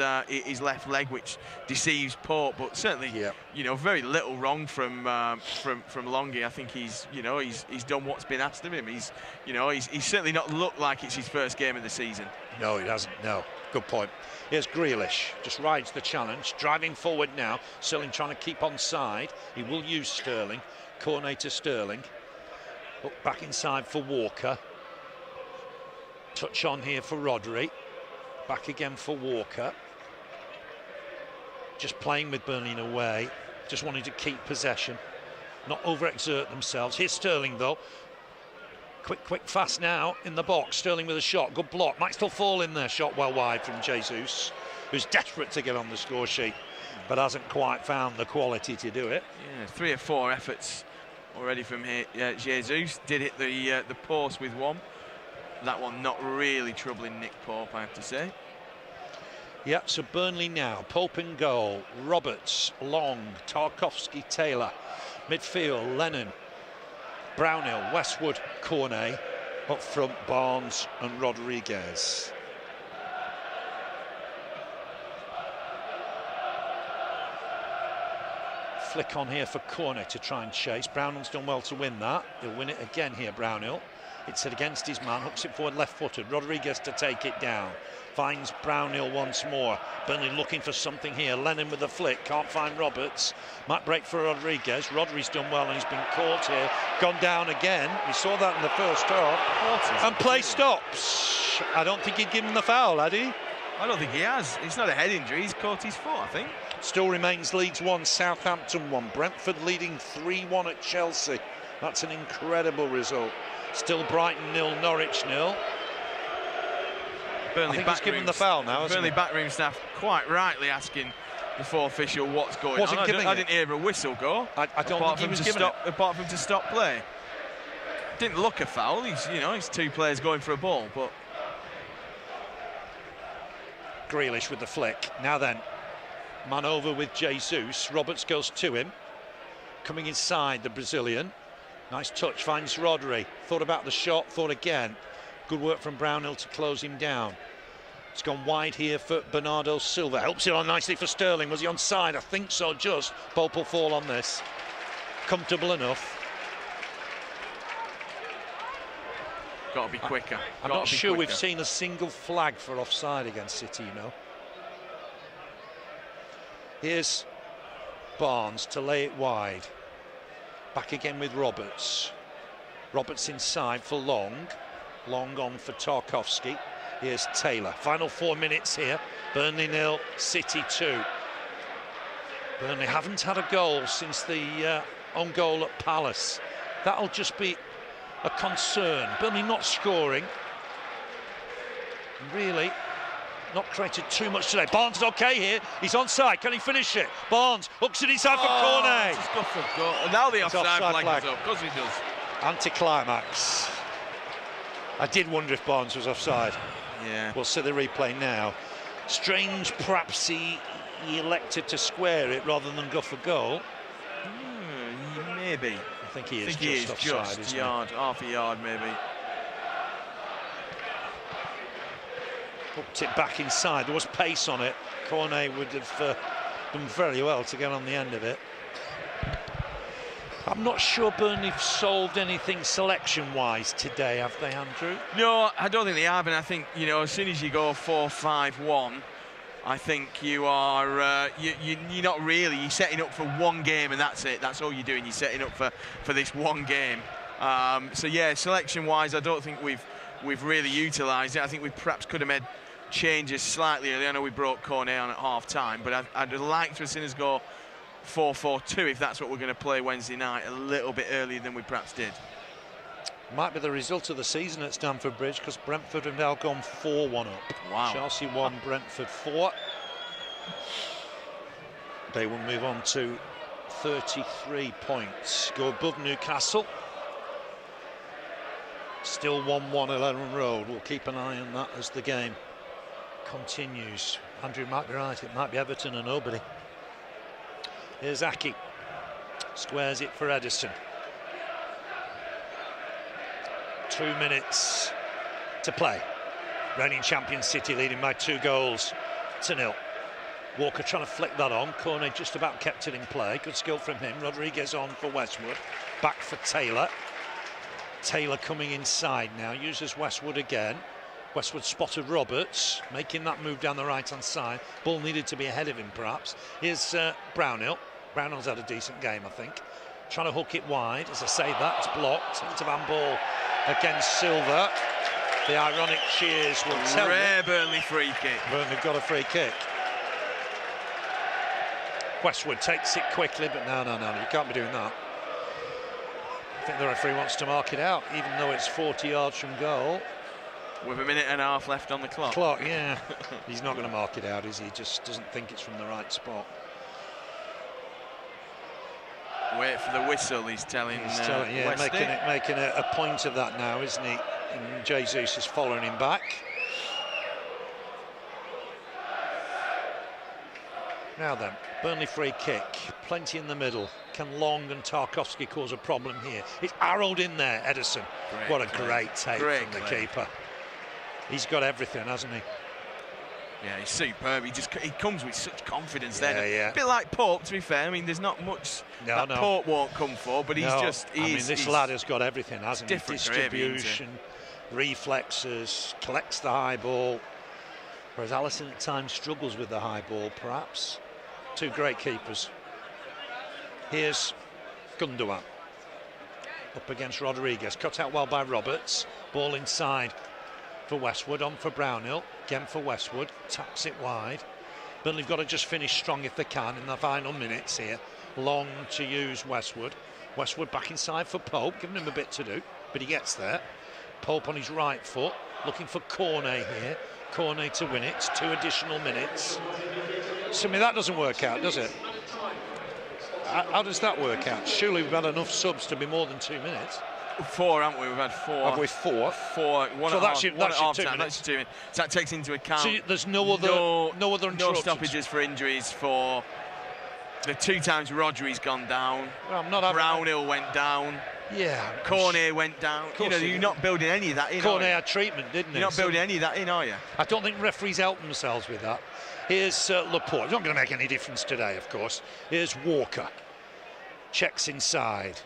left leg, which deceives Port. But certainly, you know, very little wrong from Longy. I think he's, you know, he's done what's been asked of him. He's, you know, he's certainly not looked like it's his first game of the season. No, he hasn't. No, good point. Here's Grealish, just rides the challenge, driving forward now. Sterling trying to keep on side. He will use Sterling. Cornet to Sterling. Up back inside for Walker. Touch on here for Rodri. Back again for Walker. Just playing with Burnley in a way. Just wanting to keep possession. Not overexert themselves. Here's Sterling though. Quick, fast now in the box. Sterling with a shot. Good block. Might still fall in there. Shot well wide from Jesus, who's desperate to get on the score sheet, but hasn't quite found the quality to do it. Yeah, 3 or 4 efforts already from here. Jesus did hit the post with one. That one not really troubling Nick Pope, I have to say. Yeah, so Burnley now. Pope in goal. Roberts, Long, Tarkowski, Taylor. Midfield, Lennon, Brownhill, Westwood, Cornet. Up front, Barnes and Rodriguez. Flick on here for Cornet to try and chase. Brownhill's done well to win that. He'll win it again here, Brownhill. It's it against his man, hooks it forward left-footed. Rodriguez to take it down. Finds Brownhill once more. Burnley looking for something here. Lennon with a flick, can't find Roberts. Might break for Rodriguez. Rodri's done well and he's been caught here. Gone down again. We saw that in the first half. And play stops. I don't think he'd given the foul, had he? I don't think he has. It's not a head injury, he's caught his foot, I think. Still remains Leeds 1, Southampton 1. Brentford leading 3-1 at Chelsea. That's an incredible result. Still Brighton 0, Norwich 0. Burnley I think he's given the foul now, Burnley backroom staff quite rightly asking the 4th official what's going on. I didn't hear a whistle go. I don't think he was giving it. Apart from to stop play. Didn't look a foul. He's 2 players going for a ball, but Grealish with the flick. Now then, man over with Jesus. Roberts goes to him. Coming inside, the Brazilian. Nice touch, finds Rodri. Thought about the shot, thought again. Good work from Brownhill to close him down. It's gone wide here for Bernardo Silva. Helps it on nicely for Sterling. Was he onside? I think so, just. Pope will fall on this. Comfortable enough. Got to be quicker. I'm not sure we've seen a single flag for offside against City, you know. Here's Barnes to lay it wide. Back again with Roberts. Roberts inside for Long. Long on for Tarkowski. Here's Taylor. Final 4 minutes here. Burnley 0, City 2. Burnley haven't had a goal since the own goal at Palace. That'll just be a concern. Burnley not scoring. Really not created too much today. Barnes is okay here. He's onside. Can he finish it? Barnes hooks it inside for Cornet. Just got for goal. And now the offside flag is up. Of course he does. Anticlimax. I did wonder if Barnes was offside. Yeah. We'll see the replay now. Strange, perhaps he elected to square it rather than go for goal. Maybe. I think he is just offside, isn't yard, half a yard maybe. Hooked it back inside. There was pace on it. Cornet would have done very well to get on the end of it. I'm not sure Burnley have solved anything selection-wise today, have they, Andrew? No, I don't think they have, and I think, as soon as you go 4-5-1, I think you are, you're not really, you're setting up for one game and that's it. That's all you're doing, you're setting up for this one game. So yeah, selection-wise, I don't think we've really utilised it. I think we perhaps could have made changes slightly earlier. I know we brought Cornet on at half-time, but I'd like to have seen us go 4-4-2 if that's what we're going to play Wednesday night, a little bit earlier than we perhaps did. Might be the result of the season at Stamford Bridge, because Brentford have now gone 4-1 up. Wow. Chelsea 1, Brentford 4. They will move on to 33 points. Go above Newcastle. Still 1-1 Elland Road. We'll keep an eye on that as the game continues. Andrew might be right, it might be Everton and nobody. Here's Aki. Squares it for Edison. 2 minutes to play. Reigning champion City leading by 2-0. Walker trying to flick that on. Cornet just about kept it in play. Good skill from him. Rodriguez on for Westwood. Back for Taylor. Taylor coming inside now. Uses Westwood again. Westwood spotted Roberts, making that move down the right-hand side. Ball needed to be ahead of him, perhaps. Here's Brownhill. Brownhill's had a decent game, I think. Trying to hook it wide. As I say that, it's blocked. Into Van Ball against Silva. The ironic cheers will tell you. Rare Burnley free kick. Burnley got a free kick. Westwood takes it quickly, but no, you can't be doing that. I think the referee wants to mark it out, even though it's 40 yards from goal. With a minute and a half left on the clock. Yeah. He's not going to mark it out, is he? He just doesn't think it's from the right spot. Wait for the whistle, he's telling yeah, making a point of that now, isn't he? And Jesus is following him back. Now then, Burnley free kick, plenty in the middle. Can Long and Tarkowski cause a problem here? It's arrowed in there, Ederson. What a great take from the keeper. He's got everything, hasn't he? Yeah, he's superb. He comes with such confidence there. Yeah. A bit like Pope, to be fair. I mean, there's not much that Pope won't come for, but this lad has got everything, hasn't he? Distribution, reflexes, collects the high ball. Whereas Alisson at times struggles with the high ball, perhaps. Two great keepers. Here's Gundogan. Up against Rodriguez. Cut out well by Roberts. Ball inside for Westwood, on for Brownhill. Again for Westwood. Taps it wide. Burnley have got to just finish strong if they can in the final minutes here. Long to use Westwood. Westwood back inside for Pope, giving him a bit to do, but he gets there. Pope on his right foot, looking for Cornet here. Cornet to win it, 2 additional minutes. So, I mean, that doesn't work out, does it? How does that work out? Surely we've had enough subs to be more than 2 minutes. 4, haven't we? We've had 4. Have we 4? 4. So that's your 2 minutes. That's 2 minutes. So that takes into account. So there's no other stoppages for injuries for the 2 times Rodri's gone down. Well, Brownhill went down. Yeah. Cornet went down. You know, you're not building any of that in. Cornet had treatment, didn't he? You're not building any of that in, are you? I don't think referees help themselves with that. Here's Laporte. It's not going to make any difference today, of course. Here's Walker. Checks inside.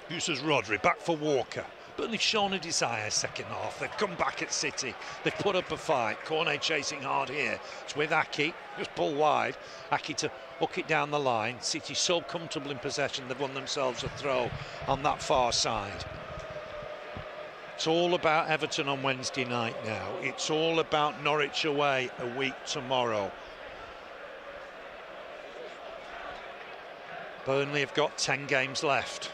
Uses Rodri. Back for Walker. But they've shown a desire second half. They've come back at City. They've put up a fight. Cornet chasing hard here. It's with Aki. Just pull wide. Aki to hook it down the line. City so comfortable in possession. They've won themselves a throw on that far side. It's all about Everton on Wednesday night now. It's all about Norwich away a week tomorrow. Burnley have got 10 games left.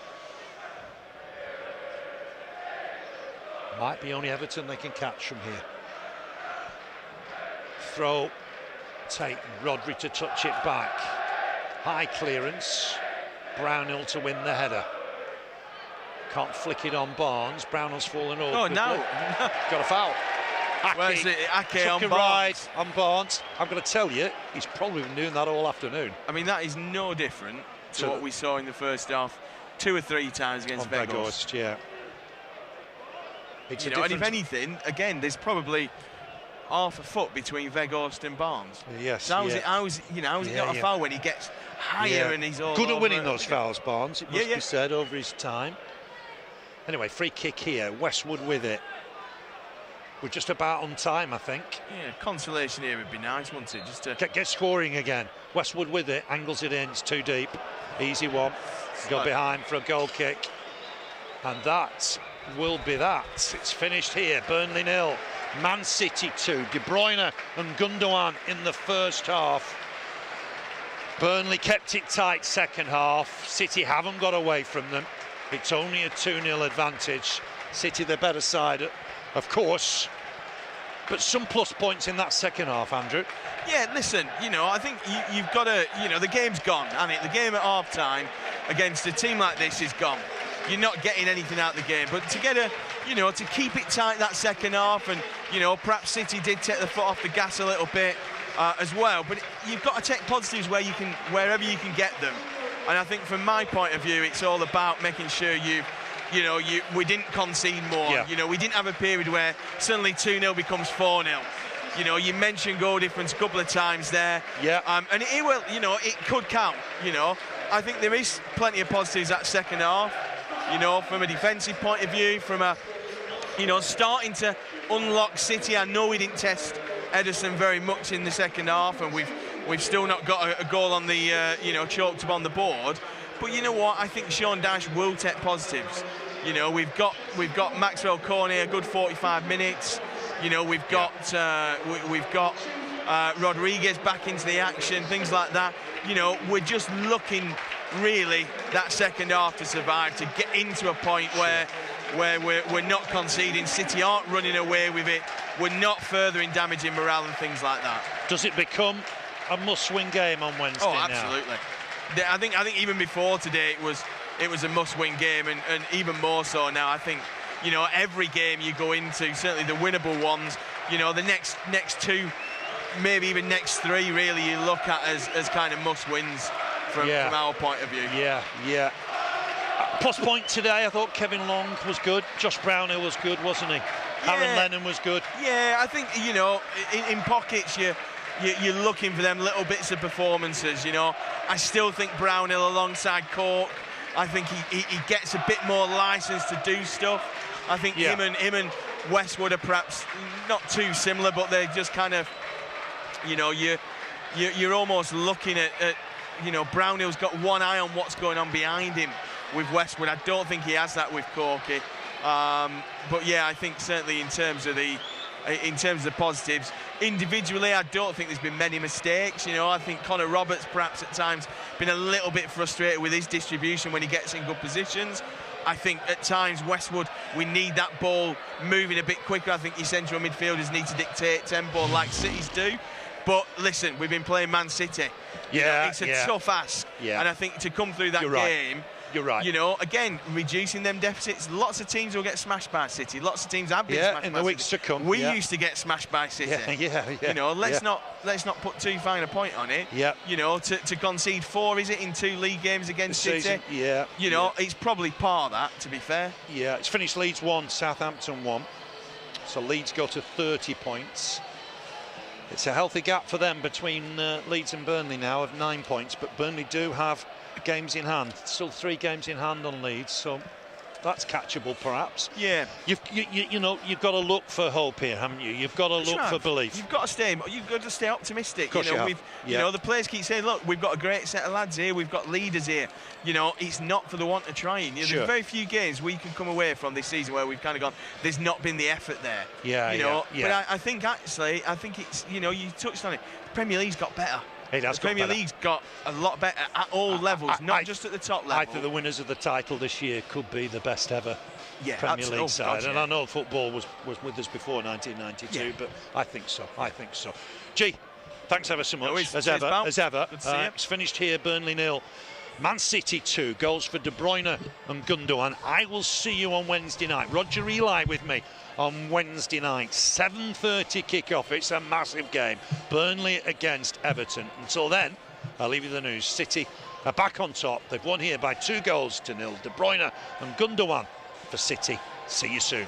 Might be only Everton they can catch from here. Throw taken. Rodri to touch it back. High clearance. Brownhill to win the header. Can't flick it on Barnes. Brownhill's fallen over. Oh, no. Got a foul. Where's it? Ake on Barnes. Ride on Barnes. I'm going to tell you, he's probably been doing that all afternoon. I mean, that is no different to what we saw in the first half 2 or 3 times against Weghorst. Yeah. And if anything, again, there's probably half a foot between Weghorst and Barnes. Yes. So how's he got a foul when he gets higher and he's all good at winning those fouls, Barnes, it must be said, over his time. Anyway, free kick here, Westwood with it. We're just about on time, I think. Yeah, consolation here would be nice, wouldn't it? Just to get scoring again. Westwood with it, angles it in, it's too deep. Easy one. Go behind for a goal kick. And that will be that. It's finished here. Burnley 0, Man City 2. De Bruyne and Gundogan in the first half. Burnley kept it tight second half. City haven't got away from them. It's only a 2-0 advantage. City the better side, of course. But some plus points in that second half, Andrew. Yeah, listen, I think you've got to, the game's gone, hasn't it? The game at half-time against a team like this is gone. You're not getting anything out of the game. But to get to keep it tight that second half, and, perhaps City did take the foot off the gas a little bit as well. But you've got to take positives wherever you can get them. And I think from my point of view, it's all about making sure we didn't concede more. Yeah. We didn't have a period where suddenly 2-0 becomes 4-0. You mentioned goal difference a couple of times there. Yeah. And it will, it could count. I think there is plenty of positives that second half. From a defensive point of view, from a, starting to unlock City. I know we didn't test Ederson very much in the second half, and we've still not got a goal on the, chalked up on the board. But you know what? I think Sean Dyche will take positives. We've got Maxwell Cornet a good 45 minutes. We've got Rodriguez back into the action, things like that. We're just looking really that second half to survive, to get into a point where we're not conceding. City aren't running away with it. We're not furthering damaging morale and things like that. Does it become a must-win game on Wednesday? Oh, absolutely. Now? I think even before today it was a must-win game, and even more so now. I think, you know, every game you go into, certainly the winnable ones, you know, the next two, maybe even next three, really, you look at as kind of must-wins from our point of view. Yeah. Plus point today, I thought Kevin Long was good. Josh Brownhill was good, wasn't he? Aaron Lennon was good. Yeah, I think, you know, in pockets you're looking for them little bits of performances, you know. I still think Brownhill alongside Cork, I think he gets a bit more licence to do stuff. I think him and Westwood are perhaps not too similar, but they're just kind of, you know, you're almost looking at, you know, Brownhill's got one eye on what's going on behind him with Westwood. I don't think he has that with Corky. But yeah, I think certainly in terms of the positives, individually, I don't think there's been many mistakes. You know, I think Connor Roberts perhaps at times been a little bit frustrated with his distribution when he gets in good positions. I think at times Westwood, we need that ball moving a bit quicker. I think your central midfielders need to dictate tempo like City's do. But listen, we've been playing Man City. Yeah, it's a tough ask. Yeah. And I think to come through that game, you're right. You know, again, reducing them deficits. Lots of teams will get smashed by City. Lots of teams have been smashed by City. In the weeks to come. We used to get smashed by City. Yeah. You know, let's not put too fine a point on it. Yeah. You know, to concede 4, is it, in 2 league games against City? Yeah. You know, it's probably par that, to be fair. Yeah, it's finished Leeds 1, Southampton 1. So Leeds go to 30 points. It's a healthy gap for them between Leeds and Burnley now of 9 points, but Burnley do have games in hand. Still 3 games in hand on Leeds, so that's catchable perhaps. Yeah. You know, you've got to look for hope here, haven't you? You've got to look for belief. You've got to stay optimistic. Of course you know, you know, the players keep saying, look, we've got a great set of lads here, we've got leaders here. You know, it's not for the want of trying. You know, there's very few games we can come away from this season where we've kind of gone, there's not been the effort there. But I think actually, it's, you know, you touched on it, the Premier League's got better. The Premier League's got a lot better at all levels, not just at the top level. I think the winners of the title this year could be the best ever Premier League side. And I know football was with us before 1992, but I think so. Gee, thanks ever so much. As ever. It's finished here, Burnley 0. Man City 2, goals for De Bruyne and Gundogan. I will see you on Wednesday night. Roger Eli with me on Wednesday night, 7:30 kickoff. It's a massive game. Burnley against Everton. Until then, I'll leave you the news. City are back on top. They've won here by 2 goals to 0. De Bruyne and Gundogan for City. See you soon.